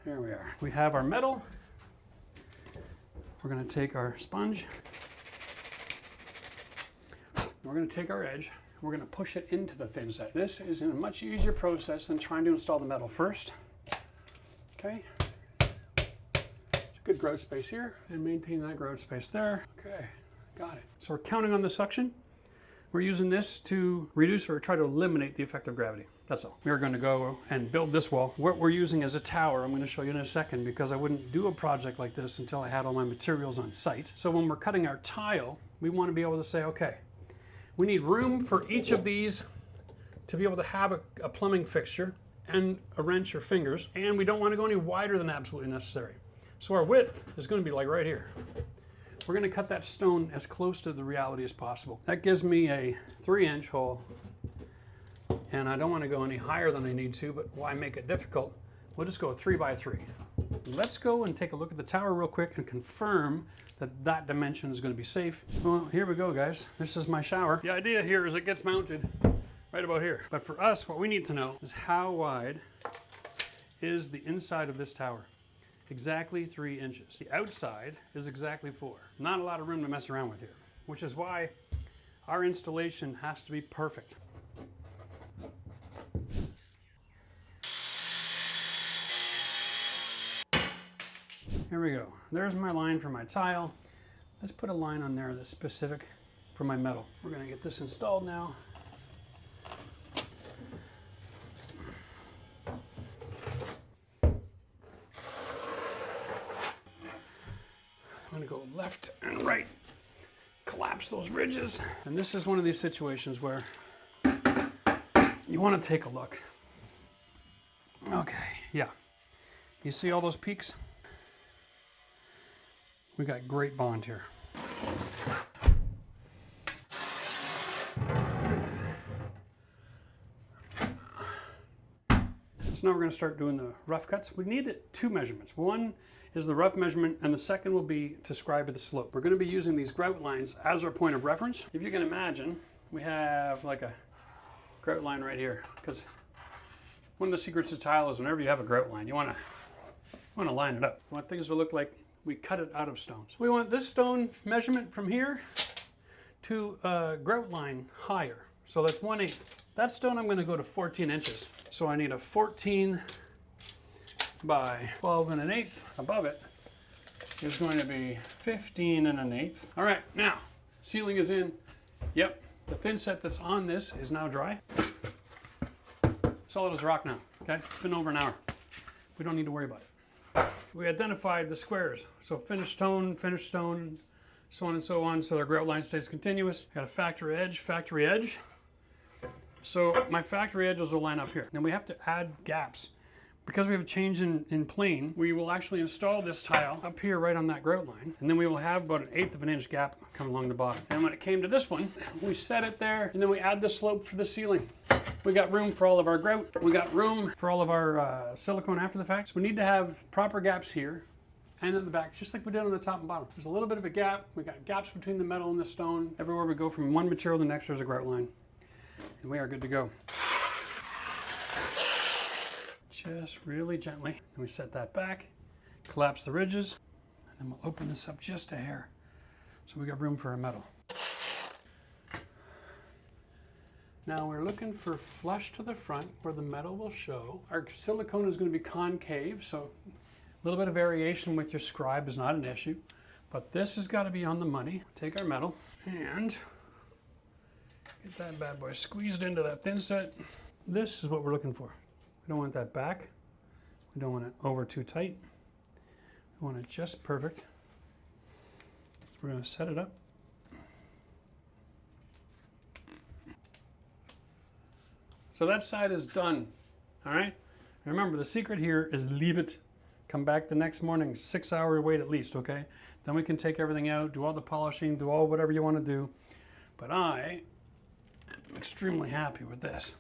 Here we are. We have our metal. We're gonna take our sponge. We're gonna take our edge. We're gonna push it into the thin set. This is a much easier process than trying to install the metal first. Okay. It's a good grout space here and maintain that grout space there. Okay, got it. So we're counting on the suction. We're using this to reduce or try to eliminate the effect of gravity. That's all. We're going to go and build this wall. What we're using is a tower. I'm going to show you in a second because I wouldn't do a project like this until I had all my materials on site. So when we're cutting our tile, we want to be able to say, okay, we need room for each of these to be able to have a plumbing fixture and a wrench or fingers, and we don't want to go any wider than absolutely necessary. So our width is going to be like right here. We're going to cut that stone as close to the reality as possible. That gives me a 3-inch hole, and I don't want to go any higher than I need to, but why make it difficult? We'll just go 3 by 3. Let's go and take a look at the tower real quick and confirm that that dimension is going to be safe. Well, here we go, guys. This is my shower. The idea here is it gets mounted right about here. But for us, what we need to know is how wide is the inside of this tower. Exactly 3 inches. The outside is exactly 4. Not a lot of room to mess around with here, which is why our installation has to be perfect. Here we go. There's my line for my tile. Let's put a line on there that's specific for my metal. We're gonna get this installed now. I'm gonna go left and right, collapse those ridges. And this is one of these situations where you wanna take a look. Okay, yeah. You see all those peaks? We got great bond here. It's So now we're going to start doing the rough cuts. We need two measurements. One is the rough measurement, and the second will be to describe the slope. We're going to be using these grout lines as our point of reference. If you can imagine, we have like a grout line right here, because one of the secrets of tile is whenever you have a grout line, you want to line it up. You want things to look like we cut it out of stones. We want this stone measurement from here to a grout line higher. So that's 1/8. That stone I'm going to go to 14 inches. So I need a 14 by 12 1/8. Above it is going to be 15 1/8. All right, now ceiling is in. Yep, the thin set that's on this is now dry. Solid as rock now, okay? It's been over an hour. We don't need to worry about it. We identified the squares. So finished stone, so on and so on, so their grout line stays continuous. Got a factory edge. So my factory edges will line up here. Now we have to add gaps. Because we have a change in plane, we will actually install this tile up here right on that grout line, and then we will have about 1/8 of an inch gap coming along the bottom. And when it came to this one, we set it there, and then we add the slope for the ceiling. We got room for all of our grout. We got room for all of our silicone after the fact. So we need to have proper gaps here and in the back, just like we did on the top and bottom. There's a little bit of a gap. We got gaps between the metal and the stone. Everywhere we go from one material to the next, there's a grout line. And we are good to go. Just really gently. And we set that back, collapse the ridges, and then we'll open this up just a hair. So we got room for our metal. Now we're looking for flush to the front where the metal will show. Our silicone is going to be concave, so a little bit of variation with your scribe is not an issue. But this has got to be on the money. Take our metal and get that bad boy squeezed into that thin set. This is what we're looking for. We don't want that back. We don't want it over too tight. We want it just perfect. We're going to set it up. So that side is done. All right? Remember, the secret here is leave it. Come back the next morning, 6-hour wait at least, okay? Then we can take everything out, do all the polishing, do all whatever you want to do. But I am extremely happy with this.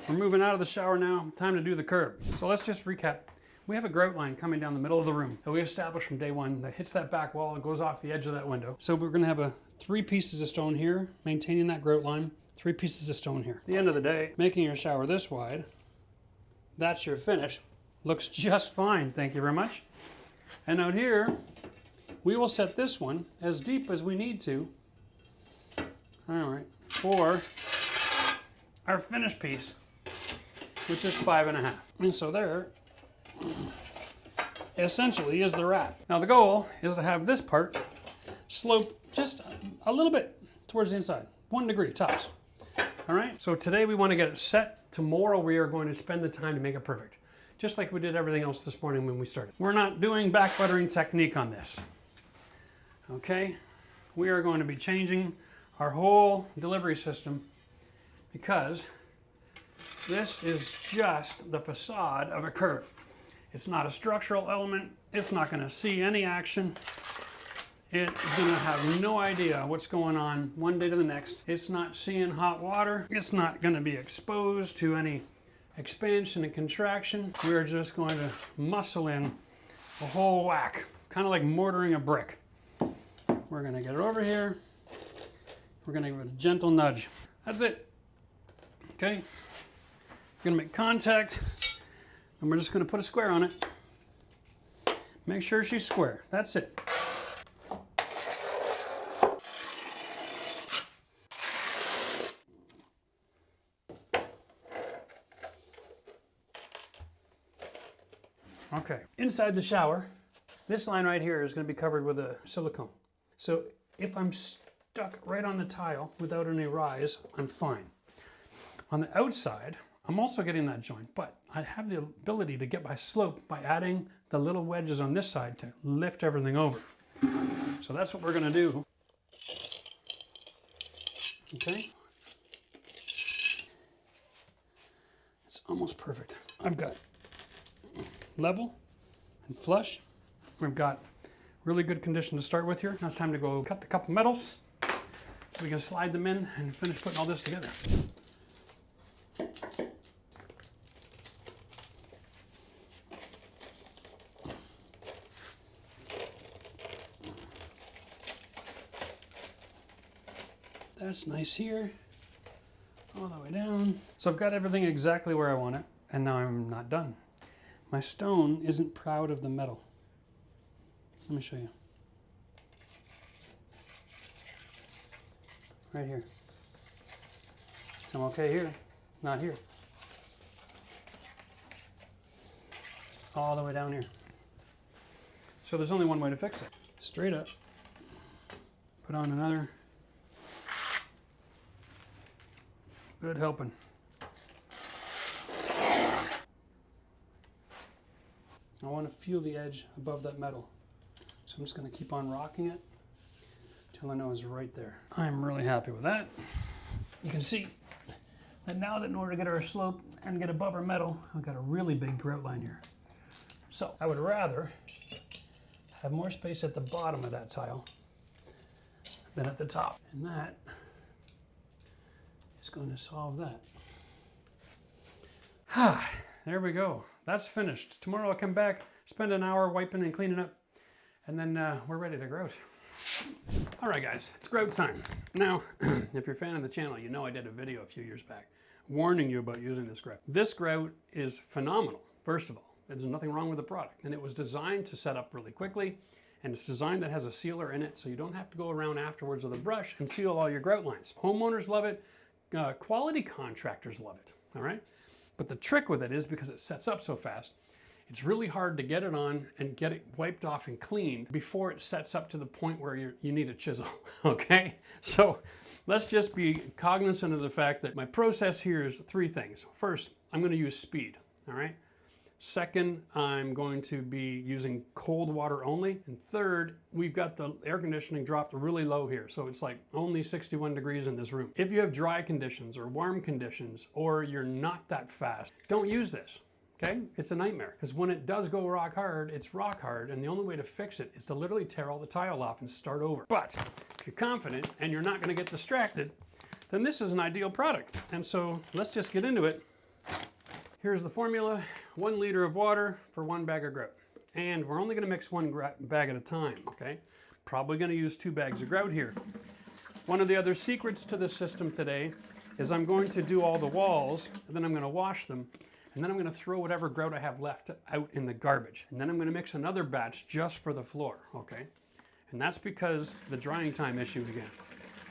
We're moving out of the shower now. Time to do the curb. So let's just recap. We have a grout line coming down the middle of the room that we established from day one that hits that back wall. It goes off the edge of that window. So we're going to have 3 pieces of stone here, maintaining that grout line. 3 pieces of stone here. At the end of the day, making your shower this wide, that's your finish. Looks just fine. Thank you very much. And out here, we will set this one as deep as we need to. All right, for our finished piece, which is 5.5. And so there essentially is the wrap. Now the goal is to have this part slope just a little bit towards the inside, 1 degree tops. All right, so today we want to get it set. Tomorrow we are going to spend the time to make it perfect, just like we did everything else this morning when we started. We're not doing back buttering technique on this. Okay, we are going to be changing our whole delivery system because this is just the facade of a curb. It's not a structural element. It's not going to see any action. It's going to have no idea what's going on one day to the next. It's not seeing hot water. It's not going to be exposed to any expansion and contraction. We're just going to muscle in a whole whack, kind of like mortaring a brick. We're going to get it over here. We're going to give it a gentle nudge. That's it. Okay. We're going to make contact, and we're just going to put a square on it. Make sure she's square. That's it. Okay, inside the shower, this line right here is going to be covered with a silicone. So if I'm stuck right on the tile without any rise, I'm fine. On the outside, I'm also getting that joint, but I have the ability to get my slope by adding the little wedges on this side to lift everything over. So that's what we're going to do. Okay. It's almost perfect. I've got level and flush. We've got really good condition to start with here. Now it's time to go cut the couple metals so we can slide them in and finish putting all this together. That's nice here, all the way down. So I've got everything exactly where I want it, and now I'm not done. My stone isn't proud of the metal. Let me show you. Right here. So I'm okay here, not here. All the way down here. So there's only one way to fix it. Straight up. Put on another. Good helping. I want to feel the edge above that metal. So I'm just going to keep on rocking it until I know it's right there. I'm really happy with that. You can see that now that in order to get our slope and get above our metal, I've got a really big grout line here. So I would rather have more space at the bottom of that tile than at the top. And that is going to solve that. There we go. That's finished. Tomorrow I'll come back, spend an hour wiping and cleaning up, and then we're ready to grout. All right, guys, it's grout time. Now, if you're a fan of the channel, you know I did a video a few years back warning you about using this grout. This grout is phenomenal, first of all. There's nothing wrong with the product, and it was designed to set up really quickly, and it's designed that has a sealer in it, so you don't have to go around afterwards with a brush and seal all your grout lines. Homeowners love it. Quality contractors love it, all right? But the trick with it is because it sets up so fast, it's really hard to get it on and get it wiped off and cleaned before it sets up to the point where you need a chisel, okay? So let's just be cognizant of the fact that my process here is three things. First, I'm gonna use speed, all right? Second, I'm going to be using cold water only. And third, we've got the air conditioning dropped really low here. So it's like only 61 degrees in this room. If you have dry conditions or warm conditions, or you're not that fast, don't use this, okay? It's a nightmare, because when it does go rock hard, it's rock hard, and the only way to fix it is to literally tear all the tile off and start over. But if you're confident and you're not gonna get distracted, then this is an ideal product. And so let's just get into it. Here's the formula: 1 liter of water for 1 bag of grout. And we're only gonna mix 1 bag at a time, okay? Probably gonna use 2 bags of grout here. One of the other secrets to this system today is I'm going to do all the walls, and then I'm gonna wash them, and then I'm gonna throw whatever grout I have left out in the garbage. And then I'm gonna mix another batch just for the floor, okay? And that's because the drying time issue again.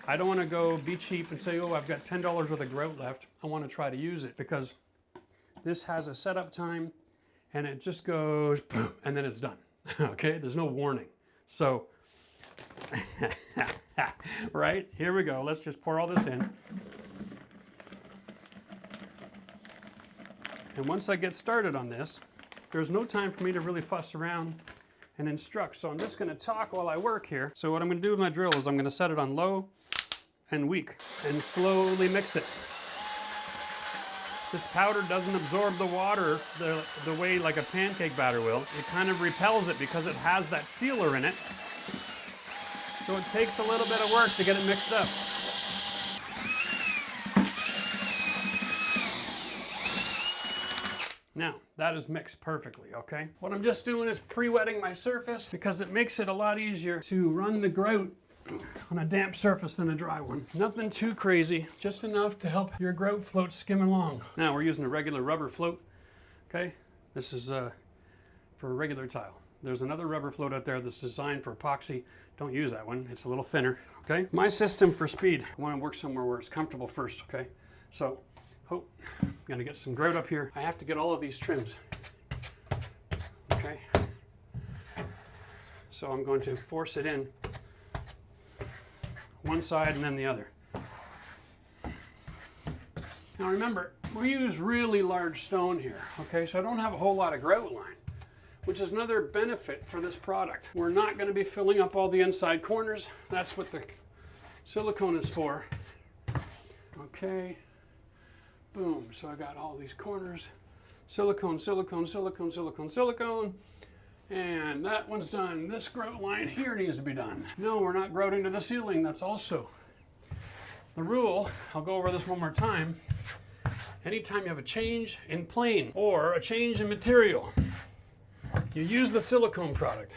I don't wanna go be cheap and say, oh, I've got $10 worth of grout left. I wanna try to use it, because this has a setup time, and it just goes boom, and then it's done. Okay, there's no warning. So, right, here we go. Let's just pour all this in. And once I get started on this, there's no time for me to really fuss around and instruct. So I'm just gonna talk while I work here. So what I'm gonna do with my drill is I'm gonna set it on low and weak and slowly mix it. This powder doesn't absorb the water the way like a pancake batter will. It kind of repels it because it has that sealer in it. So it takes a little bit of work to get it mixed up. Now, that is mixed perfectly, okay? What I'm just doing is pre-wetting my surface because it makes it a lot easier to run the grout on a damp surface than a dry one. Nothing too crazy, just enough to help your grout float skim along. Now we're using a regular rubber float, okay? This is for a regular tile. There's another rubber float out there that's designed for epoxy. Don't use that one, it's a little thinner, okay? My system for speed, I wanna work somewhere where it's comfortable first, okay? So, I'm gonna get some grout up here. I have to get all of these trims, okay? So I'm going to force it in one side and then the other. Now remember, we use really large stone here, okay? So I don't have a whole lot of grout line, which is another benefit for this product. We're not gonna be filling up all the inside corners. That's what the silicone is for. Okay, boom. So I got all these corners. Silicone, silicone, silicone, silicone, silicone. And that one's done. This grout line here needs to be done. No, we're not grouting to the ceiling. That's also the rule. I'll go over this one more time. Anytime you have a change in plane or a change in material, you use the silicone product.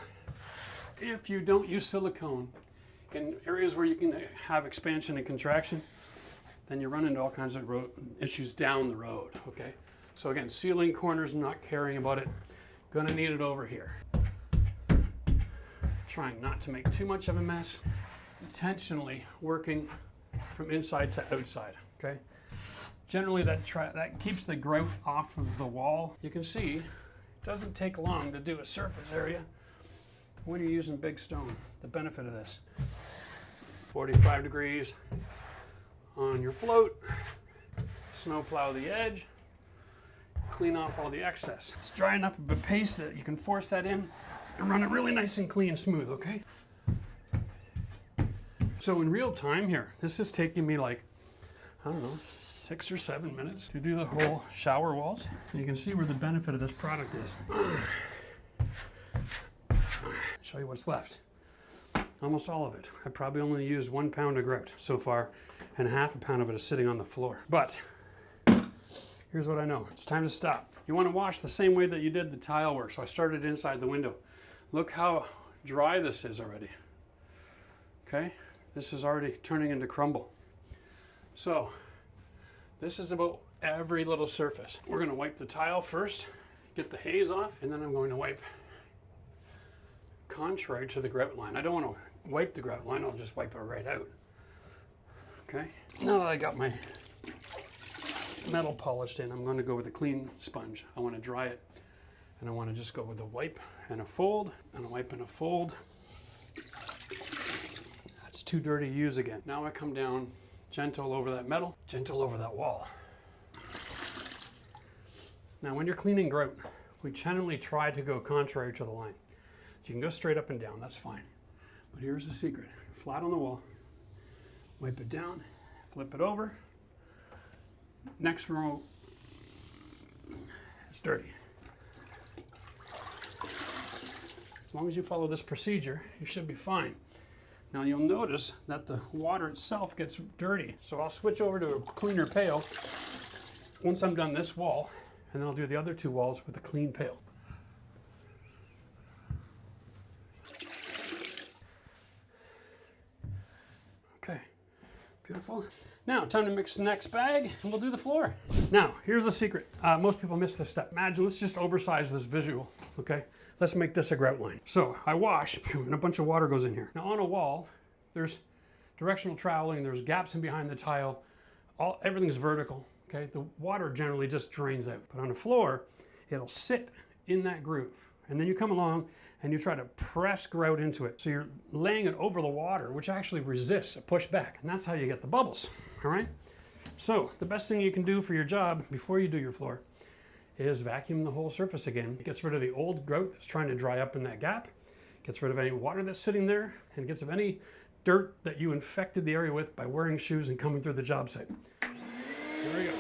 If you don't use silicone in areas where you can have expansion and contraction, then you run into all kinds of issues down the road, okay? So again, ceiling corners, not caring about it. Gonna need it over here. Trying not to make too much of a mess. Intentionally working from inside to outside, okay? Generally that keeps the grout off of the wall. You can see it doesn't take long to do a surface area when you're using big stone. The benefit of this. 45 degrees on your float. Snow plow the edge. Clean off all the excess. It's dry enough of a paste that you can force that in and run it really nice and clean and smooth, okay? So in real time here, this is taking me like, I don't know, 6 or 7 minutes to do the whole shower walls. You can see where the benefit of this product is. Show you what's left. Almost all of it. I probably only used 1 pound of grout so far, and half a pound of it is sitting on the floor. But here's what I know. It's time to stop. You want to wash the same way that you did the tile work. So I started inside the window. Look how dry this is already. Okay? This is already turning into crumble. So this is about every little surface. We're going to wipe the tile first, get the haze off, and then I'm going to wipe contrary to the grout line. I don't want to wipe the grout line, I'll just wipe it right out. Okay? Now that I got my metal polished in, I'm going to go with a clean sponge. I want to dry it, and I want to just go with a wipe and a fold, and a wipe and a fold. That's too dirty to use again. Now I come down gentle over that metal, gentle over that wall. Now when you're cleaning grout, we generally try to go contrary to the line. You can go straight up and down, that's fine. But here's the secret. Flat on the wall, wipe it down, flip it over. Next row, it's dirty. As long as you follow this procedure, you should be fine. Now you'll notice that the water itself gets dirty. So I'll switch over to a cleaner pail once I'm done this wall, and then I'll do the other 2 walls with a clean pail. Okay, beautiful. Now, time to mix the next bag, and we'll do the floor. Now, here's the secret. Most people miss this step. Imagine, let's just oversize this visual, okay? Let's make this a grout line. So, I wash, and a bunch of water goes in here. Now, on a wall, there's directional traveling, there's gaps in behind the tile, everything's vertical, okay? The water generally just drains out. But on the floor, it'll sit in that groove. And then you come along, and you try to press grout into it. So you're laying it over the water, which actually resists a push back. And that's how you get the bubbles, all right? So the best thing you can do for your job before you do your floor is vacuum the whole surface again. It gets rid of the old grout that's trying to dry up in that gap, gets rid of any water that's sitting there, and gets rid of any dirt that you infected the area with by wearing shoes and coming through the job site. There we go.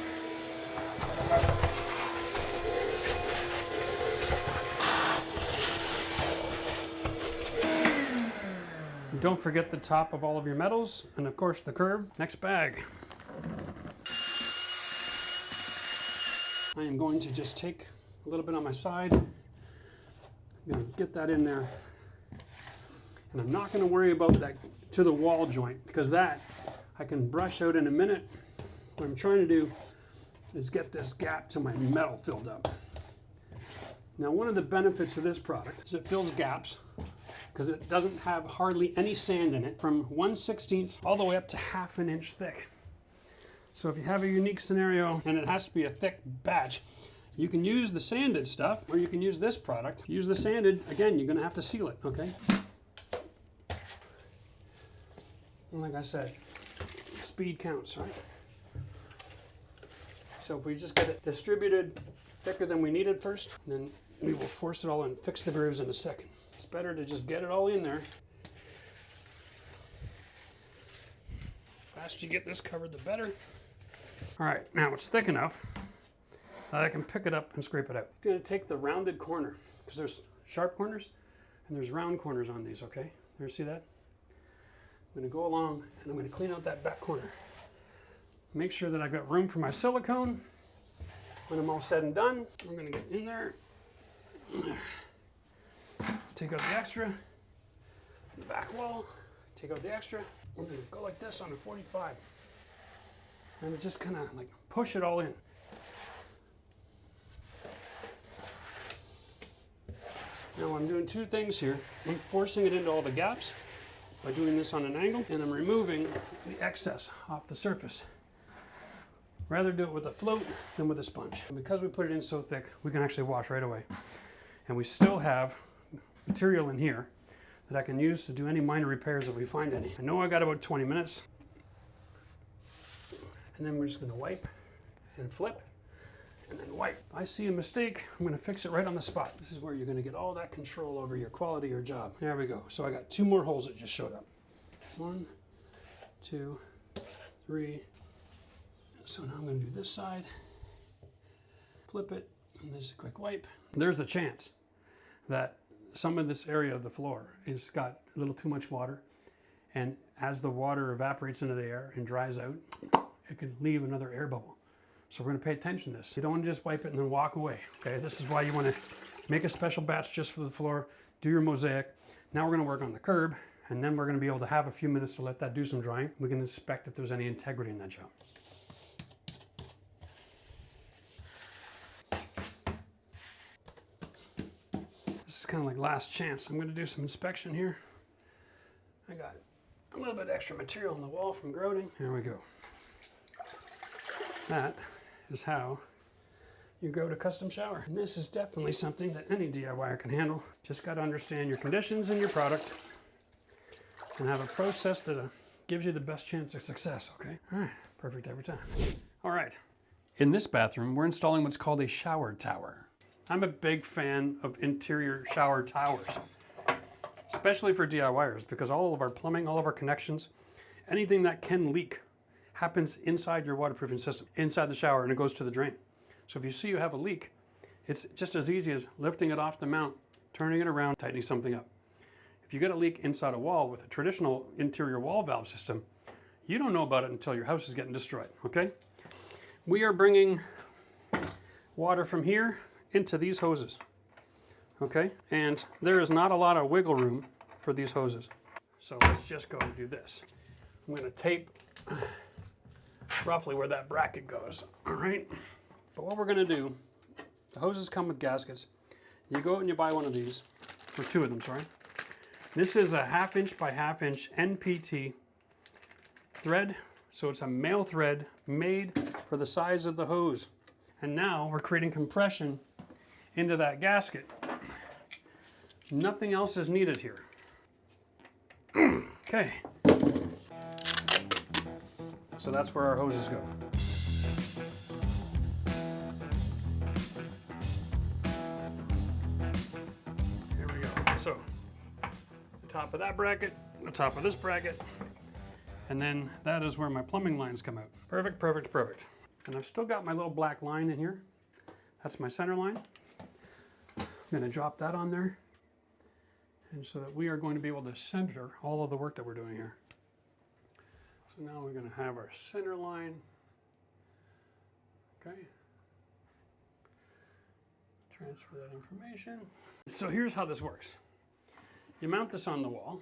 Don't forget the top of all of your metals, and of course the curb. Next bag. I am going to just take a little bit on my side. I'm going to get that in there. And I'm not going to worry about that to the wall joint, because that I can brush out in a minute. What I'm trying to do is get this gap to my metal filled up. Now, one of the benefits of this product is it fills gaps, because it doesn't have hardly any sand in it, from 1/16 all the way up to 1/2 inch thick. So if you have a unique scenario and it has to be a thick batch, you can use the sanded stuff, or you can use this product. If you use the sanded, again, you're gonna have to seal it, okay? And like I said, speed counts, right? So if we just get it distributed thicker than we need it first, then we will force it all and fix the grooves in a second. It's better to just get it all in there. The faster you get this covered, the better. All right, now it's thick enough that I can pick it up and scrape it out. I'm gonna take the rounded corner, because there's sharp corners and there's round corners on these, okay? You see that? I'm gonna go along and I'm gonna clean out that back corner. Make sure that I've got room for my silicone. When I'm all said and done, I'm gonna get in there. Take out the extra, the back wall, take out the extra. We're gonna go like this on a 45. And just kind of like push it all in. Now I'm doing two things here. I'm forcing it into all the gaps by doing this on an angle, and I'm removing the excess off the surface. Rather do it with a float than with a sponge. And because we put it in so thick, we can actually wash right away. And we still have material in here that I can use to do any minor repairs if we find any. I know I got about 20 minutes. And then we're just gonna wipe and flip and then wipe. If I see a mistake, I'm gonna fix it right on the spot. This is where you're gonna get all that control over your quality of your job. There we go. So I got 2 more holes that just showed up. 1, 2, 3. So now I'm gonna do this side, flip it, and there's a quick wipe. There's a chance that some of this area of the floor has got a little too much water, and as the water evaporates into the air and dries out, it can leave another air bubble. So we're gonna pay attention to this. You don't wanna just wipe it and then walk away, okay? This is why you wanna make a special batch just for the floor, do your mosaic. Now we're gonna work on the curb, and then we're gonna be able to have a few minutes to let that do some drying. We can inspect if there's any integrity in that job. This is kind of like last chance. I'm going to do some inspection here. I got a little bit extra material on the wall from grouting. Here we go. That is how you grout a custom shower. And this is definitely something that any DIYer can handle. Just got to understand your conditions and your product and have a process that gives you the best chance of success, okay? All right, perfect every time. All right, in this bathroom, we're installing what's called a shower tower. I'm a big fan of interior shower towers, especially for DIYers, because all of our plumbing, all of our connections, anything that can leak happens inside your waterproofing system, inside the shower, and it goes to the drain. So if you see you have a leak, it's just as easy as lifting it off the mount, turning it around, tightening something up. If you get a leak inside a wall with a traditional interior wall valve system, you don't know about it until your house is getting destroyed, okay? We are bringing water from here into these hoses, okay? And there is not a lot of wiggle room for these hoses. So let's just go and do this. I'm gonna tape roughly where that bracket goes, all right? But what we're gonna do, the hoses come with gaskets. You go out and you buy one of these, or 2 of them, sorry. This is a 1/2 inch by 1/2 inch NPT thread. So it's a male thread made for the size of the hose. And now we're creating compression into that gasket. Nothing else is needed here. Okay. So that's where our hoses go. Here we go. So the top of that bracket, the top of this bracket, and then that is where my plumbing lines come out. Perfect, perfect, perfect. And I've still got my little black line in here. That's my center line. I'm gonna drop that on there. And so that we are going to be able to center all of the work that we're doing here. So now we're gonna have our center line. Okay. Transfer that information. So here's how this works. You mount this on the wall,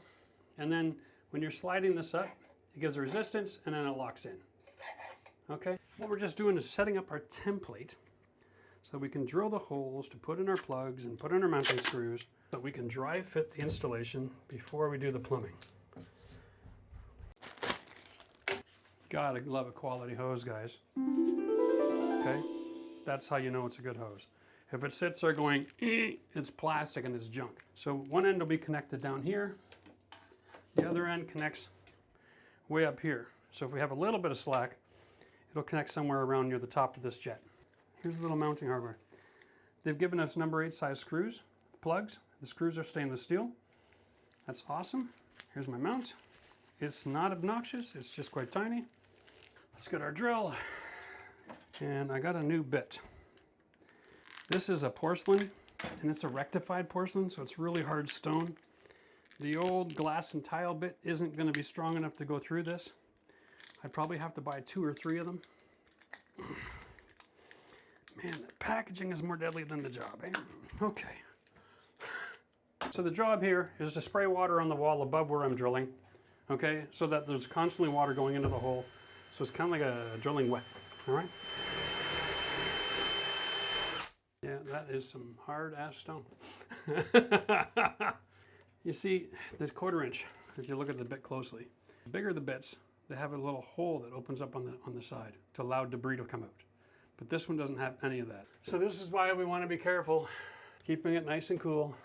and then when you're sliding this up, it gives a resistance and then it locks in. Okay? What we're just doing is setting up our template so we can drill the holes to put in our plugs and put in our mounting screws so we can dry fit the installation before we do the plumbing. Gotta love a quality hose, guys. Okay? That's how you know it's a good hose. If it sits there going, it's plastic and it's junk. So one end will be connected down here. The other end connects way up here. So if we have a little bit of slack, it'll connect somewhere around near the top of this jet. Here's a little mounting hardware. They've given us number 8 size screws, plugs. The screws are stainless steel. That's awesome. Here's my mount. It's not obnoxious, it's just quite tiny. Let's get our drill. And I got a new bit. This is a porcelain, and it's a rectified porcelain, so it's really hard stone. The old glass and tile bit isn't going to be strong enough to go through this. I'd probably have to buy 2 or 3 of them. Man, the packaging is more deadly than the job, eh? Okay. So the job here is to spray water on the wall above where I'm drilling, okay? So that there's constantly water going into the hole. So it's kind of like a drilling wet, all right? Yeah, that is some hard-ass stone. You see, this 1/4 inch, if you look at the bit closely, the bigger the bits, they have a little hole that opens up on the side to allow debris to come out. But this one doesn't have any of that. So this is why we want to be careful, keeping it nice and cool.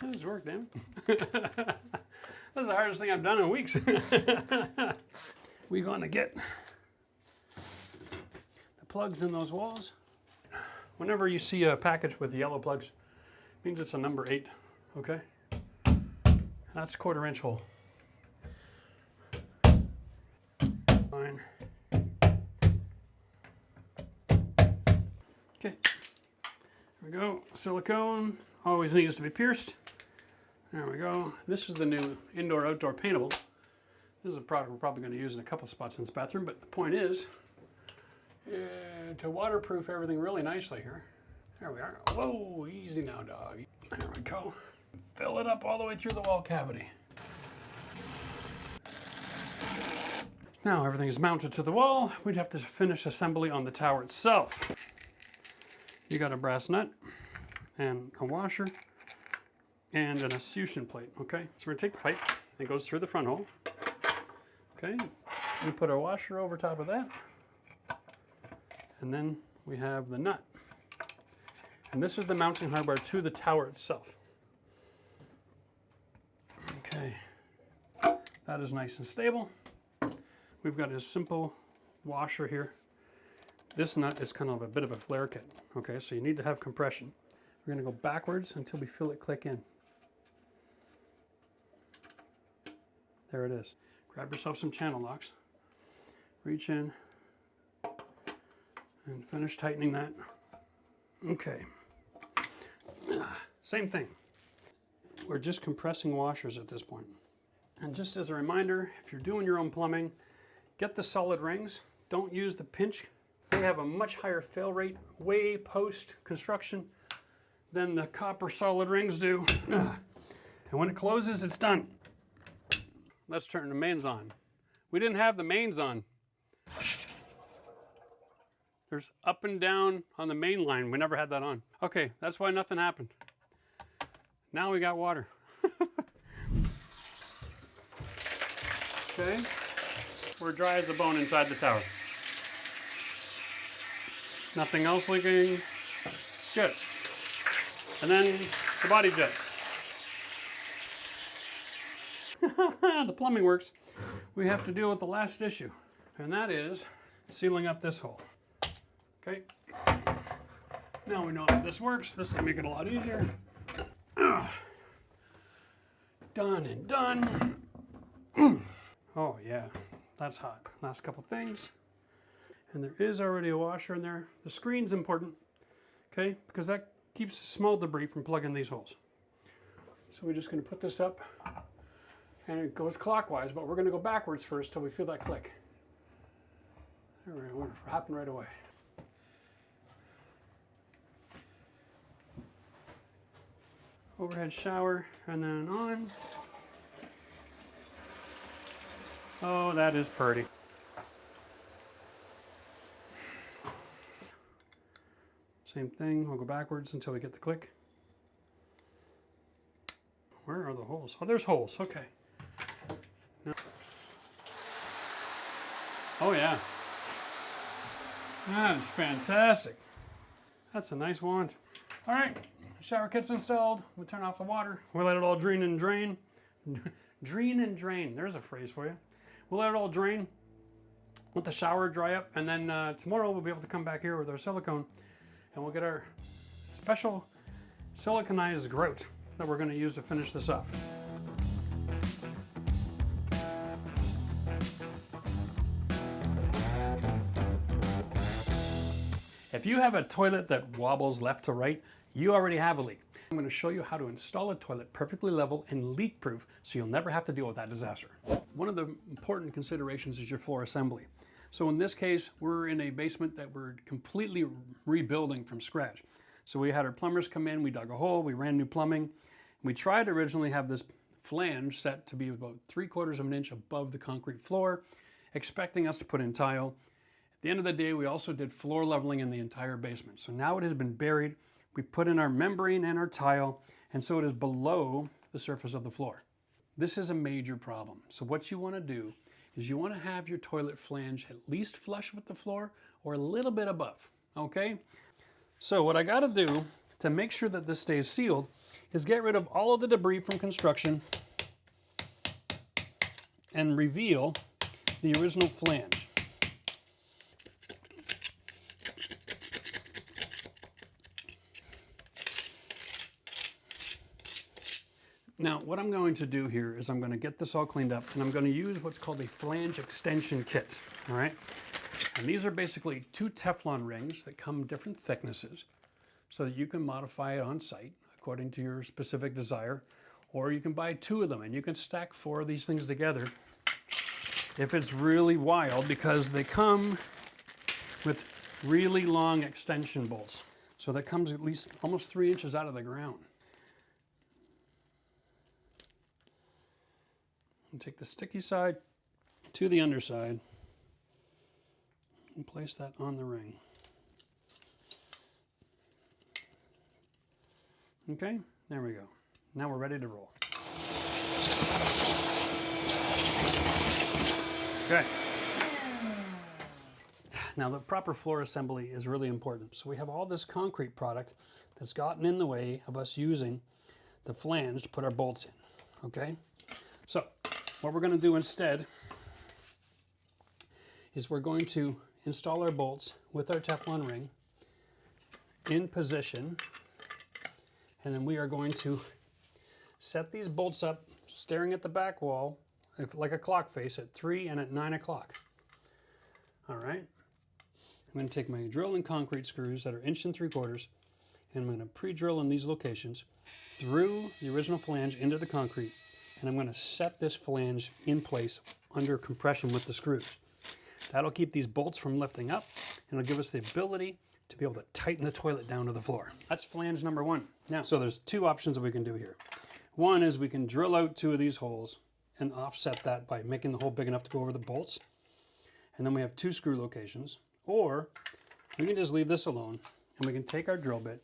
This has worked, man. That's the hardest thing I've done in weeks. We're going to get the plugs in those walls. Whenever you see a package with yellow plugs, it means it's a number 8, okay? That's 1/4 inch hole. Fine. Okay, here we go. Silicone always needs to be pierced. There we go. This is the new indoor-outdoor paintable. This is a product we're probably going to use in a couple spots in this bathroom, but the point is to waterproof everything really nicely here. There we are. Whoa, easy now, dog. There we go. Fill it up all the way through the wall cavity. Now everything is mounted to the wall. We'd have to finish assembly on the tower itself. You got a brass nut and a washer and an escutcheon plate, okay? So we're gonna take the pipe, it goes through the front hole, okay? We put our washer over top of that, and then we have the nut. And this is the mounting hardware to the tower itself. Okay, that is nice and stable. We've got a simple washer here. This nut is kind of a bit of a flare kit, okay? So you need to have compression. We're gonna go backwards until we feel it click in. There it is. Grab yourself some channel locks. Reach in and finish tightening that. Okay. Same thing. We're just compressing washers at this point. And just as a reminder, if you're doing your own plumbing, get the solid rings. Don't use the pinch. They have a much higher fail rate way post construction than the copper solid rings do. And when it closes, it's done. Let's turn the mains on. We didn't have the mains on. There's up and down on the main line. We never had that on. Okay, that's why nothing happened. Now we got water. Okay, we're dry as a bone inside the tower. Nothing else leaking. Good. And then the body jets. The plumbing works. We have to deal with the last issue, and that is sealing up this hole. Okay. Now we know how this works. This will make it a lot easier. Done and done. Oh yeah, that's hot. Last couple things. And there is already a washer in there. The screen's important, okay, because that keeps small debris from plugging these holes. So we're just going to put this up, and it goes clockwise, but we're going to go backwards first till we feel that click. There we go, it'll happen right away. Overhead shower, and then on. Oh, that is pretty. Same thing, we'll go backwards until we get the click. Where are the holes? Oh, there's holes, okay. Now, oh yeah. That's fantastic. That's a nice wand. All right, shower kit's installed. We'll turn off the water. We'll let it all drain and drain. Drain and drain, there's a phrase for you. We'll let it all drain, let the shower dry up, and then tomorrow we'll be able to come back here with our silicone and we'll get our special siliconized grout. that we're going to use to finish this off. If you have a toilet that wobbles left to right, you already have a leak. I'm going to show you how to install a toilet perfectly level and leak-proof so you'll never have to deal with that disaster. One of the important considerations is your floor assembly. So in this case, we're in a basement that we're completely rebuilding from scratch. So we had our plumbers come in, we dug a hole, we ran new plumbing. We tried to originally have this flange set to be about 3/4 of an inch above the concrete floor, expecting us to put in tile. At the end of the day, we also did floor leveling in the entire basement. So now it has been buried. We put in our membrane and our tile, and so it is below the surface of the floor. This is a major problem. So what you want to do is you want to have your toilet flange at least flush with the floor or a little bit above, okay? So what I got to do to make sure that this stays sealed is get rid of all of the debris from construction and reveal the original flange. Now, what I'm going to do here is I'm going to get this all cleaned up, and I'm going to use what's called a flange extension kit, all right? And these are basically 2 Teflon rings that come different thicknesses so that you can modify it on site according to your specific desire, or you can buy 2 of them and you can stack 4 of these things together if it's really wild, because they come with really long extension bolts. So that comes at least almost 3 inches out of the ground. And take the sticky side to the underside and place that on the ring. Okay, there we go. Now we're ready to roll. Okay. Now the proper floor assembly is really important. So we have all this concrete product that's gotten in the way of us using the flange to put our bolts in, okay? So what we're going to do instead is we're going to install our bolts with our Teflon ring in position, and then we are going to set these bolts up staring at the back wall like a clock face at 3 and at 9 o'clock. All right. I'm going to take my drill and concrete screws that are 1 3/4 inches, and I'm going to pre-drill in these locations through the original flange into the concrete, and I'm going to set this flange in place under compression with the screws. That'll keep these bolts from lifting up, and it'll give us the ability to be able to tighten the toilet down to the floor. That's flange number 1. Now, so there's 2 options that we can do here. One is we can drill out 2 of these holes and offset that by making the hole big enough to go over the bolts. And then we have 2 screw locations. Or we can just leave this alone, and we can take our drill bit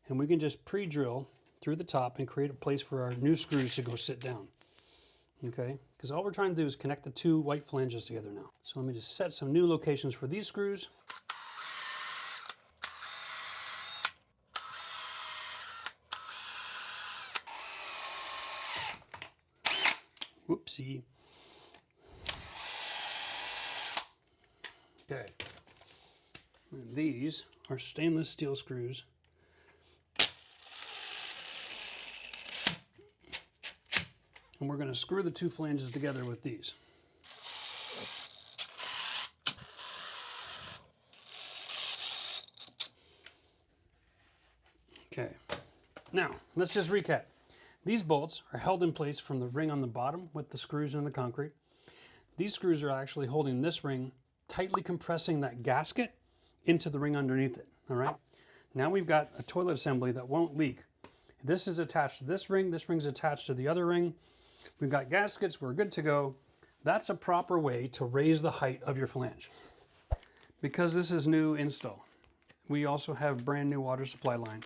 and we can just pre-drill through the top and create a place for our new screws to go sit down. Okay, because all we're trying to do is connect the 2 white flanges together now. So let me just set some new locations for these screws. Whoopsie. Okay. And these are stainless steel screws. And we're going to screw the 2 flanges together with these. Okay. Now, let's just recap. These bolts are held in place from the ring on the bottom with the screws in the concrete. These screws are actually holding this ring, tightly compressing that gasket into the ring underneath it, all right? Now we've got a toilet assembly that won't leak. This is attached to this ring's attached to the other ring. We've got gaskets, we're good to go. That's a proper way to raise the height of your flange. Because this is new install, we also have brand new water supply line.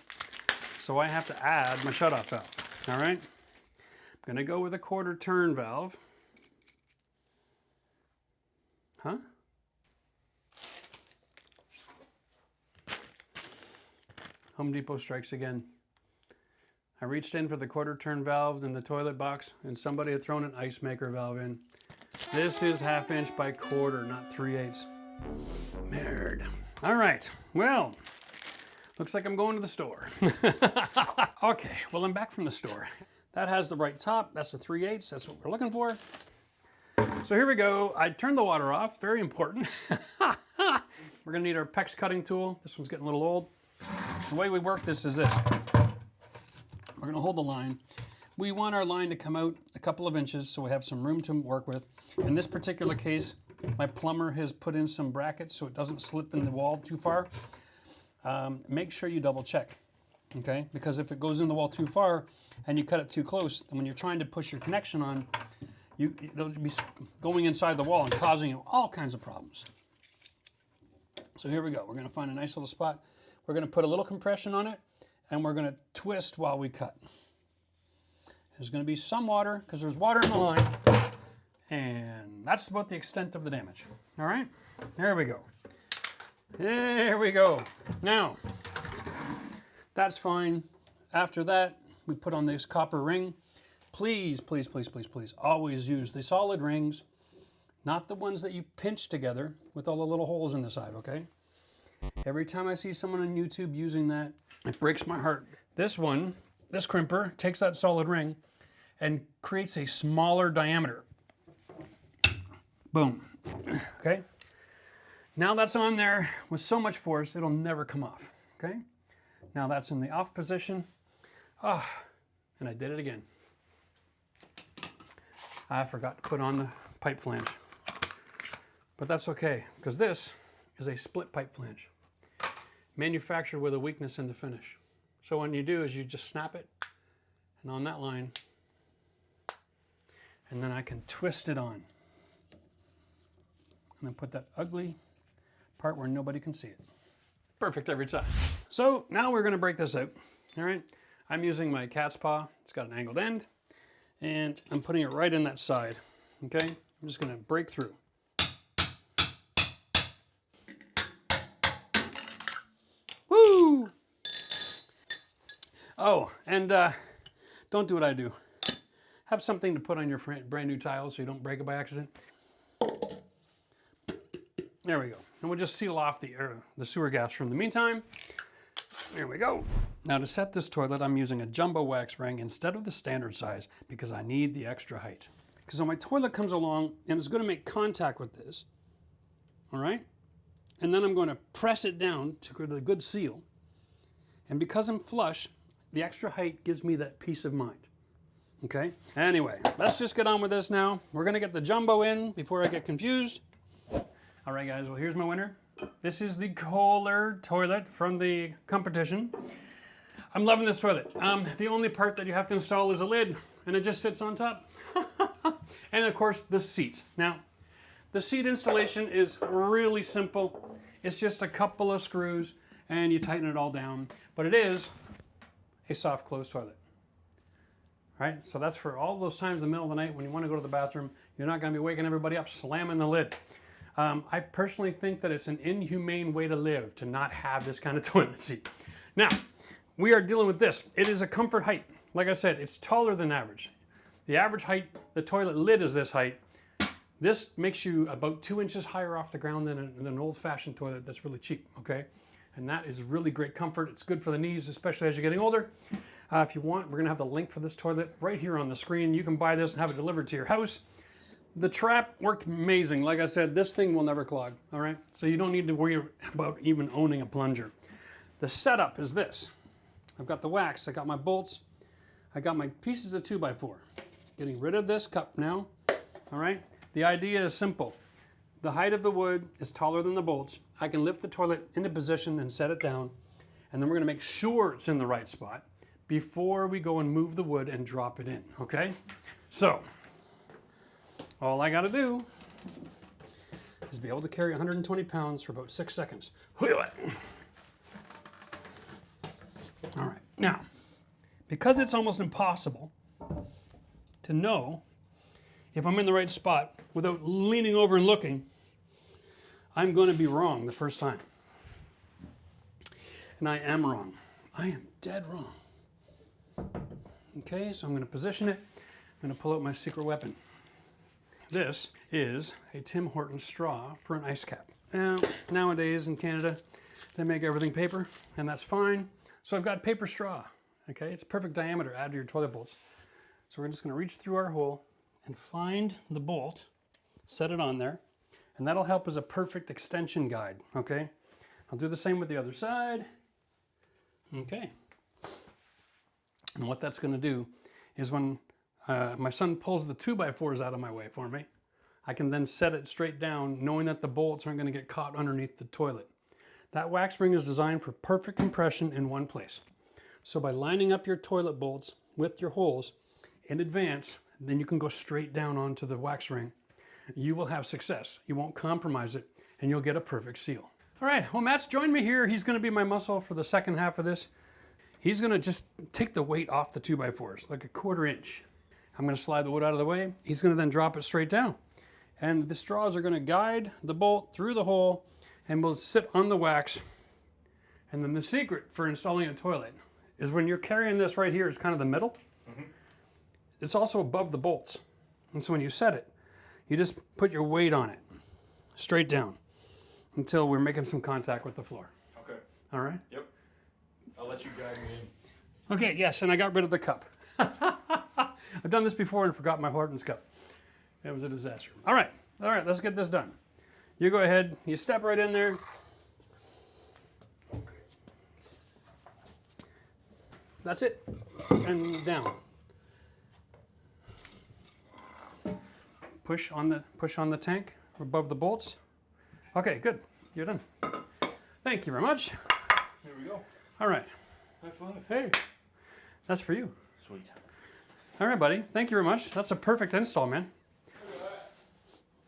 So I have to add my shutoff valve, all right? I'm gonna go with a 1/4 turn valve. Huh? Home Depot strikes again. I reached in for the 1/4 turn valve in the toilet box, and somebody had thrown an ice maker valve in. This is 1/2 inch by 1/4, not 3/8. Merd. All right, well, Looks like I'm going to the store. Okay, well, I'm back from the store. That has the right top. That's a 3/8. That's what we're looking for. So here we go. I turned the water off. Very important. We're going to need our PEX cutting tool. This one's getting a little old. The way we work this is this. We're going to hold the line. We want our line to come out a couple of inches so we have some room to work with. In this particular case, my plumber has put in some brackets so it doesn't slip in the wall too far. Make sure you double check, okay? Because if it goes in the wall too far and you cut it too close, then when you're trying to push your connection on, it'll be going inside the wall and causing you all kinds of problems. So here we go. We're going to find a nice little spot. We're going to put a little compression on it, and we're going to twist while we cut. There's going to be some water because there's water in the line, and that's about the extent of the damage. All right, there we go. There we go. Now, that's fine. After that, we put on this copper ring. Please, please, please, please, please, always use the solid rings, not the ones that you pinch together with all the little holes in the side, okay? Every time I see someone on YouTube using that, it breaks my heart. This one, this crimper, takes that solid ring and creates a smaller diameter. Boom, okay? Now that's on there with so much force, it'll never come off, okay? Now that's in the off position. Ah, and I did it again. I forgot to put on the pipe flange. But that's okay, because this is a split pipe flange, manufactured with a weakness in the finish. So what you do is you just snap it, and on that line, and then I can twist it on. And then put that ugly part where nobody can see it. Perfect every time. So now we're gonna break this out, all right? I'm using my cat's paw. It's got an angled end, and I'm putting it right in that side, okay? I'm just gonna break through. Woo! Oh, and don't do what I do. Have something to put on your brand new tiles so you don't break it by accident. There we go. And we'll just seal off the sewer gas from the meantime. There we go. Now to set this toilet, I'm using a jumbo wax ring instead of the standard size because I need the extra height. Because when my toilet comes along and it's going to make contact with this, all right? And then I'm going to press it down to get a good seal. And because I'm flush, the extra height gives me that peace of mind. Okay? Anyway, let's just get on with this now. We're going to get the jumbo in before I get confused. All right, guys, well, here's my winner. This is the Kohler toilet from the competition. I'm loving this toilet. The only part that you have to install is a lid, and it just sits on top. And of course, the seat. Now, the seat installation is really simple. It's just a couple of screws, and you tighten it all down. But it is a soft close toilet. All right, so that's for all those times in the middle of the night when you want to go to the bathroom. You're not going to be waking everybody up slamming the lid. I personally think that it's an inhumane way to live to not have this kind of toilet seat. Now, we are dealing with this. It is a comfort height. Like I said, it's taller than average. The average height, the toilet lid is this height. This makes you about 2 inches higher off the ground than an old-fashioned toilet that's really cheap, okay? And that is really great comfort. It's good for the knees, especially as you're getting older. If you want, we're gonna have the link for this toilet right here on the screen. You can buy this and have it delivered to your house. The trap worked amazing. Like I said, this thing will never clog, all right? So you don't need to worry about even owning a plunger. The setup is this. I've got the wax, I got my bolts, I got my pieces of 2x4. Getting rid of this cup now, all right? The idea is simple. The height of the wood is taller than the bolts. I can lift the toilet into position and set it down, and then we're gonna make sure it's in the right spot before we go and move the wood and drop it in, okay? So, all I gotta do is be able to carry 120 pounds for about 6 seconds. All right, now, because it's almost impossible to know if I'm in the right spot without leaning over and looking, I'm going to be wrong the first time. And I am wrong. I am dead wrong. Okay, so I'm going to position it. I'm going to pull out my secret weapon. This is a Tim Hortons straw for an ice cap. Now, nowadays in Canada, They make everything paper, and that's fine. So I've got paper straw, okay? It's perfect diameter, add to your toilet bolts. So we're just gonna reach through our hole and find the bolt, set it on there, and that'll help as a perfect extension guide, okay? I'll do the same with the other side. Okay. And what that's gonna do is when my son pulls the 2x4s out of my way for me, I can then set it straight down knowing that the bolts aren't gonna get caught underneath the toilet. That wax spring is designed for perfect compression in one place. So by lining up your toilet bolts with your holes in advance, then you can go straight down onto the wax ring. You will have success. You won't compromise it, and you'll get a perfect seal. All right, well, Matt's joined me here. He's gonna be my muscle for the second half of this. He's gonna just take the weight off the 2x4s, like a 1/4 inch. I'm gonna slide the wood out of the way. He's gonna then drop it straight down. And the straws are gonna guide the bolt through the hole and will sit on the wax. And then the secret for installing a toilet is when you're carrying this right here, it's kind of the middle. It's also above the bolts. And so when you set it, you just put your weight on it, straight down, until we're making some contact with the floor. Okay. All right? Yep. I'll let you guide me in. Okay, yes, and I got rid of the cup. I've done this before and forgot my Horton's cup. It was a disaster. All right, let's get this done. You go ahead, you step right in there. That's it, and down. Push on the tank above the bolts. Okay, good, you're done. Thank you very much. Here we go. All right, High five. hey, that's for you. Sweet. All right, buddy, thank you very much. That's a perfect install, man.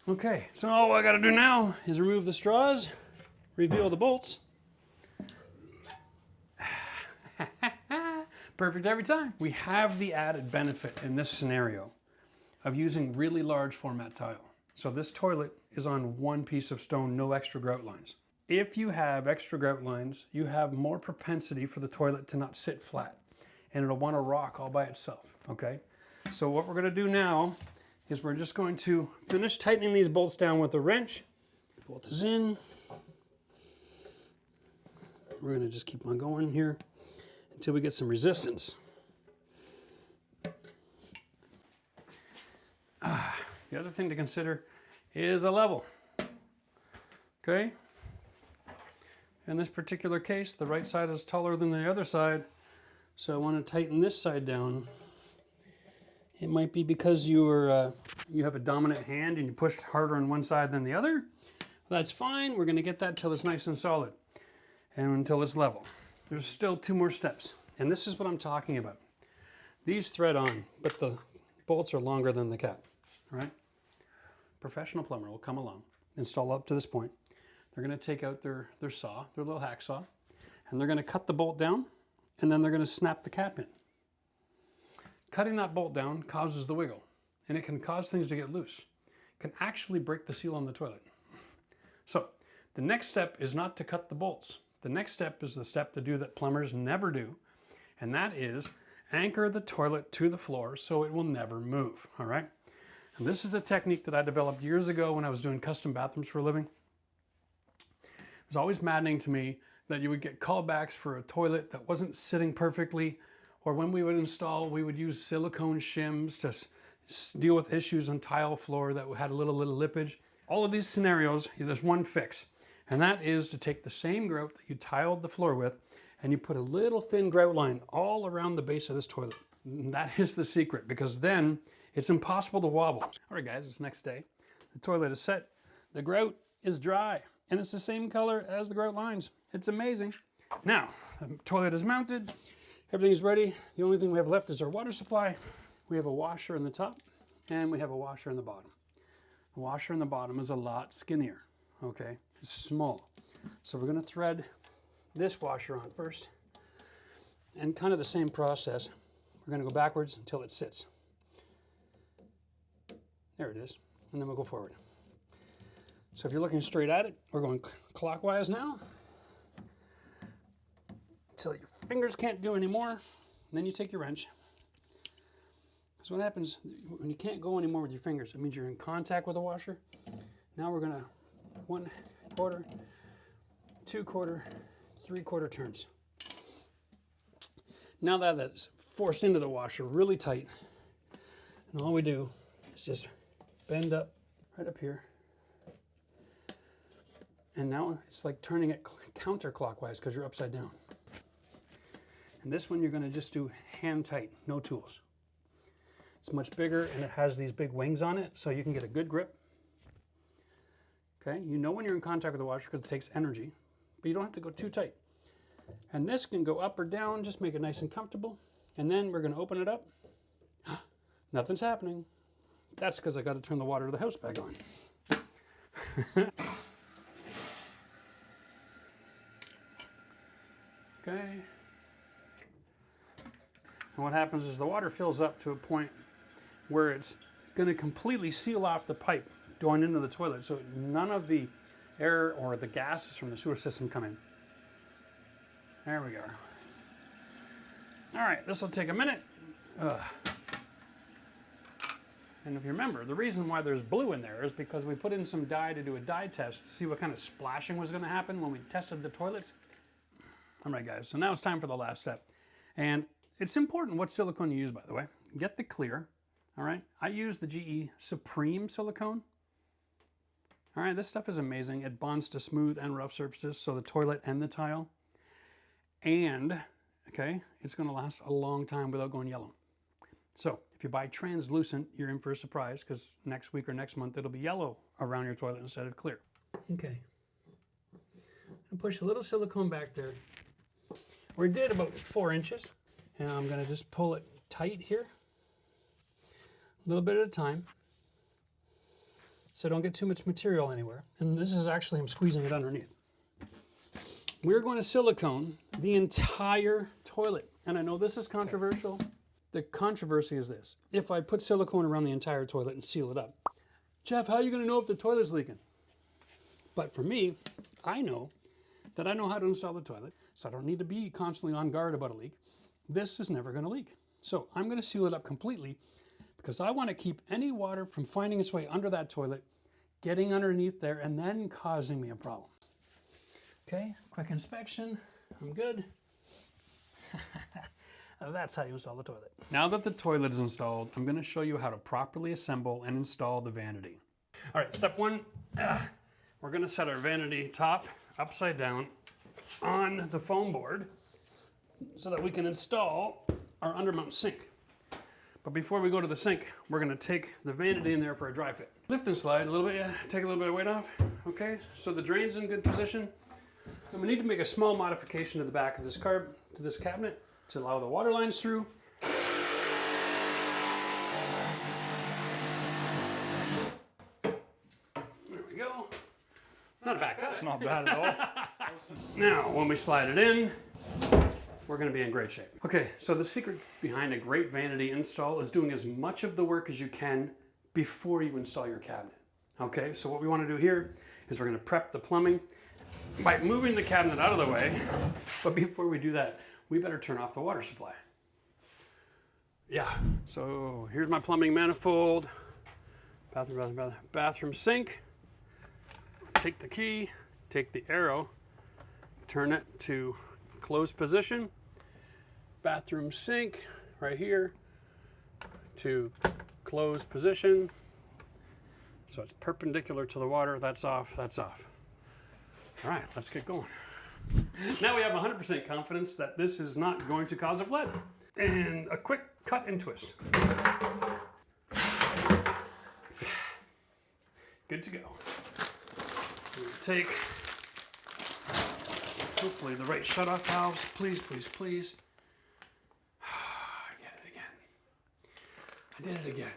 Okay, so all I gotta do now is remove the straws, reveal the bolts. Perfect every time. We have the added benefit in this scenario of using really large format tile. So this toilet is on one piece of stone, no extra grout lines. If you have extra grout lines, you have more propensity for the toilet to not sit flat, and it'll want to rock all by itself, okay? So what we're gonna do now is we're just going to finish tightening these bolts down with a wrench. Bolt is in. We're gonna just keep on going here until we get some resistance. The other thing to consider is a level, okay? In this particular case, the right side is taller than the other side, so I want to tighten this side down. It might be because you have a dominant hand and you pushed harder on one side than the other. That's fine. We're going to get that till it's nice and solid and until it's level. There's still 2 more steps, and this is what I'm talking about. These thread on, but the bolts are longer than the cap, all right? Professional plumber will come along, install up to this point. They're going to take out their saw, their little hacksaw, and they're going to cut the bolt down, and then they're going to snap the cap in. Cutting that bolt down causes the wiggle, and it can cause things to get loose. It can actually break the seal on the toilet. So the next step is not to cut the bolts. The next step is the step to do that plumbers never do, and that is anchor the toilet to the floor so it will never move, all right? And this is a technique that I developed years ago when I was doing custom bathrooms for a living. It was always maddening to me that you would get callbacks for a toilet that wasn't sitting perfectly, or when we would install, we would use silicone shims to deal with issues on tile floor that had a little lippage. All of these scenarios, there's one fix, and that is to take the same grout that you tiled the floor with, and you put a little thin grout line all around the base of this toilet. And that is the secret, because then it's impossible to wobble. All right, guys, it's next day. The toilet is set. The grout is dry, and it's the same color as the grout lines. It's amazing. Now, the toilet is mounted. Everything's ready. The only thing we have left is our water supply. We have a washer in the top, and we have a washer in the bottom. The washer in the bottom is a lot skinnier, okay? It's small. So we're gonna thread this washer on first, and kind of the same process. We're gonna go backwards until it sits. There it is, and then we'll go forward. So if you're looking straight at it, we're going clockwise now, until your fingers can't do anymore, and then you take your wrench. Because what happens, when you can't go anymore with your fingers, it means you're in contact with the washer. Now we're gonna 1/4 2/4, 3/4 turns. Now that that's forced into the washer really tight, and all we do is just bend up right up here. And now it's like turning it counterclockwise because you're upside down. And this one you're going to just do hand tight, no tools. It's much bigger and it has these big wings on it so you can get a good grip. Okay, you know when you're in contact with the washer because it takes energy, but you don't have to go too tight. And this can go up or down, just make it nice and comfortable. And then we're going to open it up. Nothing's happening. That's because I got to turn the water to the house back on. Okay. And what happens is the water fills up to a point where it's going to completely seal off the pipe going into the toilet, so none of the air or the gases from the sewer system come in. There we go. All right, this will take a minute. And if you remember, the reason why there's blue in there is because we put in some dye to do a dye test to see what kind of splashing was going to happen when we tested the toilets. All right, guys, so now it's time for the last step. And it's important what silicone you use, by the way. Get the clear, all right? I use the GE Supreme silicone. All right, this stuff is amazing. It bonds to smooth and rough surfaces, so the toilet and the tile. And, okay, it's gonna last a long time without going yellow. So if you buy translucent, you're in for a surprise because next week or next month, it'll be yellow around your toilet instead of clear. Okay, I'll push a little silicone back there. We did about 4 inches. And I'm gonna just pull it tight here, a little bit at a time, so don't get too much material anywhere. And this is actually, I'm squeezing it underneath. We're going to silicone the entire toilet. And I know this is controversial. The controversy is this. If I put silicone around the entire toilet and seal it up, Jeff, how are you gonna know if the toilet's leaking? But for me, I know that I know how to install the toilet, so I don't need to be constantly on guard about a leak. This is never going to leak. So I'm going to seal it up completely because I want to keep any water from finding its way under that toilet, getting underneath there, and then causing me a problem. Okay, quick inspection. I'm good. That's how you install the toilet. Now that the toilet is installed, I'm going to show you how to properly assemble and install the vanity. All right, step 1, we're going to set our vanity top upside down on the foam board so that we can install our undermount sink. But before we go to the sink, we're gonna take the vanity in there for a dry fit. Lift and slide a little bit, yeah, take a little bit of weight off. Okay, so the drain's in good position. So we need to make a small modification to the back of this cabinet to allow the water lines through. There we go. Not a bad cut. It's not bad at all. Now, when we slide it in, we're going to be in great shape. Okay, so the secret behind a great vanity install is doing as much of the work as you can before you install your cabinet. Okay, so what we want to do here is we're going to prep the plumbing by moving the cabinet out of the way. But before we do that, we better turn off the water supply. Yeah, so here's my plumbing manifold, bathroom sink. Take the key, take the arrow, turn it to closed position, bathroom sink right here to closed position. So it's perpendicular to the water, that's off, that's off. All right, let's get going. Now we have 100% confidence that this is not going to cause a flood. And a quick cut and twist. Good to go. We'll take hopefully the right shutoff valves. Please, please, please. I did it again.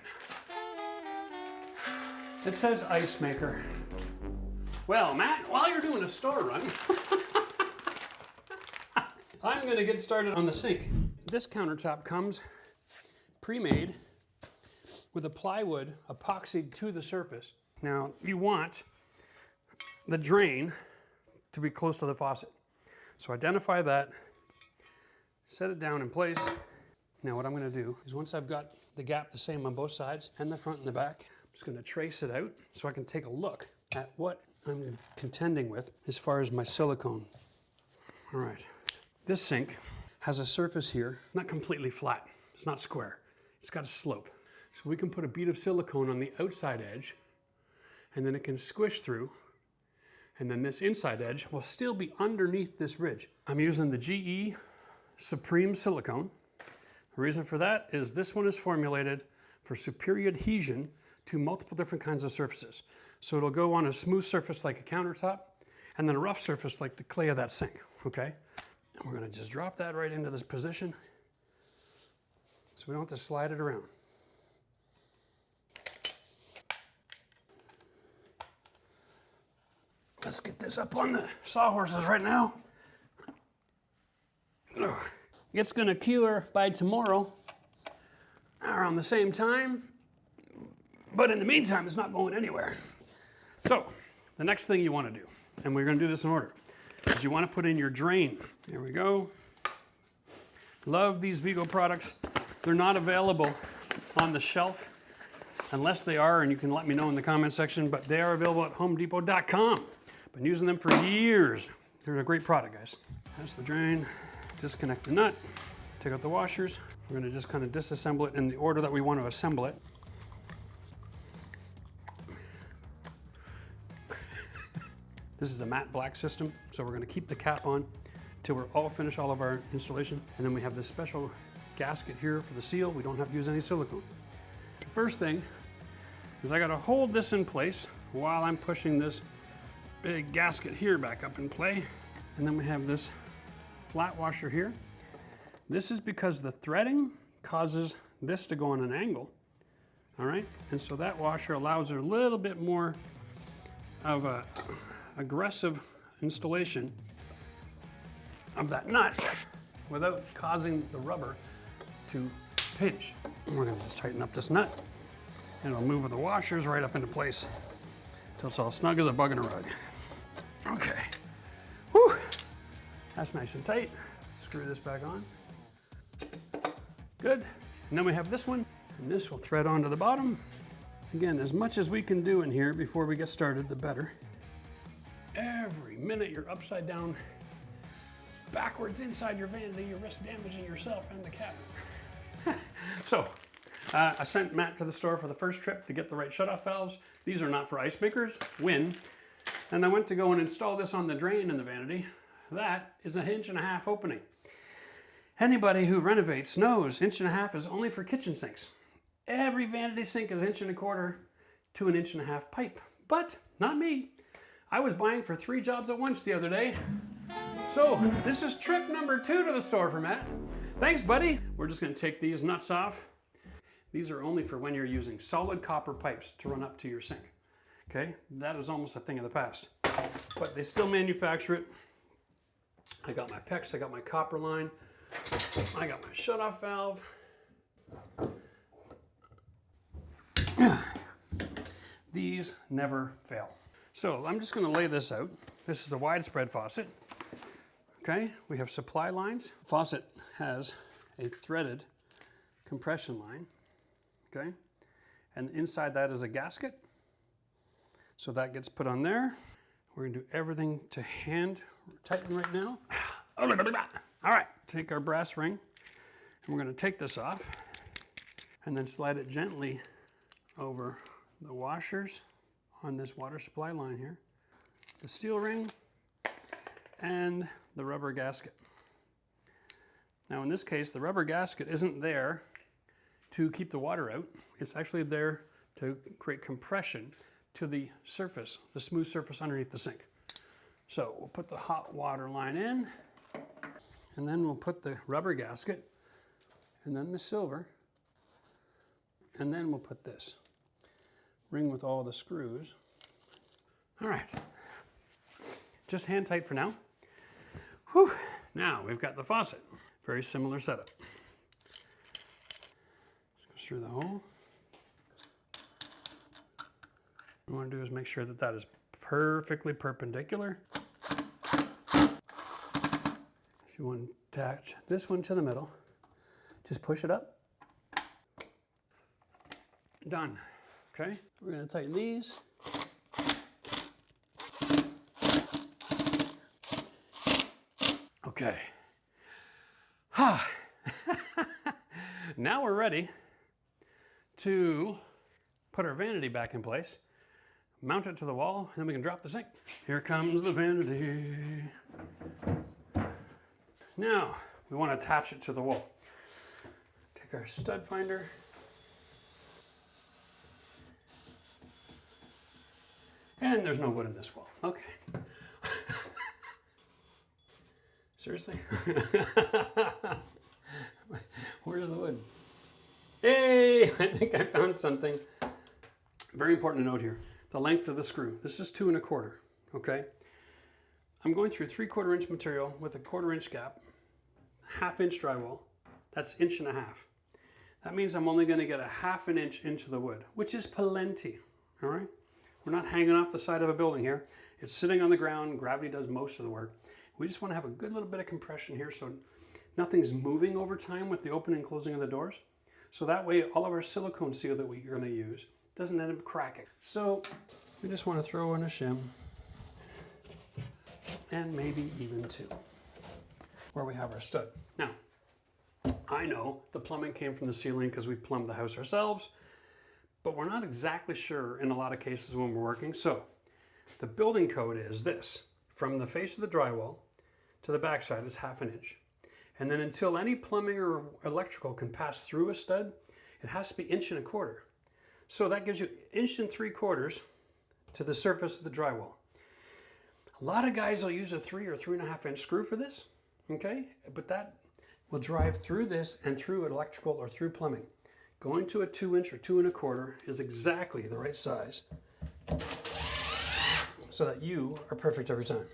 It says ice maker. Well, Matt, while you're doing a store run, I'm gonna get started on the sink. This countertop comes pre-made with a plywood epoxied to the surface. Now, you want the drain to be close to the faucet. So identify that, set it down in place. Now what I'm gonna do is once I've got the gap the same on both sides and the front and the back, I'm just gonna trace it out so I can take a look at what I'm contending with as far as my silicone. All right, this sink has a surface here, not completely flat. It's not square. It's got a slope. So we can put a bead of silicone on the outside edge, and then it can squish through, and then this inside edge will still be underneath this ridge. I'm using the GE Supreme silicone. The reason for that is this one is formulated for superior adhesion to multiple different kinds of surfaces. So it'll go on a smooth surface like a countertop, and then a rough surface like the clay of that sink, okay? And we're gonna just drop that right into this position so we don't have to slide it around. Let's get this up on the sawhorses right now. It's gonna cure by tomorrow around the same time, but in the meantime, it's not going anywhere. So, the next thing you wanna do, and we're gonna do this in order, is you wanna put in your drain. Here we go. Love these Vigo products. They're not available on the shelf unless they are, and you can let me know in the comment section, but they are available at homedepot.com. Been using them for years. They're a great product, guys. That's the drain. Disconnect the nut, take out the washers. We're gonna just kind of disassemble it in the order that we want to assemble it. This is a matte black system, so we're gonna keep the cap on till we're all finished all of our installation. And then we have this special gasket here for the seal. We don't have to use any silicone. The first thing is I gotta hold this in place while I'm pushing this big gasket here back up in play. And then we have this flat washer here. This is because the threading causes this to go on an angle, all right? And so that washer allows a little bit more of a aggressive installation of that nut without causing the rubber to pinch. And we're gonna just tighten up this nut and it'll move the washers right up into place until it's all snug as a bug in a rug. Okay, whew, that's nice and tight. Screw this back on. Good, and then we have this one, and this will thread onto the bottom. Again, as much as we can do in here before we get started, the better. Every minute you're upside down, backwards inside your vanity, you risk damaging yourself and the cabinet. So, I sent Matt to the store for the first trip to get the right shutoff valves. These are not for ice makers, win. And I went to go and install this on the drain in the vanity. That is 1.5 inch opening. Anybody who renovates knows 1.5 inches is only for kitchen sinks. Every vanity sink is 1.25 inches to 1.5 inch pipe, but not me. I was buying for 3 jobs at once the other day. So this is trip number 2 to the store for Matt. Thanks, buddy. We're just gonna take these nuts off. These are only for when you're using solid copper pipes to run up to your sink. Okay, that is almost a thing of the past, but they still manufacture it. I got my PEX, I got my copper line, I got my shutoff valve. These never fail. So I'm just gonna lay this out. This is a widespread faucet. Okay, we have supply lines. Faucet has a threaded compression line, okay? And inside that is a gasket. So that gets put on there. We're gonna do everything to hand tighten right now. All right, take our brass ring, and we're gonna take this off and then slide it gently over the washers on this water supply line here, the steel ring, and the rubber gasket. Now in this case, the rubber gasket isn't there to keep the water out. It's actually there to create compression to the surface, the smooth surface underneath the sink. So we'll put the hot water line in, and then we'll put the rubber gasket, and then the silver, and then we'll put this ring with all the screws. All right, just hand tight for now. Whew. Now we've got the faucet. Very similar setup. Just go through the hole. What we want to do is make sure that that is perfectly perpendicular. If you want to attach this one to the middle, just push it up. Done. Okay, we're going to tighten these. Okay. Now we're ready to put our vanity back in place, mount it to the wall, and then we can drop the sink. Here comes the vanity. Now, we want to attach it to the wall. Take our stud finder. And there's no wood in this wall. Okay. Seriously? Where's the wood? Hey, I think I found something. Very important to note here. The length of the screw. This is 2 1/4, okay? I'm going through 3/4 inch material with a 1/4 inch gap, 1/2 inch drywall. That's 1.5 inches. That means I'm only gonna get a 1/2 inch into the wood, which is plenty, all right? We're not hanging off the side of a building here. It's sitting on the ground. Gravity does most of the work. We just want to have a good little bit of compression here so nothing's moving over time with the opening and closing of the doors. So that way all of our silicone seal that we're going to use doesn't end up cracking. So we just want to throw in a shim and maybe even 2 where we have our stud. Now, I know the plumbing came from the ceiling because we plumbed the house ourselves, but we're not exactly sure in a lot of cases when we're working. So the building code is this: from the face of the drywall to the backside is 1/2 inch. And then until any plumbing or electrical can pass through a stud, it has to be 1 1/4 inches. So that gives you 1 3/4 to the surface of the drywall. A lot of guys will use a 3 or 3.5 inch screw for this, okay? But that will drive through this and through electrical or through plumbing. Going to a 2 inch or 2 1/4 is exactly the right size so that you are perfect every time.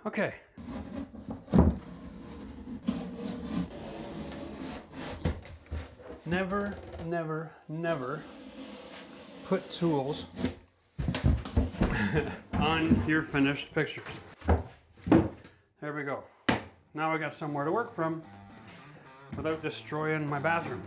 Okay. Never, never, never put tools on your finished fixtures. There we go. Now I got somewhere to work from without destroying my bathroom.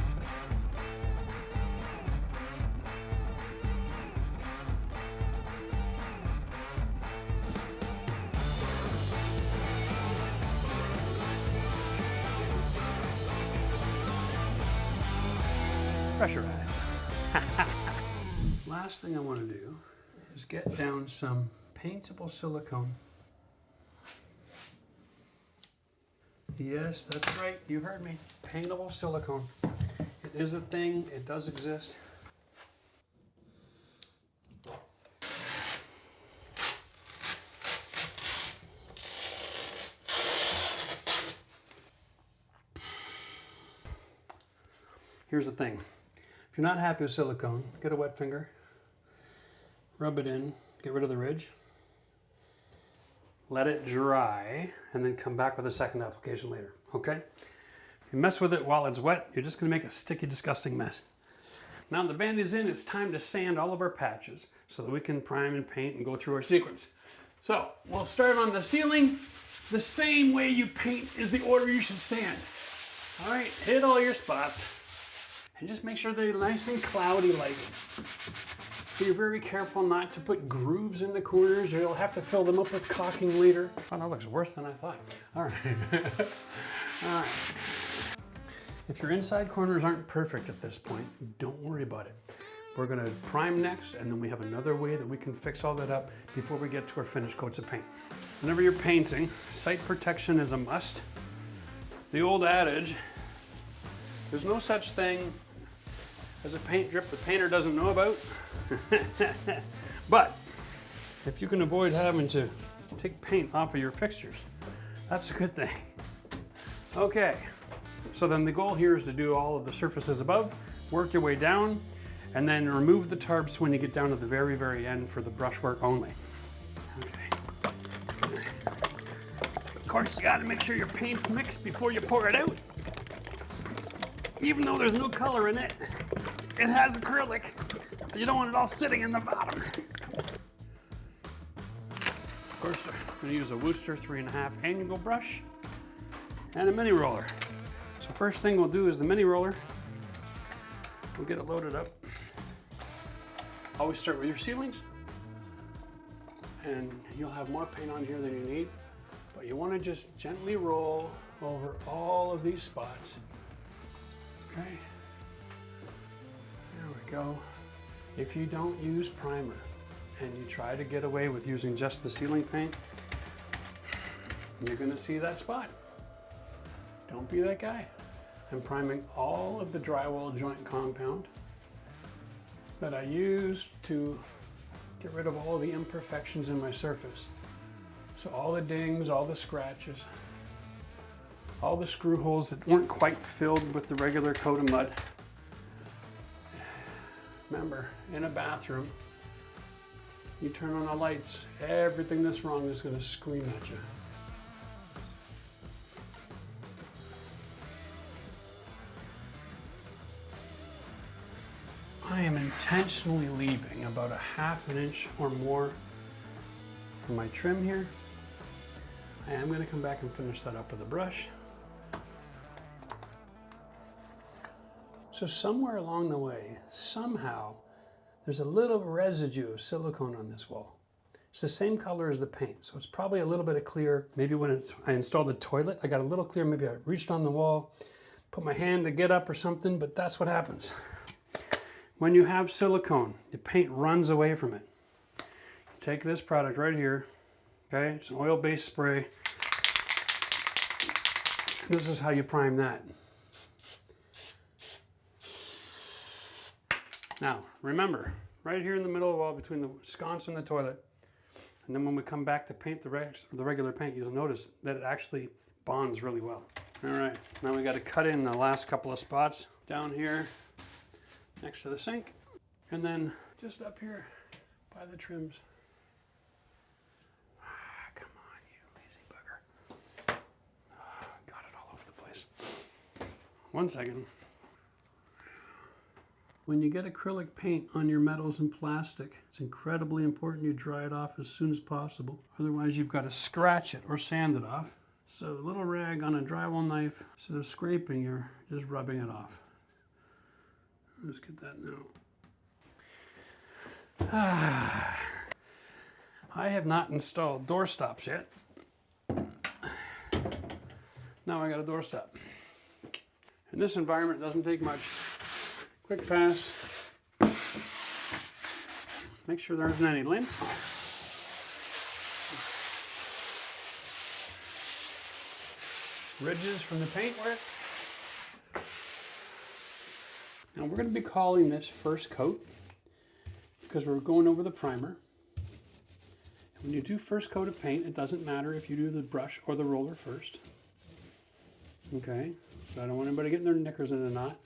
Pressurize. Last thing I want to do is get down some paintable silicone. Yes, that's right, you heard me. Paintable silicone. It is a thing, it does exist. Here's the thing. If you're not happy with silicone, get a wet finger, rub it in, get rid of the ridge, let it dry, and then come back with a second application later, okay? If you mess with it while it's wet, you're just gonna make a sticky, disgusting mess. Now the vanity's in, it's time to sand all of our patches so that we can prime and paint and go through our sequence. So, we'll start on the ceiling. The same way you paint is the order you should sand. All right, hit all your spots. And just make sure they're nice and cloudy like. Be very careful not to put grooves in the corners or you'll have to fill them up with caulking later. Oh, that looks worse than I thought. All right. All right. If your inside corners aren't perfect at this point, don't worry about it. We're gonna prime next, and then we have another way that we can fix all that up before we get to our finished coats of paint. Whenever you're painting, site protection is a must. The old adage, there's no such thing as a paint drip the painter doesn't know about. But if you can avoid having to take paint off of your fixtures, that's a good thing. Okay, so then the goal here is to do all of the surfaces above, work your way down, and then remove the tarps when you get down to the very, very end for the brushwork only. Okay. Of course, you gotta make sure your paint's mixed before you pour it out. Even though there's no color in it, it has acrylic, so you don't want it all sitting in the bottom. Of course, I'm gonna use a Worcester 3.5 angle brush and a mini roller. So first thing we'll do is the mini roller. We'll get it loaded up. Always start with your ceilings, and you'll have more paint on here than you need, but you want to just gently roll over all of these spots. Okay, there we go. If you don't use primer and you try to get away with using just the ceiling paint, you're going to see that spot. Don't be that guy. I'm priming all of the drywall joint compound that I used to get rid of all the imperfections in my surface. So all the dings, all the scratches, all the screw holes that weren't quite filled with the regular coat of mud. Remember, in a bathroom, you turn on the lights, everything that's wrong is going to scream at you. I am intentionally leaving about a ½ an inch or more for my trim here. I am going to come back and finish that up with a brush. So somewhere along the way, somehow, there's a little residue of silicone on this wall. It's the same color as the paint, so it's probably a little bit of clear. Maybe when I installed the toilet, I got a little clear. Maybe I reached on the wall, put my hand to get up or something, but that's what happens. When you have silicone, the paint runs away from it. You take this product right here, okay? It's an oil-based spray. This is how you prime that. Now, remember, right here in the middle of the wall between the sconce and the toilet, and then when we come back to paint the regular paint, you'll notice that it actually bonds really well. All right, now we got to cut in the last couple of spots down here next to the sink, and then just up here by the trims. Come on, you lazy bugger. Got it all over the place. 1 second. When you get acrylic paint on your metals and plastic, it's incredibly important you dry it off as soon as possible. Otherwise, you've got to scratch it or sand it off. So a little rag on a drywall knife, instead of scraping, you're just rubbing it off. Let's get that now. I have not installed door stops yet. Now I got a door stop. In this environment, it doesn't take much. Quick pass. Make sure there isn't any lint. Ridges from the paintwork. Now we're going to be calling this first coat because we're going over the primer. When you do first coat of paint, it doesn't matter if you do the brush or the roller first. Okay, so I don't want anybody getting their knickers in a knot.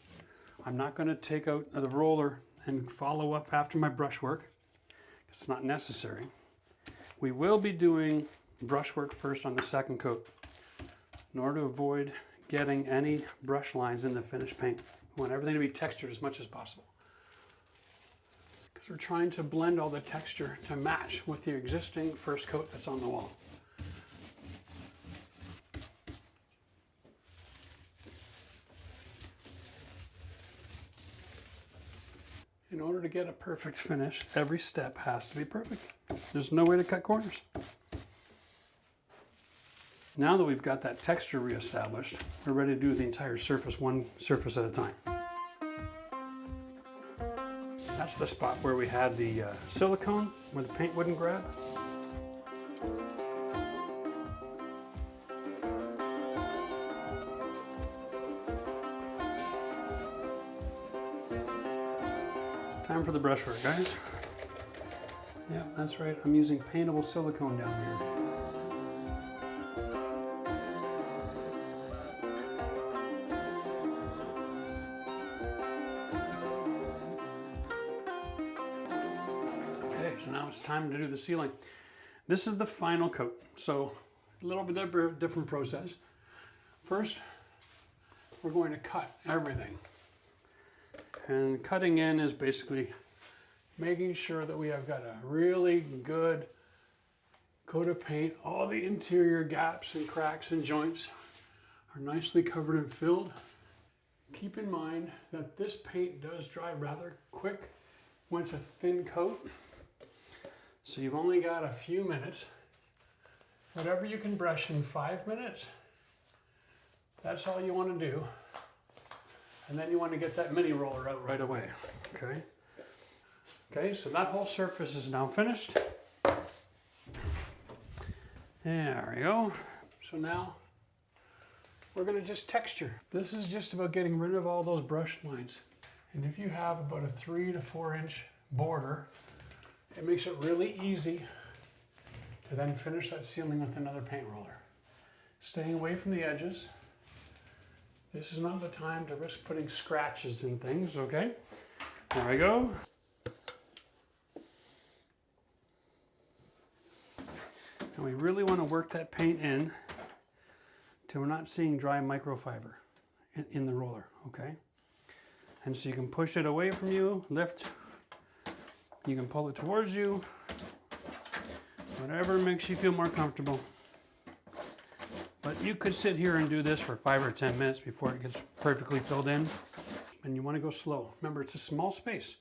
I'm not going to take out the roller and follow up after my brush work. It's not necessary. We will be doing brush work first on the second coat in order to avoid getting any brush lines in the finished paint. We want everything to be textured as much as possible, because we're trying to blend all the texture to match with the existing first coat that's on the wall. In order to get a perfect finish, every step has to be perfect. There's no way to cut corners. Now that we've got that texture reestablished, we're ready to do the entire surface, one surface at a time. That's the spot where we had the silicone, where the paint wouldn't grab. Time for the brushwork, guys. Yeah, that's right. I'm using paintable silicone down here. So now it's time to do the ceiling. This is the final coat, so a little bit different process. First, we're going to cut everything. And cutting in is basically making sure that we have got a really good coat of paint. All the interior gaps and cracks and joints are nicely covered and filled. Keep in mind that this paint does dry rather quick when it's a thin coat. So you've only got a few minutes. Whatever you can brush in 5 minutes, that's all you want to do. And then you want to get that mini roller out right away, okay? Okay, so that whole surface is now finished. There we go. So now we're going to just texture. This is just about getting rid of all those brush lines. And if you have about a 3 to 4 inch border, it makes it really easy to then finish that ceiling with another paint roller. Staying away from the edges. This is not the time to risk putting scratches in things, okay? There we go. And we really want to work that paint in till we're not seeing dry microfiber in the roller, okay? And so you can push it away from you, lift, you can pull it towards you, whatever makes you feel more comfortable. But you could sit here and do this for 5 or 10 minutes before it gets perfectly filled in. And you want to go slow. Remember, it's a small space.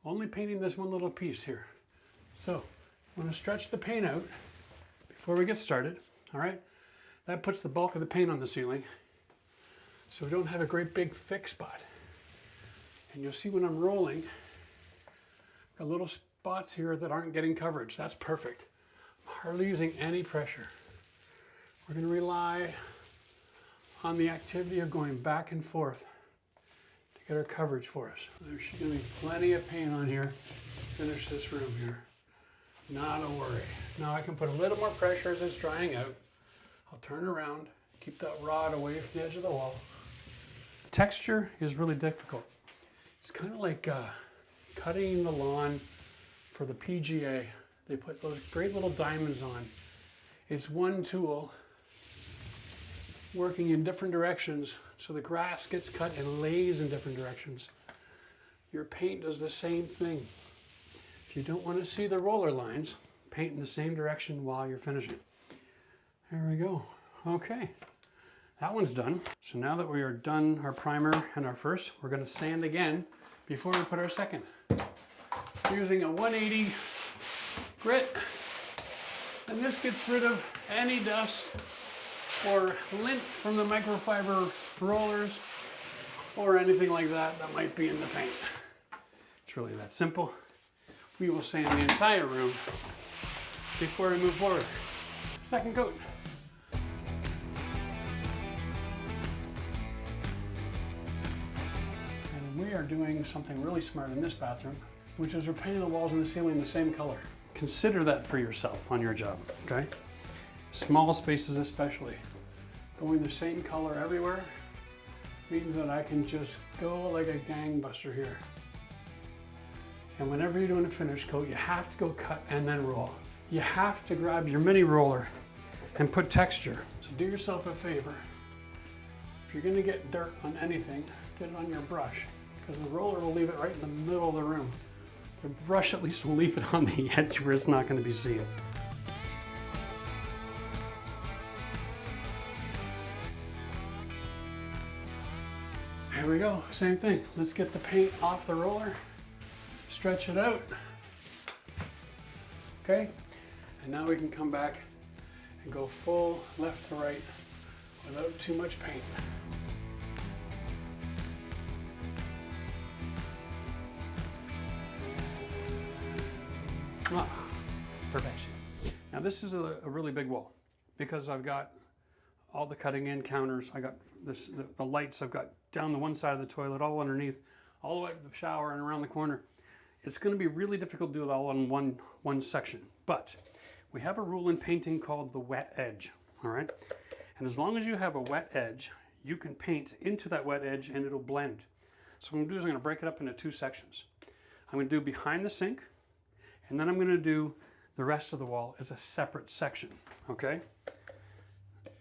Only painting this one little piece here. So, you want to stretch the paint out before we get started, all right? That puts the bulk of the paint on the ceiling, so we don't have a great big thick spot. And you'll see when I'm rolling, got little spots here that aren't getting coverage. That's perfect. I'm hardly using any pressure. We're going to rely on the activity of going back and forth to get our coverage for us. There's going to be plenty of paint on here to finish this room here. Not a worry. Now I can put a little more pressure as it's drying out. I'll turn around, keep that rod away from the edge of the wall. Texture is really difficult. It's kind of like cutting the lawn for the PGA. They put those great little diamonds on. It's one tool working in different directions, so the grass gets cut and lays in different directions. Your paint does the same thing. If you don't want to see the roller lines, paint in the same direction while you're finishing. There we go. Okay, that one's done. So now that we are done our primer and our first, we're going to sand again before we put our second. We're using a 180 grit, and this gets rid of any dust or lint from the microfiber rollers or anything like that that might be in the paint. It's really that simple. We will sand the entire room before we move forward. Second coat. And we are doing something really smart in this bathroom, which is we're painting the walls and the ceiling the same color. Consider that for yourself on your job, okay? Small spaces especially. Going the same color everywhere means that I can just go like a gangbuster here. And whenever you're doing a finish coat, you have to go cut and then roll. You have to grab your mini roller and put texture. So do yourself a favor. If you're gonna get dirt on anything, get it on your brush, because the roller will leave it right in the middle of the room. The brush at least will leave it on the edge where it's not gonna be seen. Here we go, same thing. Let's get the paint off the roller, stretch it out. Okay, and now we can come back and go full left to right without too much paint. Ah, perfection. Now this is a really big wall because I've got all the cutting in counters. I got this, the lights I've got down the one side of the toilet, all underneath, all the way to the shower and around the corner. It's going to be really difficult to do it all in one section, but we have a rule in painting called the wet edge, all right? And as long as you have a wet edge, you can paint into that wet edge and it'll blend. So what I'm going to do is I'm going to break it up into two sections. I'm going to do behind the sink, and then I'm going to do the rest of the wall as a separate section, okay?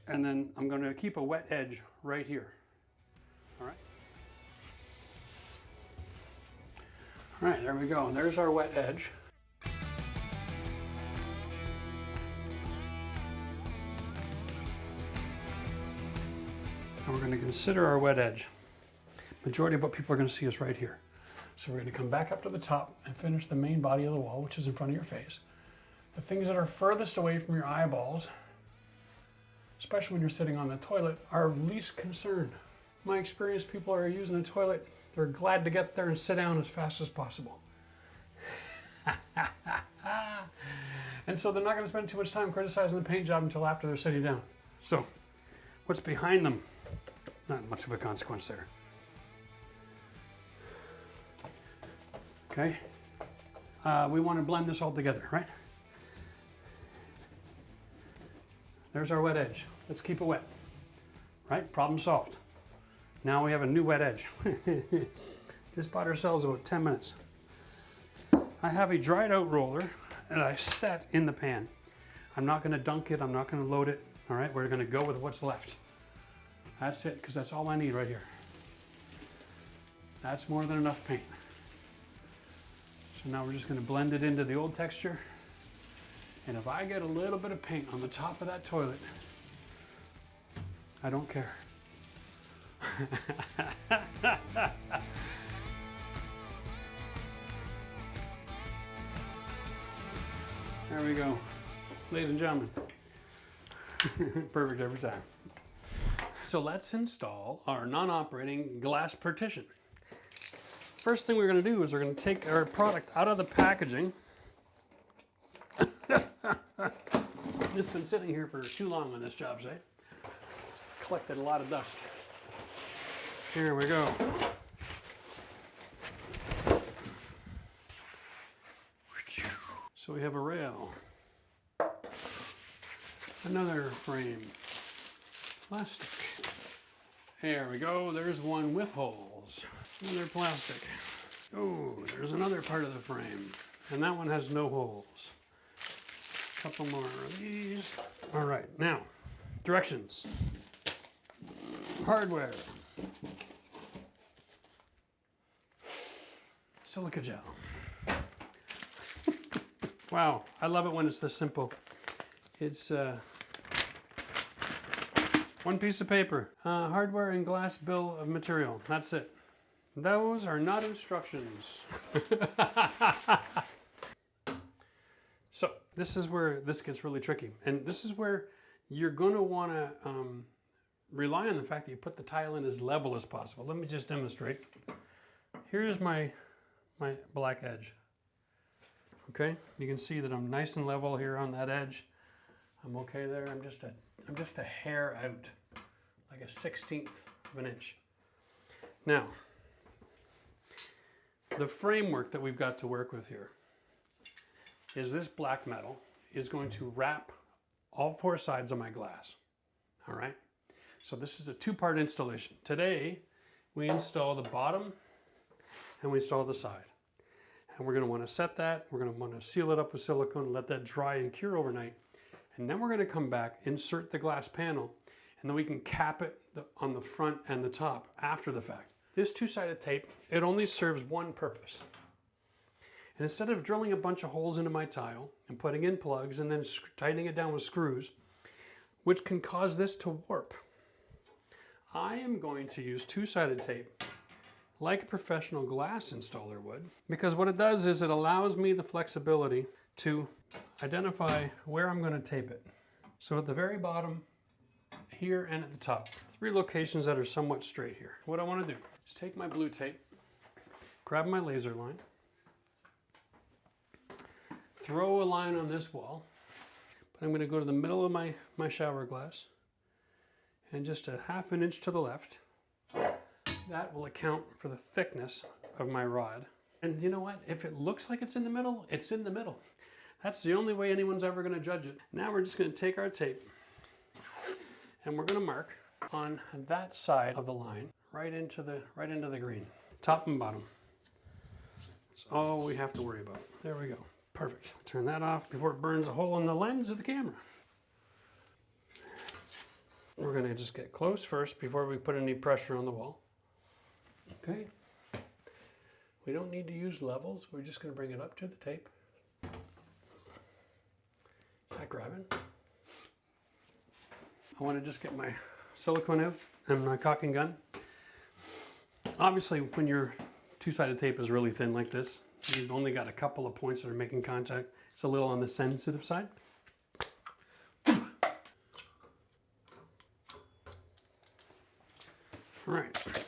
And then I'm going to keep a wet edge right here, all right? All right, there we go. And there's our wet edge. And we're going to consider our wet edge. majority of what people are going to see is right here. So we're going to come back up to the top and finish the main body of the wall, which is in front of your face. The things that are furthest away from your eyeballs, especially when you're sitting on the toilet, are of least concern. My experience, people are using the toilet, they're glad to get there and sit down as fast as possible. And so they're not going to spend too much time criticizing the paint job until after they're sitting down. So what's behind them? Not much of a consequence there. Okay, we want to blend this all together, right? There's our wet edge. Let's keep it wet, right? Problem solved. Now we have a new wet edge. Just bought ourselves about 10 minutes. I have a dried out roller that I set in the pan. I'm not going to dunk it. I'm not going to load it. All right, we're going to go with what's left. That's it, because that's all I need right here. That's more than enough paint. So now we're just going to blend it into the old texture. And if I get a little bit of paint on the top of that toilet, I don't care. There we go. Ladies and gentlemen. Perfect every time. So let's install our non-operating glass partition. First thing we're going to do is we're going to take our product out of the packaging. It's been sitting here for too long on this job site. Collected a lot of dust. Here we go. So we have a rail. Another frame. Plastic. There we go. There's one with holes. Another plastic. Oh, there's another part of the frame. And that one has no holes. A couple more of these. All right, now, directions. Hardware. Silica gel. Wow, I love it when it's this simple. It's one piece of paper, hardware and glass bill of material. That's it. Those are not instructions. So this is where this gets really tricky. And this is where you're going to want to rely on the fact that you put the tile in as level as possible. Let me just demonstrate. Here's my black edge. Okay, you can see that I'm nice and level here on that edge. I'm okay there. I'm just a hair out, like a 1/16 of an inch. Now, the framework that we've got to work with here is this black metal is going to wrap all four sides of my glass. All right. So this is a two-part installation. Today, we install the bottom and we install the side. And we're going to want to set that. We're going to want to seal it up with silicone, let that dry and cure overnight. And then we're going to come back, insert the glass panel, and then we can cap it on the front and the top after the fact. This two-sided tape, it only serves one purpose. And instead of drilling a bunch of holes into my tile and putting in plugs and then tightening it down with screws, which can cause this to warp, I am going to use two-sided tape like a professional glass installer would, because what it does is it allows me the flexibility to identify where I'm going to tape it. So at the very bottom, here and at the top, three locations that are somewhat straight here. What I want to do is take my blue tape, grab my laser line, throw a line on this wall, but I'm going to go to the middle of my shower glass and just a 1/2 inch to the left. That will account for the thickness of my rod. And you know what? If it looks like it's in the middle, it's in the middle. That's the only way anyone's ever going to judge it. Now we're just going to take our tape and we're going to mark on that side of the line right into the green, top and bottom. That's all we have to worry about. There we go. Perfect. Turn that off before it burns a hole in the lens of the camera. We're going to just get close first before we put any pressure on the wall. Okay. We don't need to use levels. We're just going to bring it up to the tape. Is that grabbing? I want to just get my silicone out and my caulking gun. Obviously, when your two-sided tape is really thin like this, you've only got a couple of points that are making contact. It's a little on the sensitive side. All right.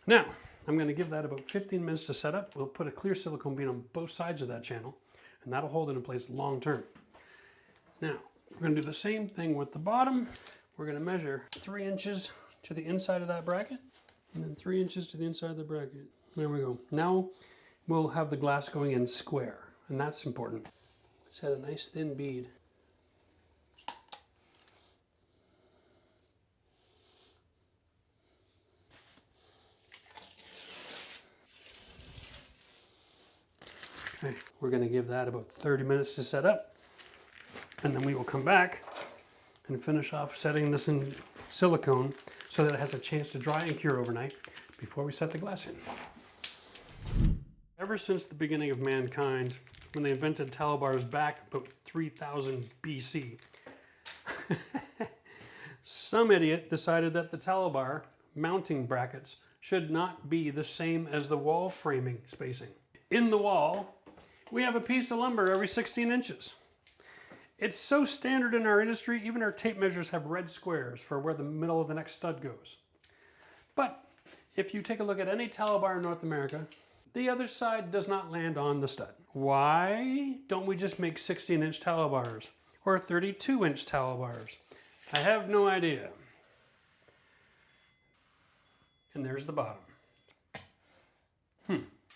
Now, I'm going to give that about 15 minutes to set up. We'll put a clear silicone bead on both sides of that channel, and that'll hold it in place long term. Now, we're going to do the same thing with the bottom. We're going to measure 3 inches to the inside of that bracket, and then 3 inches to the inside of the bracket. There we go. Now, we'll have the glass going in square, and that's important. Set a nice thin bead. Okay, we're going to give that about 30 minutes to set up, and then we will come back and finish off setting this in silicone so that it has a chance to dry and cure overnight before we set the glass in. Ever since the beginning of mankind, when they invented towel bars back about 3000 BC, some idiot decided that the towel bar mounting brackets should not be the same as the wall framing spacing. In the wall, we have a piece of lumber every 16 inches. It's so standard in our industry, even our tape measures have red squares for where the middle of the next stud goes. But if you take a look at any towel bar in North America, the other side does not land on the stud. Why don't we just make 16-inch towel bars or 32-inch towel bars? I have no idea. And there's the bottom.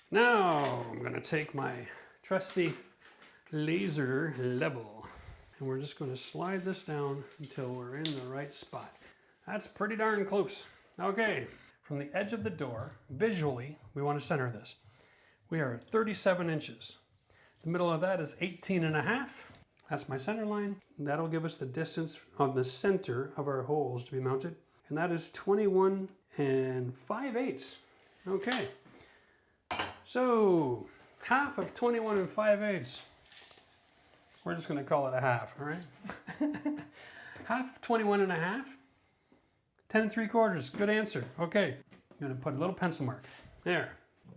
Now I'm going to take my trusty laser level, and we're just going to slide this down until we're in the right spot. That's pretty darn close. Okay, from the edge of the door, visually, we want to center this. We are 37 inches. The middle of that is 18 and a half. That's my center line. That'll give us the distance on the center of our holes to be mounted. And that is 21 and 5/8. Okay. So, half of 21 and 5/8. We're just going to call it a half, all right? Half of 21 and a half. 10 3/4. Good answer. Okay. I'm going to put a little pencil mark. There.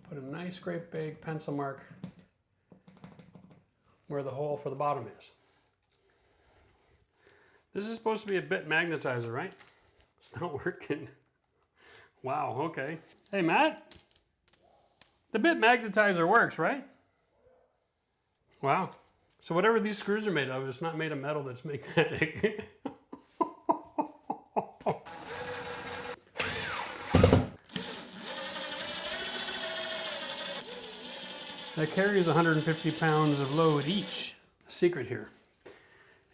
Put a nice great big pencil mark where the hole for the bottom is. This is supposed to be a bit magnetizer, right? It's not working. Wow, okay. Hey, Matt. The bit magnetizer works, right? Wow. So whatever these screws are made of, it's not made of metal that's magnetic. That carries 150 pounds of load each. The secret here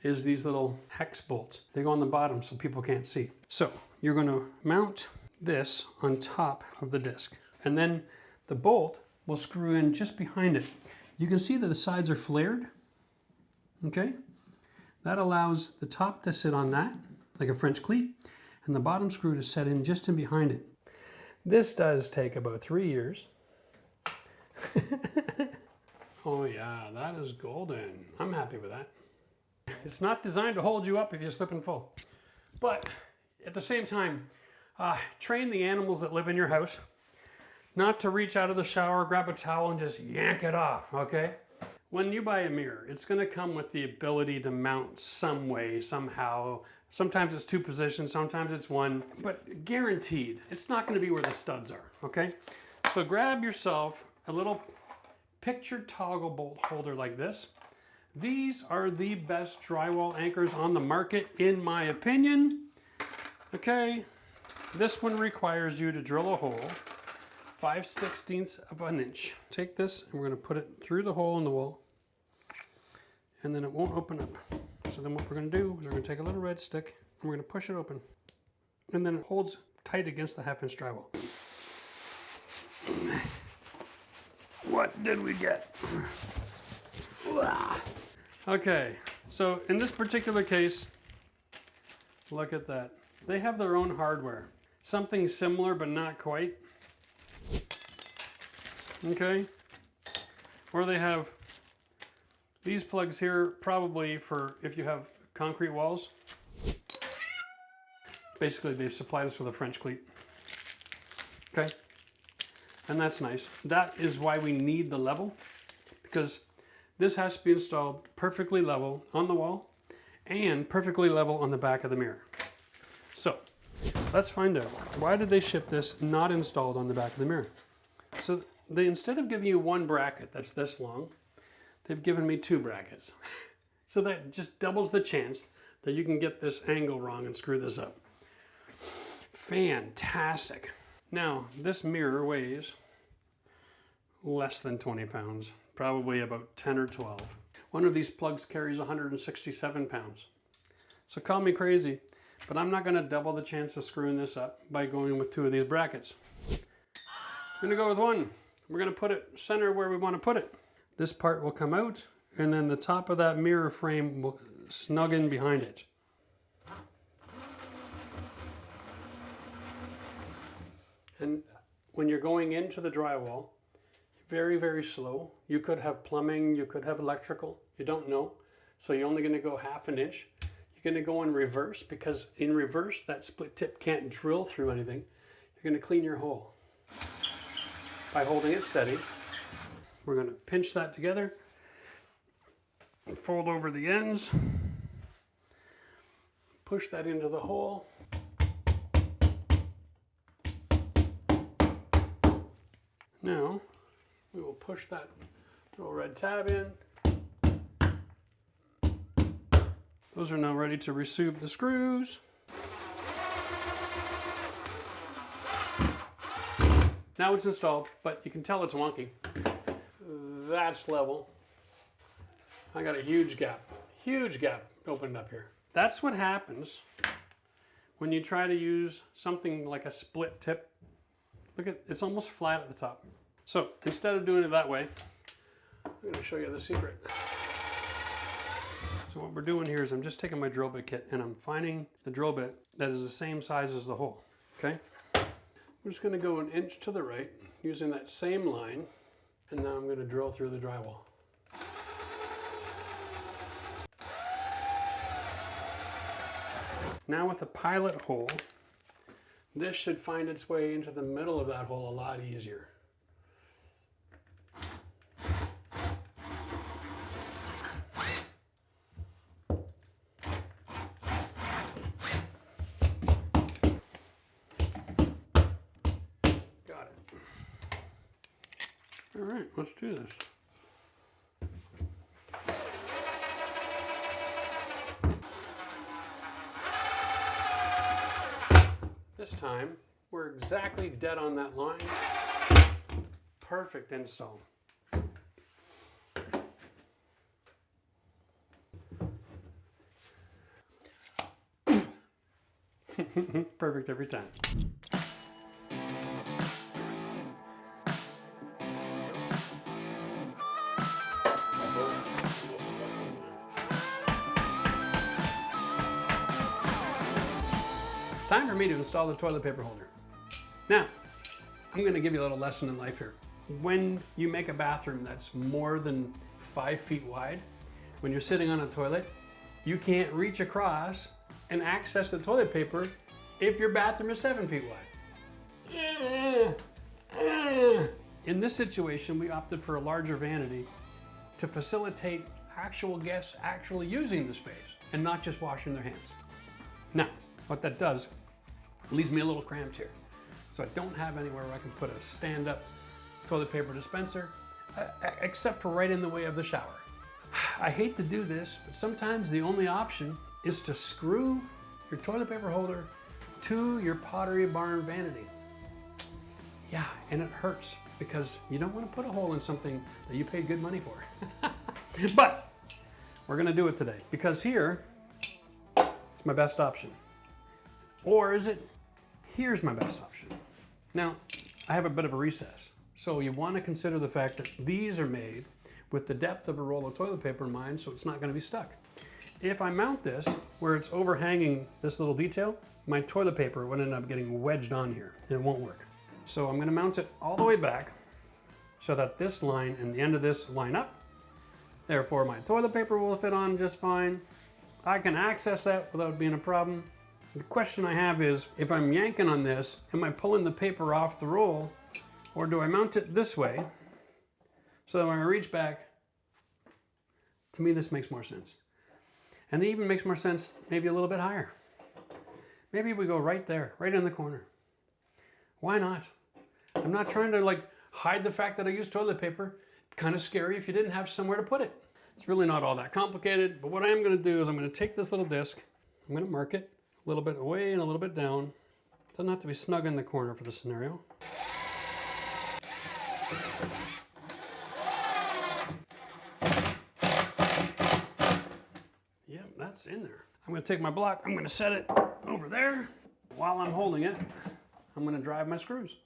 is these little hex bolts. They go on the bottom so people can't see. So you're going to mount this on top of the disc, and then the bolt will screw in just behind it. You can see that the sides are flared. Okay? That allows the top to sit on that, like a French cleat, and the bottom screw to set in just in behind it. This does take about 3 years. Oh yeah, that is golden. I'm happy with that. It's not designed to hold you up if you slip and fall. But at the same time, train the animals that live in your house not to reach out of the shower, grab a towel, and just yank it off, okay? When you buy a mirror, it's gonna come with the ability to mount some way, somehow. Sometimes it's 2 positions, sometimes it's 1, but guaranteed, it's not gonna be where the studs are, okay? So grab yourself a little picture toggle bolt holder like this. These are the best drywall anchors on the market, in my opinion. Okay, this one requires you to drill a hole 5/16 of an inch. Take this and we're going to put it through the hole in the wall, and then it won't open up. So then what we're going to do is we're going to take a little red stick and we're going to push it open, and then it holds tight against the 1/2 inch drywall. What did we get? Okay, so in this particular case, look at that. They have their own hardware. Something similar, but not quite. Okay? Or they have these plugs here, probably for if you have concrete walls. Basically, they've supplied us with a French cleat. okay? And that's nice. That is why we need the level, because this has to be installed perfectly level on the wall and perfectly level on the back of the mirror. So let's find out, why did they ship this not installed on the back of the mirror? So they, instead of giving you one bracket that's this long, they've given me 2 brackets. So that just doubles the chance that you can get this angle wrong and screw this up. Fantastic. Now, this mirror weighs less than 20 pounds, probably about 10 or 12. One of these plugs carries 167 pounds. So call me crazy, but I'm not gonna double the chance of screwing this up by going with 2 of these brackets. I'm gonna go with 1. We're gonna put it center where we wanna put it. This part will come out, and then the top of that mirror frame will snug in behind it. And when you're going into the drywall, very, very slow. You could have plumbing, you could have electrical, you don't know. So you're only gonna go 1/2 inch. You're gonna go in reverse, because in reverse, that split tip can't drill through anything. You're gonna clean your hole by holding it steady. We're gonna pinch that together, fold over the ends, push that into the hole. Now, we will push that little red tab in. Those are now ready to receive the screws. Now it's installed, but you can tell it's wonky. That's level. I got a huge gap opened up here. That's what happens when you try to use something like a split tip. Look at, it's almost flat at the top. So instead of doing it that way, I'm going to show you the secret. So what we're doing here is I'm just taking my drill bit kit and I'm finding the drill bit that is the same size as the hole, okay? I'm just going to go 1 inch to the right using that same line, and now I'm going to drill through the drywall. Now with the pilot hole, this should find its way into the middle of that hole a lot easier. Got it. All right, let's do this. This time, we're exactly dead on that line. Perfect install. Perfect every time. It's time for me to install the toilet paper holder. Now, I'm going to give you a little lesson in life here. When you make a bathroom that's more than 5 feet wide, when you're sitting on a toilet, you can't reach across and access the toilet paper if your bathroom is 7 feet wide. In this situation, we opted for a larger vanity to facilitate actual guests actually using the space and not just washing their hands. Now, what that does, leaves me a little cramped here. So I don't have anywhere where I can put a stand-up toilet paper dispenser, except for right in the way of the shower. I hate to do this, but sometimes the only option is to screw your toilet paper holder to your Pottery Barn vanity. Yeah, and it hurts because you don't want to put a hole in something that you paid good money for. But we're gonna do it today because here is my best option. Or is it, here's my best option. Now, I have a bit of a recess. So you want to consider the fact that these are made with the depth of a roll of toilet paper in mind, so it's not going to be stuck. If I mount this where it's overhanging this little detail, my toilet paper would end up getting wedged on here and it won't work. So I'm going to mount it all the way back so that this line and the end of this line up. Therefore, my toilet paper will fit on just fine. I can access that without being a problem. The question I have is, if I'm yanking on this, am I pulling the paper off the roll, or do I mount it this way so that when I reach back, to me this makes more sense. And it even makes more sense maybe a little bit higher. Maybe we go right there, right in the corner. Why not? I'm not trying to like hide the fact that I use toilet paper. Kind of scary if you didn't have somewhere to put it. It's really not all that complicated, but what I am going to do is I'm going to take this little disc, I'm going to mark it a little bit away and a little bit down. Doesn't have to be snug in the corner for the scenario. Yep, that's in there. I'm going to take my block, I'm going to set it over there. While I'm holding it, I'm going to drive my screws.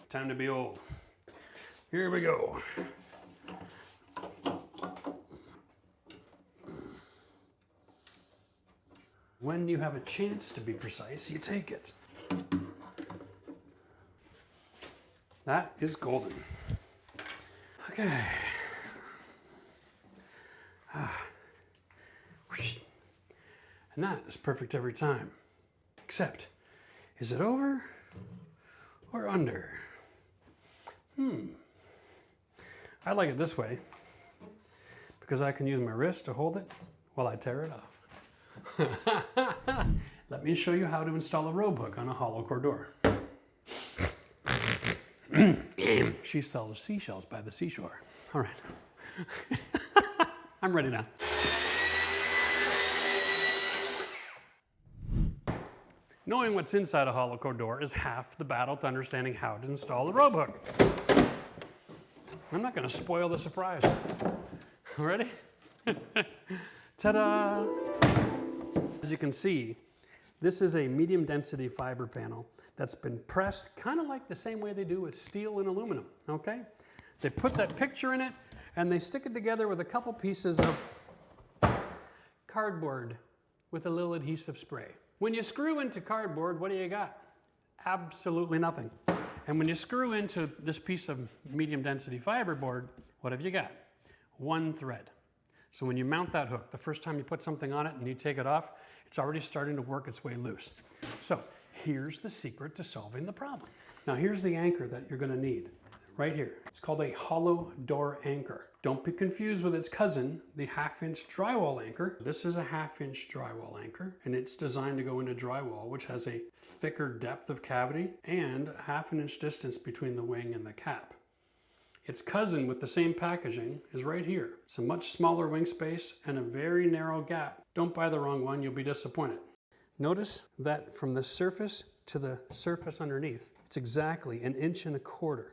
Time to be old. Here we go. When you have a chance to be precise, you take it. That is golden. Okay. And that is perfect every time. Except, is it over or under? I like it this way because I can use my wrist to hold it while I tear it off. Let me show you how to install a robe hook on a hollow core door. She sells seashells by the seashore. All right. I'm ready now. Knowing what's inside a hollow core door is half the battle to understanding how to install a robe hook. I'm not going to spoil the surprise. Ready? Ta-da! As you can see, this is a medium density fiber panel that's been pressed kind of like the same way they do with steel and aluminum, okay? They put that picture in it and they stick it together with a couple pieces of cardboard with a little adhesive spray. When you screw into cardboard, what do you got? Absolutely nothing. And when you screw into this piece of medium density fiberboard, what have you got? One thread. So when you mount that hook, the first time you put something on it and you take it off, it's already starting to work its way loose. So here's the secret to solving the problem. Now here's the anchor that you're going to need. Right here. It's called a hollow door anchor. Don't be confused with its cousin, the 1/2-inch drywall anchor. This is a 1/2-inch drywall anchor, and it's designed to go into drywall, which has a thicker depth of cavity and a 1/2-inch distance between the wing and the cap. Its cousin with the same packaging is right here. It's a much smaller wing space and a very narrow gap. Don't buy the wrong one, you'll be disappointed. Notice that from the surface to the surface underneath, it's exactly 1.25 inches.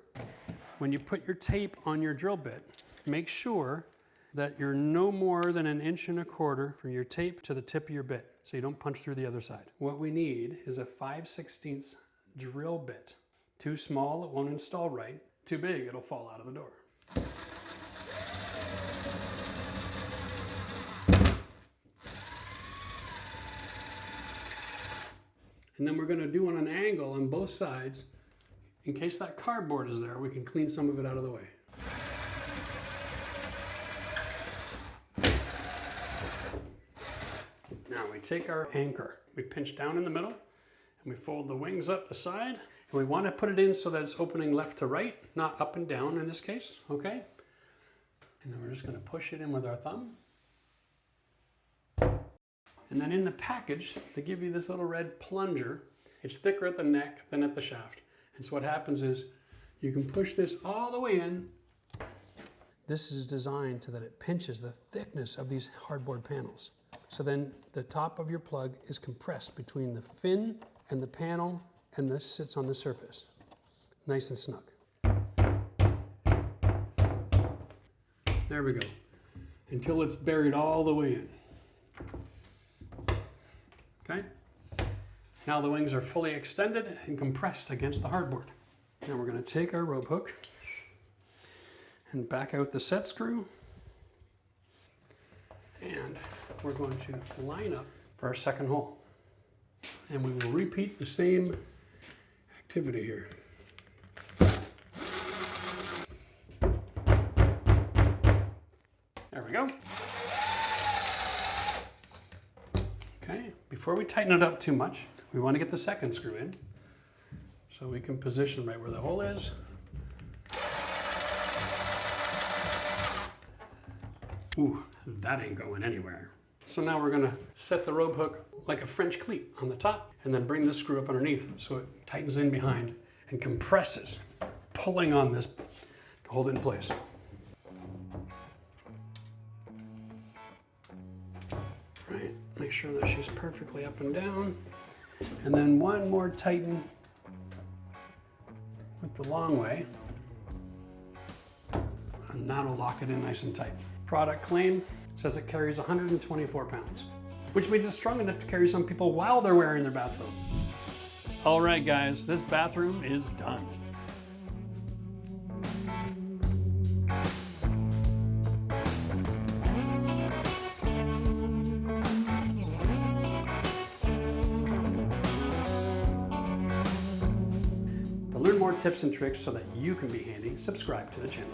When you put your tape on your drill bit, make sure that you're no more than 1.25 inches from your tape to the tip of your bit, so you don't punch through the other side. What we need is a 5/16 drill bit. Too small, it won't install right. Too big, it'll fall out of the door. And then we're going to do on an angle on both sides. In case that cardboard is there, we can clean some of it out of the way. Now we take our anchor, we pinch down in the middle, and we fold the wings up the side. And we want to put it in so that it's opening left to right, not up and down in this case, okay? And then we're just going to push it in with our thumb. And then in the package, they give you this little red plunger. It's thicker at the neck than at the shaft. And so what happens is you can push this all the way in. This is designed so that it pinches the thickness of these hardboard panels. So then the top of your plug is compressed between the fin and the panel, and this sits on the surface. Nice and snug. There we go. Until it's buried all the way in. Okay? Now the wings are fully extended and compressed against the hardboard. Now we're going to take our rope hook and back out the set screw, and we're going to line up for our second hole. And we will repeat the same activity here. There we go. Okay, before we tighten it up too much, we want to get the second screw in so we can position right where the hole is. Ooh, that ain't going anywhere. So now we're gonna set the rope hook like a French cleat on the top and then bring this screw up underneath so it tightens in behind and compresses, pulling on this to hold it in place. Right, make sure that she's perfectly up and down. And then one more tighten with the long way. And that'll lock it in nice and tight. Product claim says it carries 124 pounds, which means it's strong enough to carry some people while they're wearing their bathrobe. All right, guys, this bathroom is done. To learn more tips and tricks so that you can be handy, subscribe to the channel.